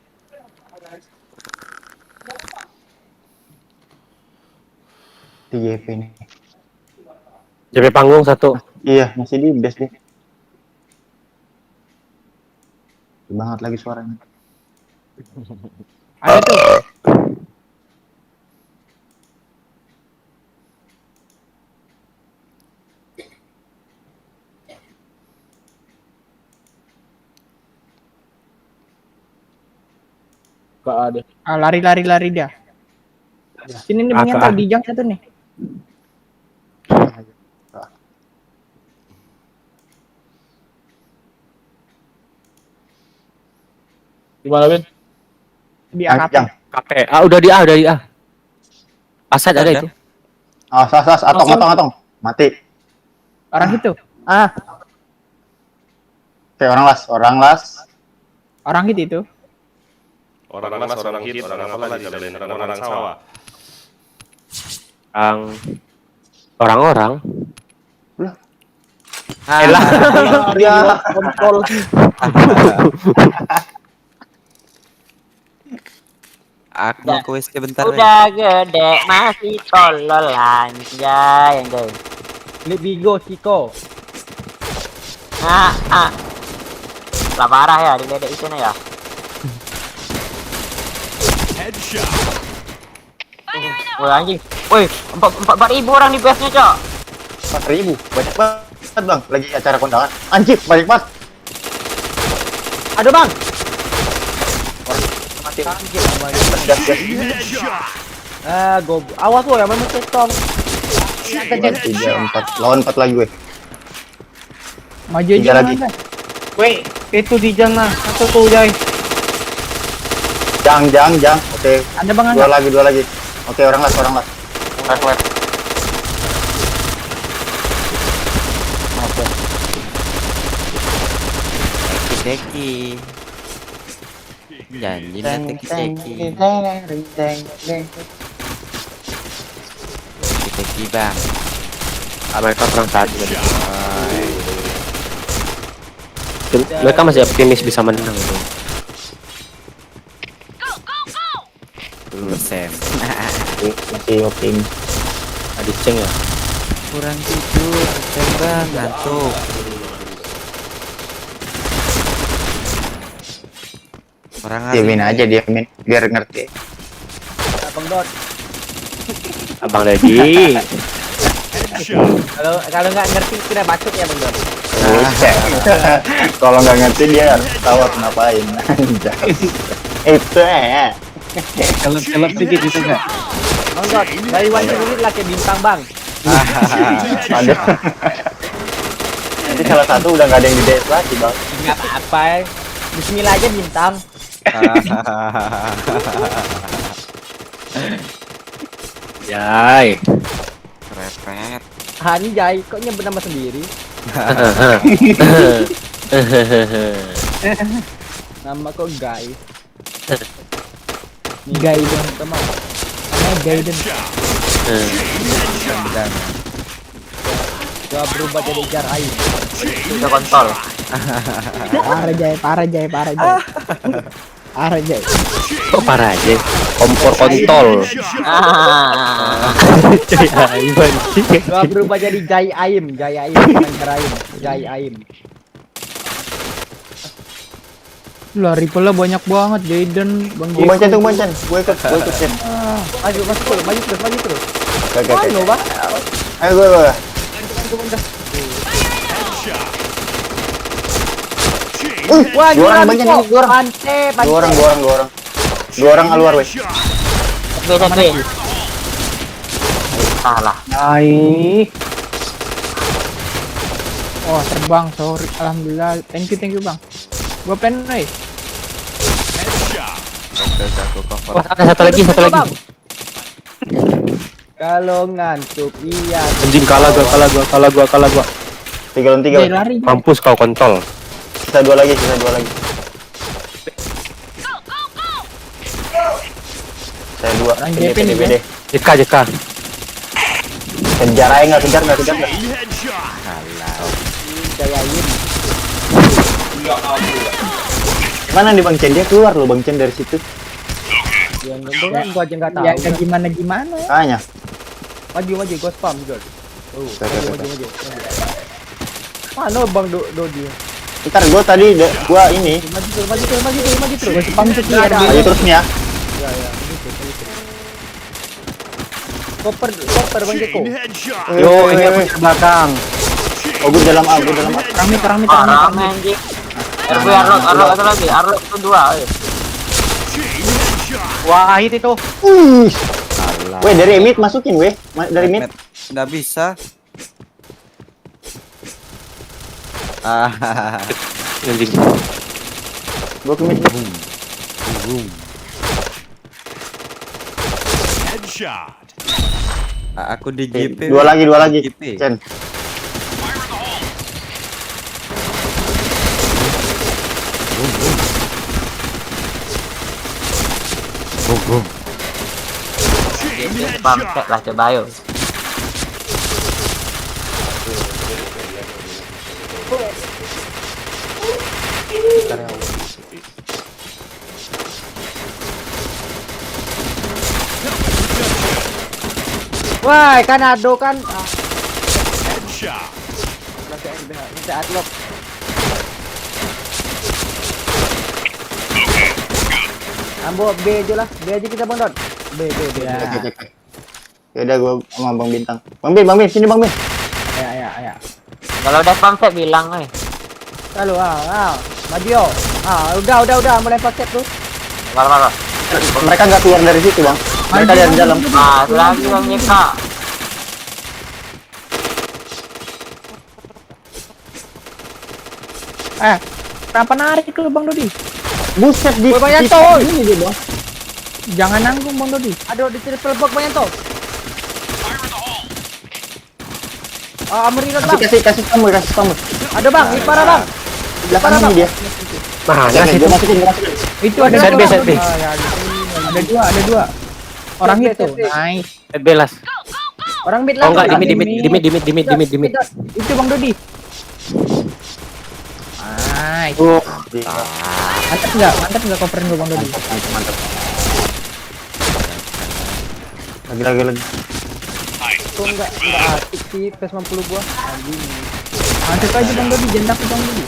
Di JP nih. JP panggung 1. Iya, masih di base deh. Banget lagi suaranya. Ada tuh. Gak ada. Ah, lari dia. Sini nih Bang Yanto, di jang satu nih. Gimana, Bin? Di AKP. Jang. KP. Ah, udah di A. Aset ada itu. Sas, atong. Mati. Orang itu. Ah, Oke, orang las. orang hit itu. Orang mas, orang hit, orang apa lagi kalian? Orang sawah. Orang-orang. Elah. Ya. Kontrol. Aku mau ke WC bentar. Udah gede masih tolol anjay. Bigo, Kiko. Lah parah ya di dedek itu nih ya. Woi anjing. Woi, 4.000 orang di base-nya, Cok. 4.000. Banyak banget, Bang. Lagi acara kondangan. Anjir, banyak banget. Ada Bang. Mati. Anjir, Gas. awas lo ya, memang setong. 3, 4. Lawan 4 lagi, weh. Maju 3 aja lagi. Bang. Weh, itu di jang lah. Satu tuh, Jay. Jang. Oke. Ada Bang 2 Angga. lagi. Oke, orang las. Left. Teki. Janji nanti teki. Teki Bang. Mereka perang tadi. Mereka masih optimis bisa menang. 10%. Masih optimis. Tadi ceng ya. Kurang tidur, tembak ngantuk. Orang Diamin aja, biar ngerti. Bang Dot. Abang Dedi. Kalau nggak ngerti kira bacot ya Bang Dot. Kalau nggak ngerti dia tahu harus ngapain. Itu ya. Kelep dikit gitu nggak? Bang Dot, dari wajah ini lah kayak bintang Bang. Ada. Nanti salah satu udah nggak ada yang di DS lagi, Bang. Nggak apa-apa. Bismillah aja bintang. Jai. Repet. Anjay, kok nyebut nama sendiri? Nama kok guys? Gaiden. Teman. Namanya Gaiden. Gua berubah jadi jar air. Itu kontol. Parah Jay. Parah Jay. Kok parah aja? Kompor kontol. Gua berubah jadi Jai Aim, bukan jar aim, Jai Aim. Lah rifle banyak banget Gaiden, Bang Gue bancen tuh bancen. Gue ikut Jen. Maju terus. Oke. Manu, Bang. Ayo gue. Wah, Dua orang bancen ini, dua orang. Dua orang keluar weh. Beda. Salah. Ai. Oh, terbang, sorry. Alhamdulillah. Thank you, Bang. Gua plan nih. Aku cover. Wah, ada satu lagi. Kalau ngantuk iya. Anjing kalah gua. 3 lawan 3 weh. Lari. Mampus kau kontol. Sisa dua lagi. Saya dua. Orang JP nih, BD. JK. Kejar aja nggak. Jai Aim. Mana nih Bang Chen? Dia keluar loh Bang Chen dari situ. Yang nonton kan gua aja enggak tahu. Ya gimana. Tanya. Maju, gua spam juga. Maju. Mana Bang Dodi? Ntar gue tadi gua ini. Maju terus. Gua spam tuh Ada. Ayo terus nih ya. Ya. Koper Bang Jeko. Yo, ini aku di belakang. Oh gue dalam A. Rame. Rame anjing. Arlo satu lagi. Arlo itu 2. Wah, hit itu. Weh dari mid masukin weh. Dari mid. Nggak bisa. Anjing. Gua ke mid. Aku di GP. Dua lagi. GP. Chen. Bangkek lah coba ayo. Wah, kan ado kan. Bisa adlock. Ambo B aja lah. B aja kita Bang Don. B. Ya udah gua sama Bang Bintang. Bang Bin, sini Bang Bin. Ya. Kalau udah pamset bilang Lalu maju yo. Udah mulai paket tuh. Marah. Mereka nggak keluar dari situ Bang. Mereka dari dalam. Itu lagi Bang Jeka. Kenapa narik itu Bang Dodi? Buset di. Woi, banyak tuh. Ini dia Bang. Jangan nanggung Bang Dodi. Aduh, di triple box banyak tuh. Amerika Bang. Kasih kamu. Ada Bang, di parah Bang. Belakang ini dia. Mana sih? Gua masukin. Itu ada Set B. Ada dua. Orang itu. Nice. Belas. Orang mid Oh lah. enggak, di mid. Itu Bang Dodi. Nice. Oh, Mantap enggak coverin gua Bang Dodi. Mantap. Lagi. Itu enggak asik sih PS90 gua. Mantap aja Bang Dodi, jangan takut Bang Dodi.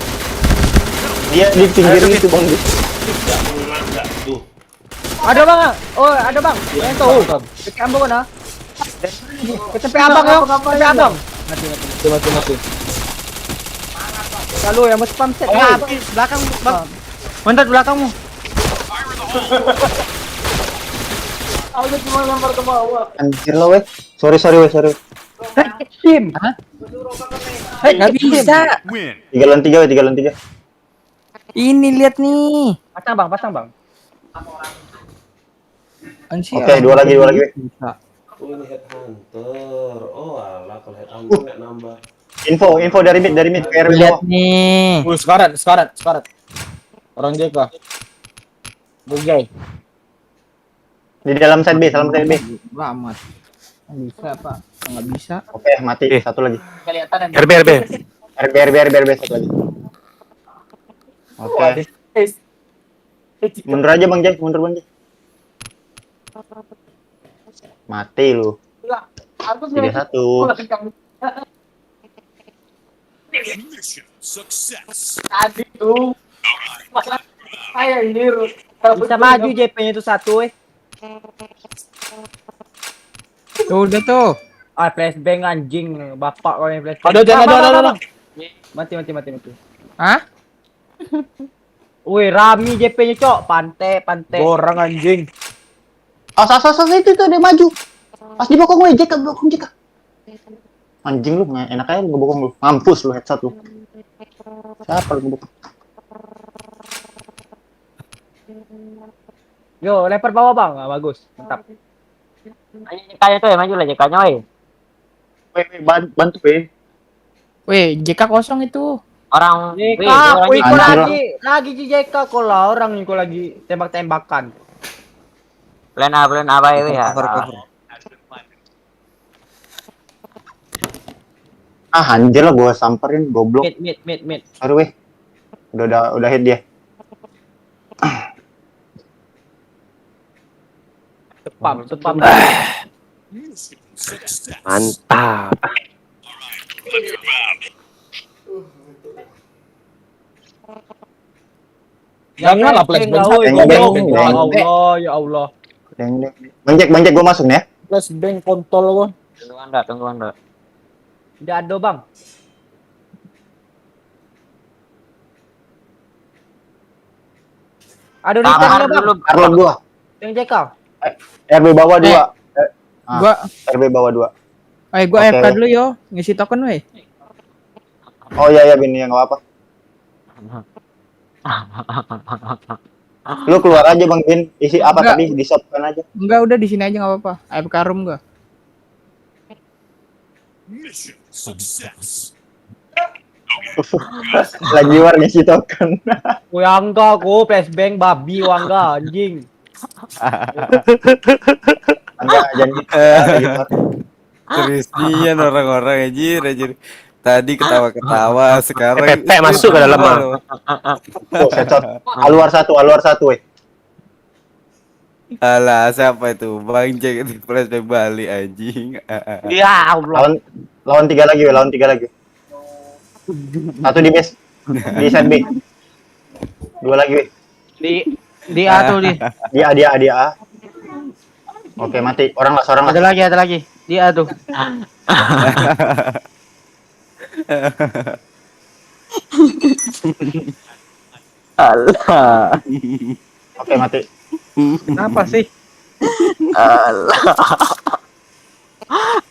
Dia di pinggir itu Bang. Ada Bang. Oh, ada Bang. Yang tuh. Ke Ambon nah. Ke TP Abang yo. TP Abang. Mati. Lalu yang mau spam set. Belakang Bang. Mantap belakangmu. Aku cuma lempar ke bawah. Anjir lo weh. Sorry weh. Tim. Enggak bisa. 3 lawan 3 weh, 3 lawan 3. Ini lihat nih. Pasang bang. Oke, dua lagi. Bisa. Oh ini headhunter. Oh alah kalau headhunter nggak nambah. Info dari mid ke RW Lihat bawah. nih. Sekarat. Orang JK. Bujay. Di dalam side B. Amat. Nggak bisa pak. Nggak bisa. Oke, mati. Satu lagi. RB. RB satu lagi. Oke. Mundur aja Bang Jay, Bang Jay. Mati lu. 3-1. Bisa maju JP-nya itu satu Tuh udah tuh. flashbang anjing bapak kau yang flashbang. Ada. Mati. Hah? Wih, Rami JP-nya cok, pantai. Orang anjing. Itu dia maju. Pas dibokong gue, JK. Anjing lu, enak aja lu ngebokong lu. Mampus lu headshot lu. Siapa lu ngebokong? Yo, lempar bawah bang, bagus, mantap. Ayo JK-nya tuh ya, maju lah JK-nya weh. Weh, bantu weh. Weh, JK kosong itu. Orang JK, orang wih, kau anjir. lagi di JK kau lah, orang kau lagi tembak-tembakan. plan A bae weh ya. Cover. Anjir lah gua samperin goblok. Mid. Sorry weh. Udah hit dia. Sepam. Mantap. Janganlah flashbang. Ya Allah. Bang Jack gua masuk nih ya. Flashbang kontol gua. Tunggu anda. Tidak ada bang. Aduh, nih Kamar bang. dulu. Arlon gua. Yang JK. RB bawah 2. Gua RB bawah 2. gua Oke, AFK weh. dulu yo. Ngisi token weh. Oh iya Bin, ya enggak apa. Lu keluar aja Bang Bin. Isi apa Enggak. tadi? Di shotgun aja. Enggak, udah di sini aja enggak apa-apa. AFK room gua. Lagi war ngisi token. Wangga ko flashbang babi wangga anjing. Enggak jadi. Terusnya orang-orang anjir. Tadi ketawa-ketawa, sekarang Pepe masuk ke dalam mah. Oh, headshot. Aluar satu weh. Alah, siapa itu? Bang Jack itu flashback Bali anjing. Ya Allah. Lawan 3 lagi weh, Satu di base. Di side B. 2 lagi weh. Di A tuh di. Dia A. Oke, mati. Orang lah. Ada lagi. Di A tuh. Allah. Oke, mati. Kenapa sih? Allah.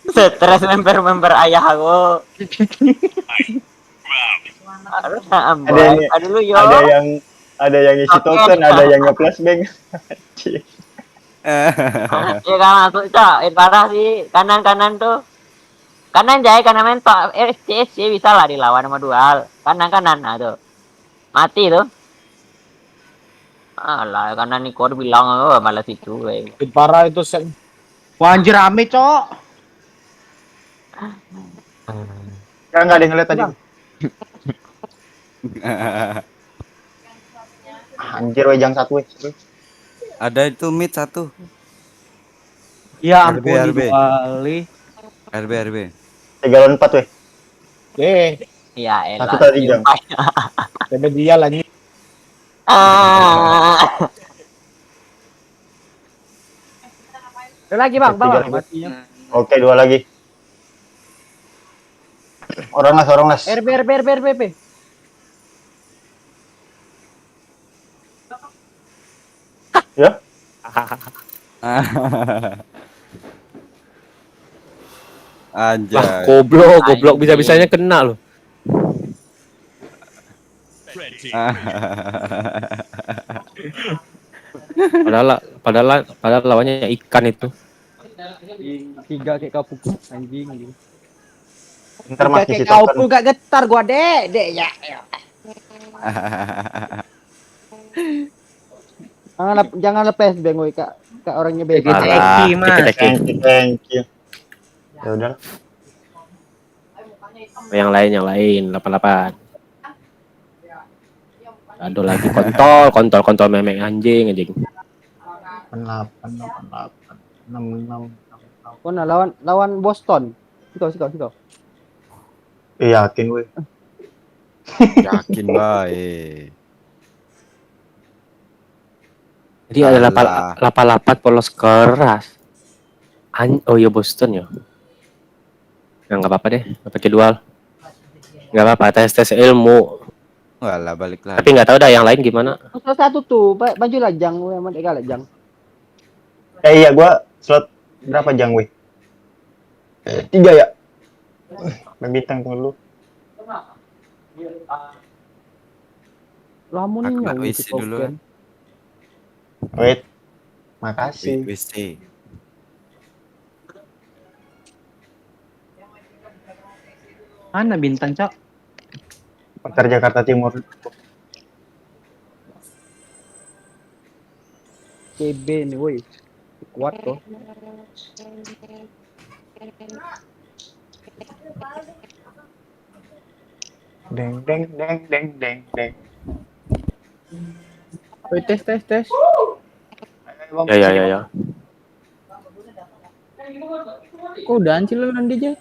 Stres member ayah aku. Aduh lu yo. Ada yang isi token, ada yang nge-flashbang. Ya kan masuk cok, parah sih kanan tuh. Kanan mentok, SC bisa lah dilawan sama dual. Kanan, nah tuh. Mati tuh. Alah, kanan Nikor bilang, oh malah situ. Parah itu set. Wah, anjir rame, Cok. Enggak ada yang ngeliat tadi. Anjir wejang satu weh. Ada itu mid 1. Ya RB, ampun RB. kali. RB. 3 lawan 4 weh. Ya elah. Satu tadi jam. Tapi dia lah nih. Ada lagi bang, bawah. Tiga lagi. Matinya. Oke, 2 lagi. Orang las. RB. Ya. Anjay. Goblok bisa-bisanya kena loh. Padahal lawannya ikan itu. Tiga kayak kau pukul anjing. Ntar mas Kayak isi kau token. pun gak getar gua dek ya. Jangan lepas beng woi kak orangnya beda. Alah, Thank you. Ya udah. yang lain 88. Aduh lagi kontol memeng anjing. 66. Oh nah lawan Boston. Sikau. Yakin weh. Yakin baik. Jadi ada 88 polos keras. Oh iya Boston ya. Nah, nggak apa-apa deh, pakai dual. Nggak apa-apa, tes ilmu. Walah balik lagi. Tapi nggak tahu dah yang lain gimana. Salah satu tuh baju lajang emang dekat lajang. Iya gua slot berapa jang weh? 3 ya. Bintang dulu. Lamun Aku ini nak WC dulu kan. Wait. Makasih. WC. Mana bintang cok? Pasar Jakarta Timur. CB nih woi. Kuat tuh. Deng. Woi tes. Ya. Kok udah sih lu nanti aja?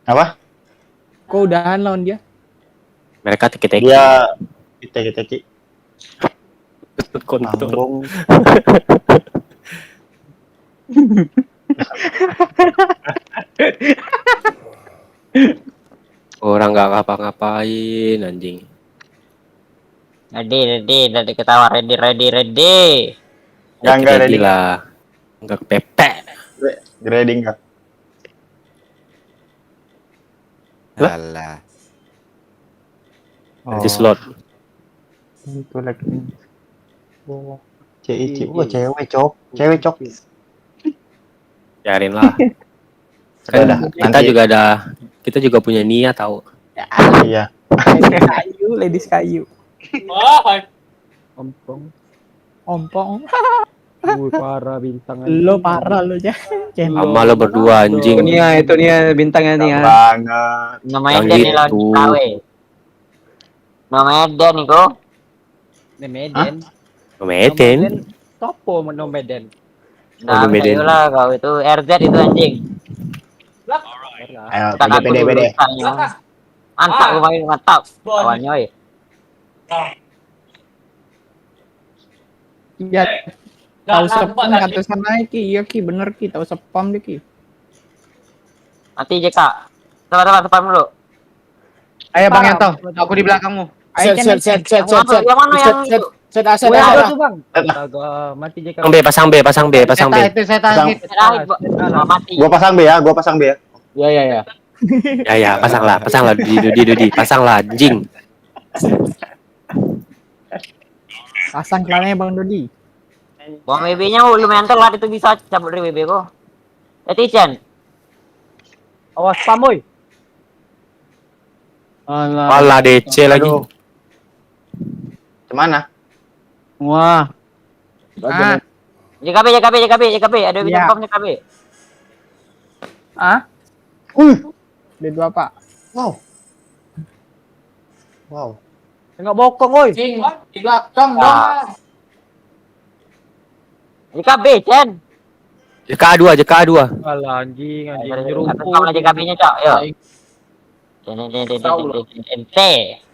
Apa? Kok udahan lawan dia? Mereka teki-teki. Dia teki-teki. Kontol. Tanggung. Orang nggak ngapa-ngapain anjing. Ready ketawa ready. Enggak ready lah. Enggak kepepek. Grading enggak? Alah. Nanti slot. Itu lagi. Cewek cok. Biarin lah. Kan kita juga punya niat tahu. Iya. Ladies kayu. Ompong. Parah bintang. Lo parah lo ya. Sama lo berdua anjing. Itu nih bintangnya nih ya. Banget. Namanya Yang Den nih lawan gitu. kita weh. Namanya Den nih kok. Nomeden. Topo Nomeden. Nah, Nomeden. lah kau itu RZ itu anjing. Ayo, Kakak pede. Mantap gue main mantap. Kawannya weh. Iya. Tahu sepam ratusan naik ki, iya ki bener ki, tahu sepam deh ki. Nanti JK. Sabar spam dulu. Ayo Bang Yanto, aku di belakangmu. Ayo Set. Yang mana yang itu? Set. Tuh bang. Astaga, mati JK. Pasang B. Itu saya tahan. Mati. Gua pasang B ya. Ya. Ya, pasang lah Dudi, pasang lah anjing. Pasang klannya Bang Dodi. Bom BB-nya lumayan telat itu bisa cabut dari BB kok. Chen. Awas spam boy. Alah DC lagi. Kemana? Wah. JKB. Ada bintang kom JKB. Ah? D2 Pak. Wow. Tengok bokong woi. Di belakang dong. JKB Chen. JK2. Alah anjing Sama nyeruput. JKB-nya cok. Yo. Ente.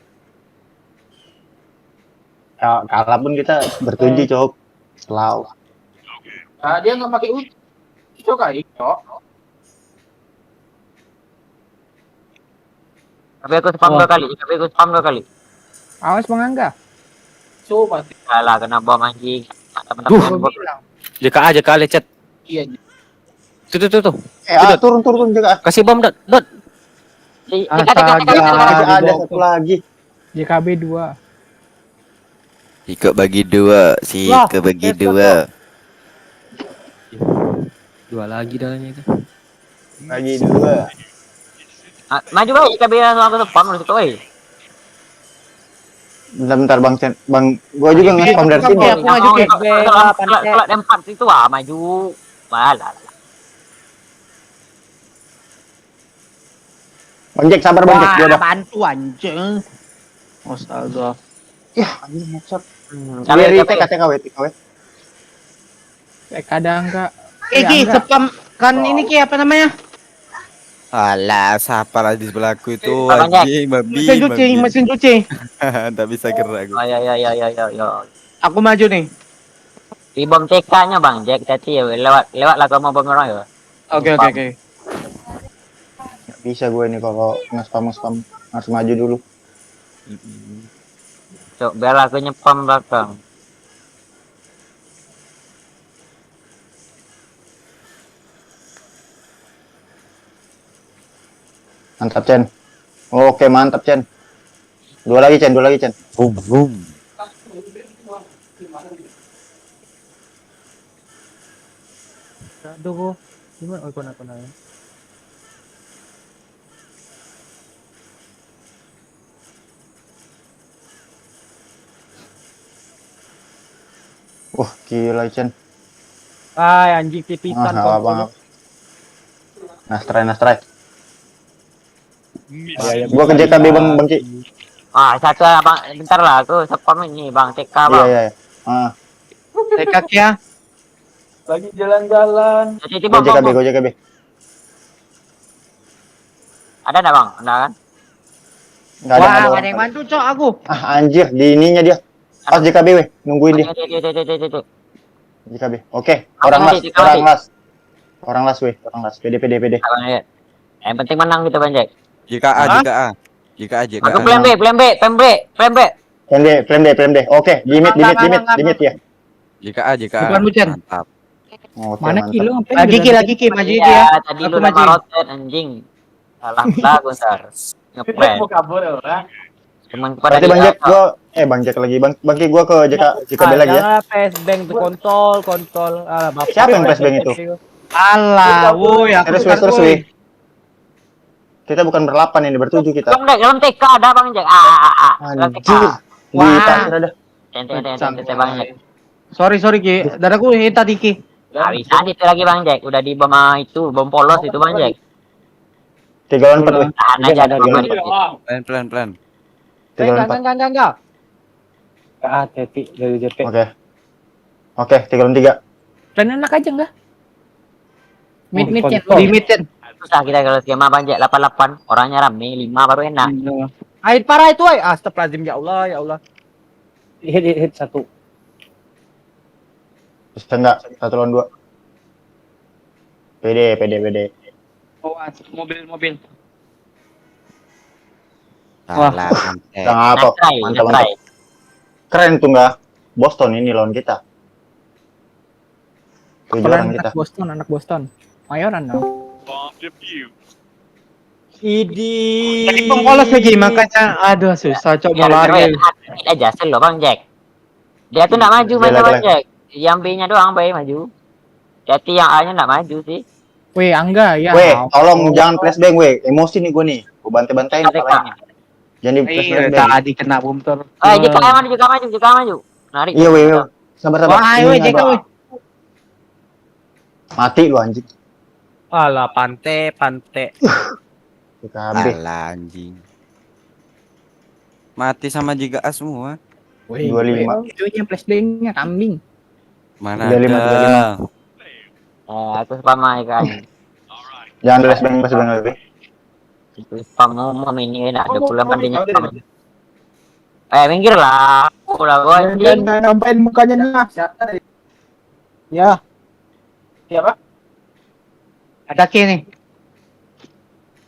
Ya, kalah pun kita bertuju cok. Selalu. Nah, dia nggak pakai uji. Cok. Tapi aku spam 2 kali. Awas Bang Angga. Coba. Kalah kena bom anjing. JK lecet. Iya. Tuh. Turun juga. Kasih bom dot. Ada satu lagi. JKB 2. Iko bagi dua, si Wah, Iko bagi headshot dua. Dua lagi dalamnya itu. Bagi 2. Maju bang, kita biar langsung spam lu situ, woi. Bentar Bang Chen. Bang, gua juga nge-spam dari sini. Aku maju ke Kalau empat itu maju. Malah. Bang Jack, sabar Bang Jack. Gua udah. bantu anjing. Astaga. Ya, anjing headshot. Tapi TKW. Kadang enggak. Ki, spam kan ini Ki apa namanya? Alah, siapa lagi di sebelahku itu Bang Jack. anjing, babi. Mesin cuci. Enggak bisa gerak aku. Ya. Aku maju nih. Di bom TK-nya Bang Jack tadi ya lewat lah kamu bom orang ya. Oke. Nggak bisa gue nih kalau nge-spam harus maju dulu. Cok, biar aku nyepam belakang. Mantap Chen. Oke, mantap Chen. Dua lagi Chen. Boom. Aduh, gimana? Oh, kena. Wah, gila Chen. Ay, anjing tipisan Nggak apa-apa. Nice try. Gua ke JKB Bang Ki. Satu Bang, bentar lah aku spam ini Bang TK Bang. Iya. Tekak ya. Lagi jalan-jalan. Jadi Gua bom. JKB. Ada enggak Bang? Ada kan? Nggak ada Ada orang. yang bantu cok aku. Anjir, di ininya dia. Pas JKB weh, nungguin dia. Itu. JKB. Oke, orang las weh. PD. Yang penting menang gitu Bang Jack. JKA. Aku plan B. Plan D. Oke, limit ya. JKA. Bukan Bucan. Mantap. Oke, Mana mantap. kilo ngapain? Lagi Ki maju itu ya. Tadi Aku lu udah maju. rotate anjing. Salah bentar. Ngeplan. kabur orang. Cuman kepada Berarti Bang Jack Bang Jack lagi. Bang Ki gua ke JKB lagi ya. PSBank tuh kontol. Bapak. Siapa yang PSBank itu? Alah, woi aku Terus weh. Kita bukan berlapan ini, bertujuh kita. Dalam TK ada Bang Jack. Dalam TK. Anjir. Di Wah. pasir ada. Ente Bang Jack. Sorry Ki. Dadaku tadi Ki. Nggak bisa itu lagi Bang Jack. Udah di bom itu, bom polos itu Bang Jack. 3 lawan 4 weh. Tahan aja ada bom dikit. Plan. 3 lawan 4. Enggak. Tepi dari JP. Oke, 3 lawan 3. Plan enak aja enggak? Mid Limited. Susah kita kalau skema Bang Jack 88. Orangnya rame, 5 baru enak. Air parah itu, ay. Astagfirullahaladzim, ya Allah. Hit satu. Bisa enggak? 1 lawan 2. PD. Oh, mobil. Salah. Apa? Mantap. Keren tuh enggak? Boston ini lawan kita. 7 orang kita. Anak Boston. Mayoran dong. Tadi pengkolos lagi makanya aduh susah coba lari. Aja selo Bang Jack. Dia tuh enggak maju main Bang Jack. Yang B-nya doang maju. Jadi yang A-nya enggak maju sih. Weh, Angga ya. Weh, tolong jangan flashbang weh. Emosi nih gue nih. Gue bantai-bantain kepalanya. Jangan di flashbang. Tadi kena bumper. Jika maju. Narik. Iya weh. Sabar. Wah, weh, JK weh. Mati lu anjing. Alah, pante. JKB. Alah anjing. Mati sama JKA semua. Weh, 25. itu yang flashbang-nya kambing. Mana 35. ada. Aku spam kan. Jangan flashbang lagi. Spam ngomong ini enak 28 dia spam. Minggir lah. Udah gua anjing. Nampain mukanya nih. Ya. Siapa? Ada Ki nih.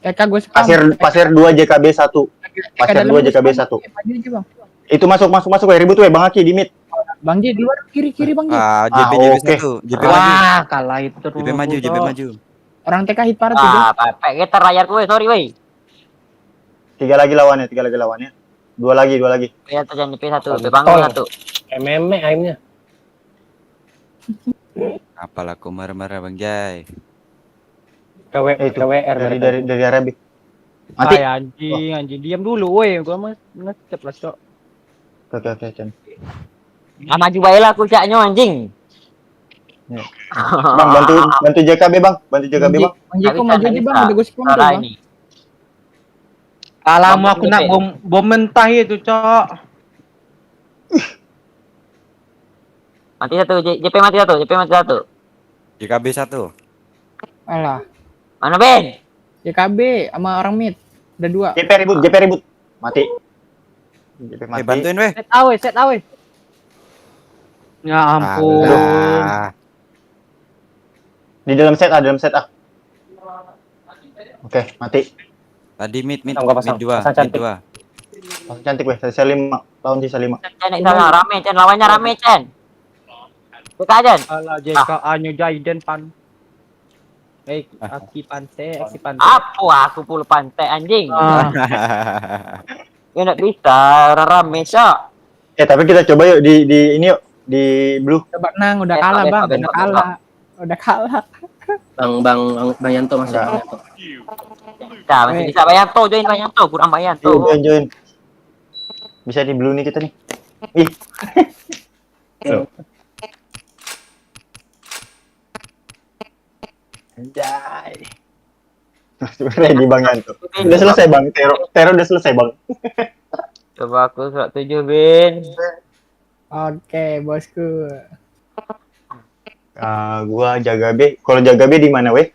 TK gue spam. Pasir 2 JKB 1. Pasir 2 JKB 1. Itu masuk weh, ribut weh Bang Aki di mid. Bang J di luar kiri Bang J. JP satu. JP maju. Wah, kalah itu. JP maju. Orang TK hit parah tuh. Pakai getar layar gue, sorry weh. Tiga lagi lawannya. Dua lagi. Ya tuh jangan DP satu, DP bangun satu. MMA aimnya. Apalah aku marah-marah Bang Jai. Itu KWR dari Arabic. Mati. Ay, anjing, diam dulu, woi. Gua mah ngecep lah, Cok. Oke, Chan. Ah, maju baiklah aku caknya anjing. Ya. Bang, bantu JKB, Bang. Bantu JKB, Bang. Anjing kok maju aja, Bang. Ada gue sekolah, Salah Bang. ini. Alamu aku nak bom mentah itu, Cok. Mati satu, JP mati satu. JKB 1. Alah. Mana Ben? JKB sama orang mid. Ada 2. JP ribut. Mati. JP mati. Bantuin weh. Set awe. Ya ampun. Alah. Di dalam set ah. Oke, mati. Tadi mid Pasang 2. cantik. Langsung cantik weh. Sisa 5. Lawan sisa 5. Cen sana rame Cen, lawannya rame Cen. Buka Cen. Alah, JK-nya Jaiden pan. Aki pantai. Apa aku puluh pantai anjing. Ya enggak bisa, orang rame Cok. Tapi kita coba yuk di ini yuk di blue. Coba Nang, udah kalah, Bang. Udah kalah. Bang Yanto masuk. Nah, masih bisa Bayanto, join Bayanto, kurang Bayanto. Join. Bisa di blue nih kita nih. Ih. Anjay. Ready Bang Yanto. Udah selesai Bang, Tero udah selesai Bang. Coba aku surat 7 Bin. Oke, bosku. Gua jaga B. Kalau jaga B di mana weh?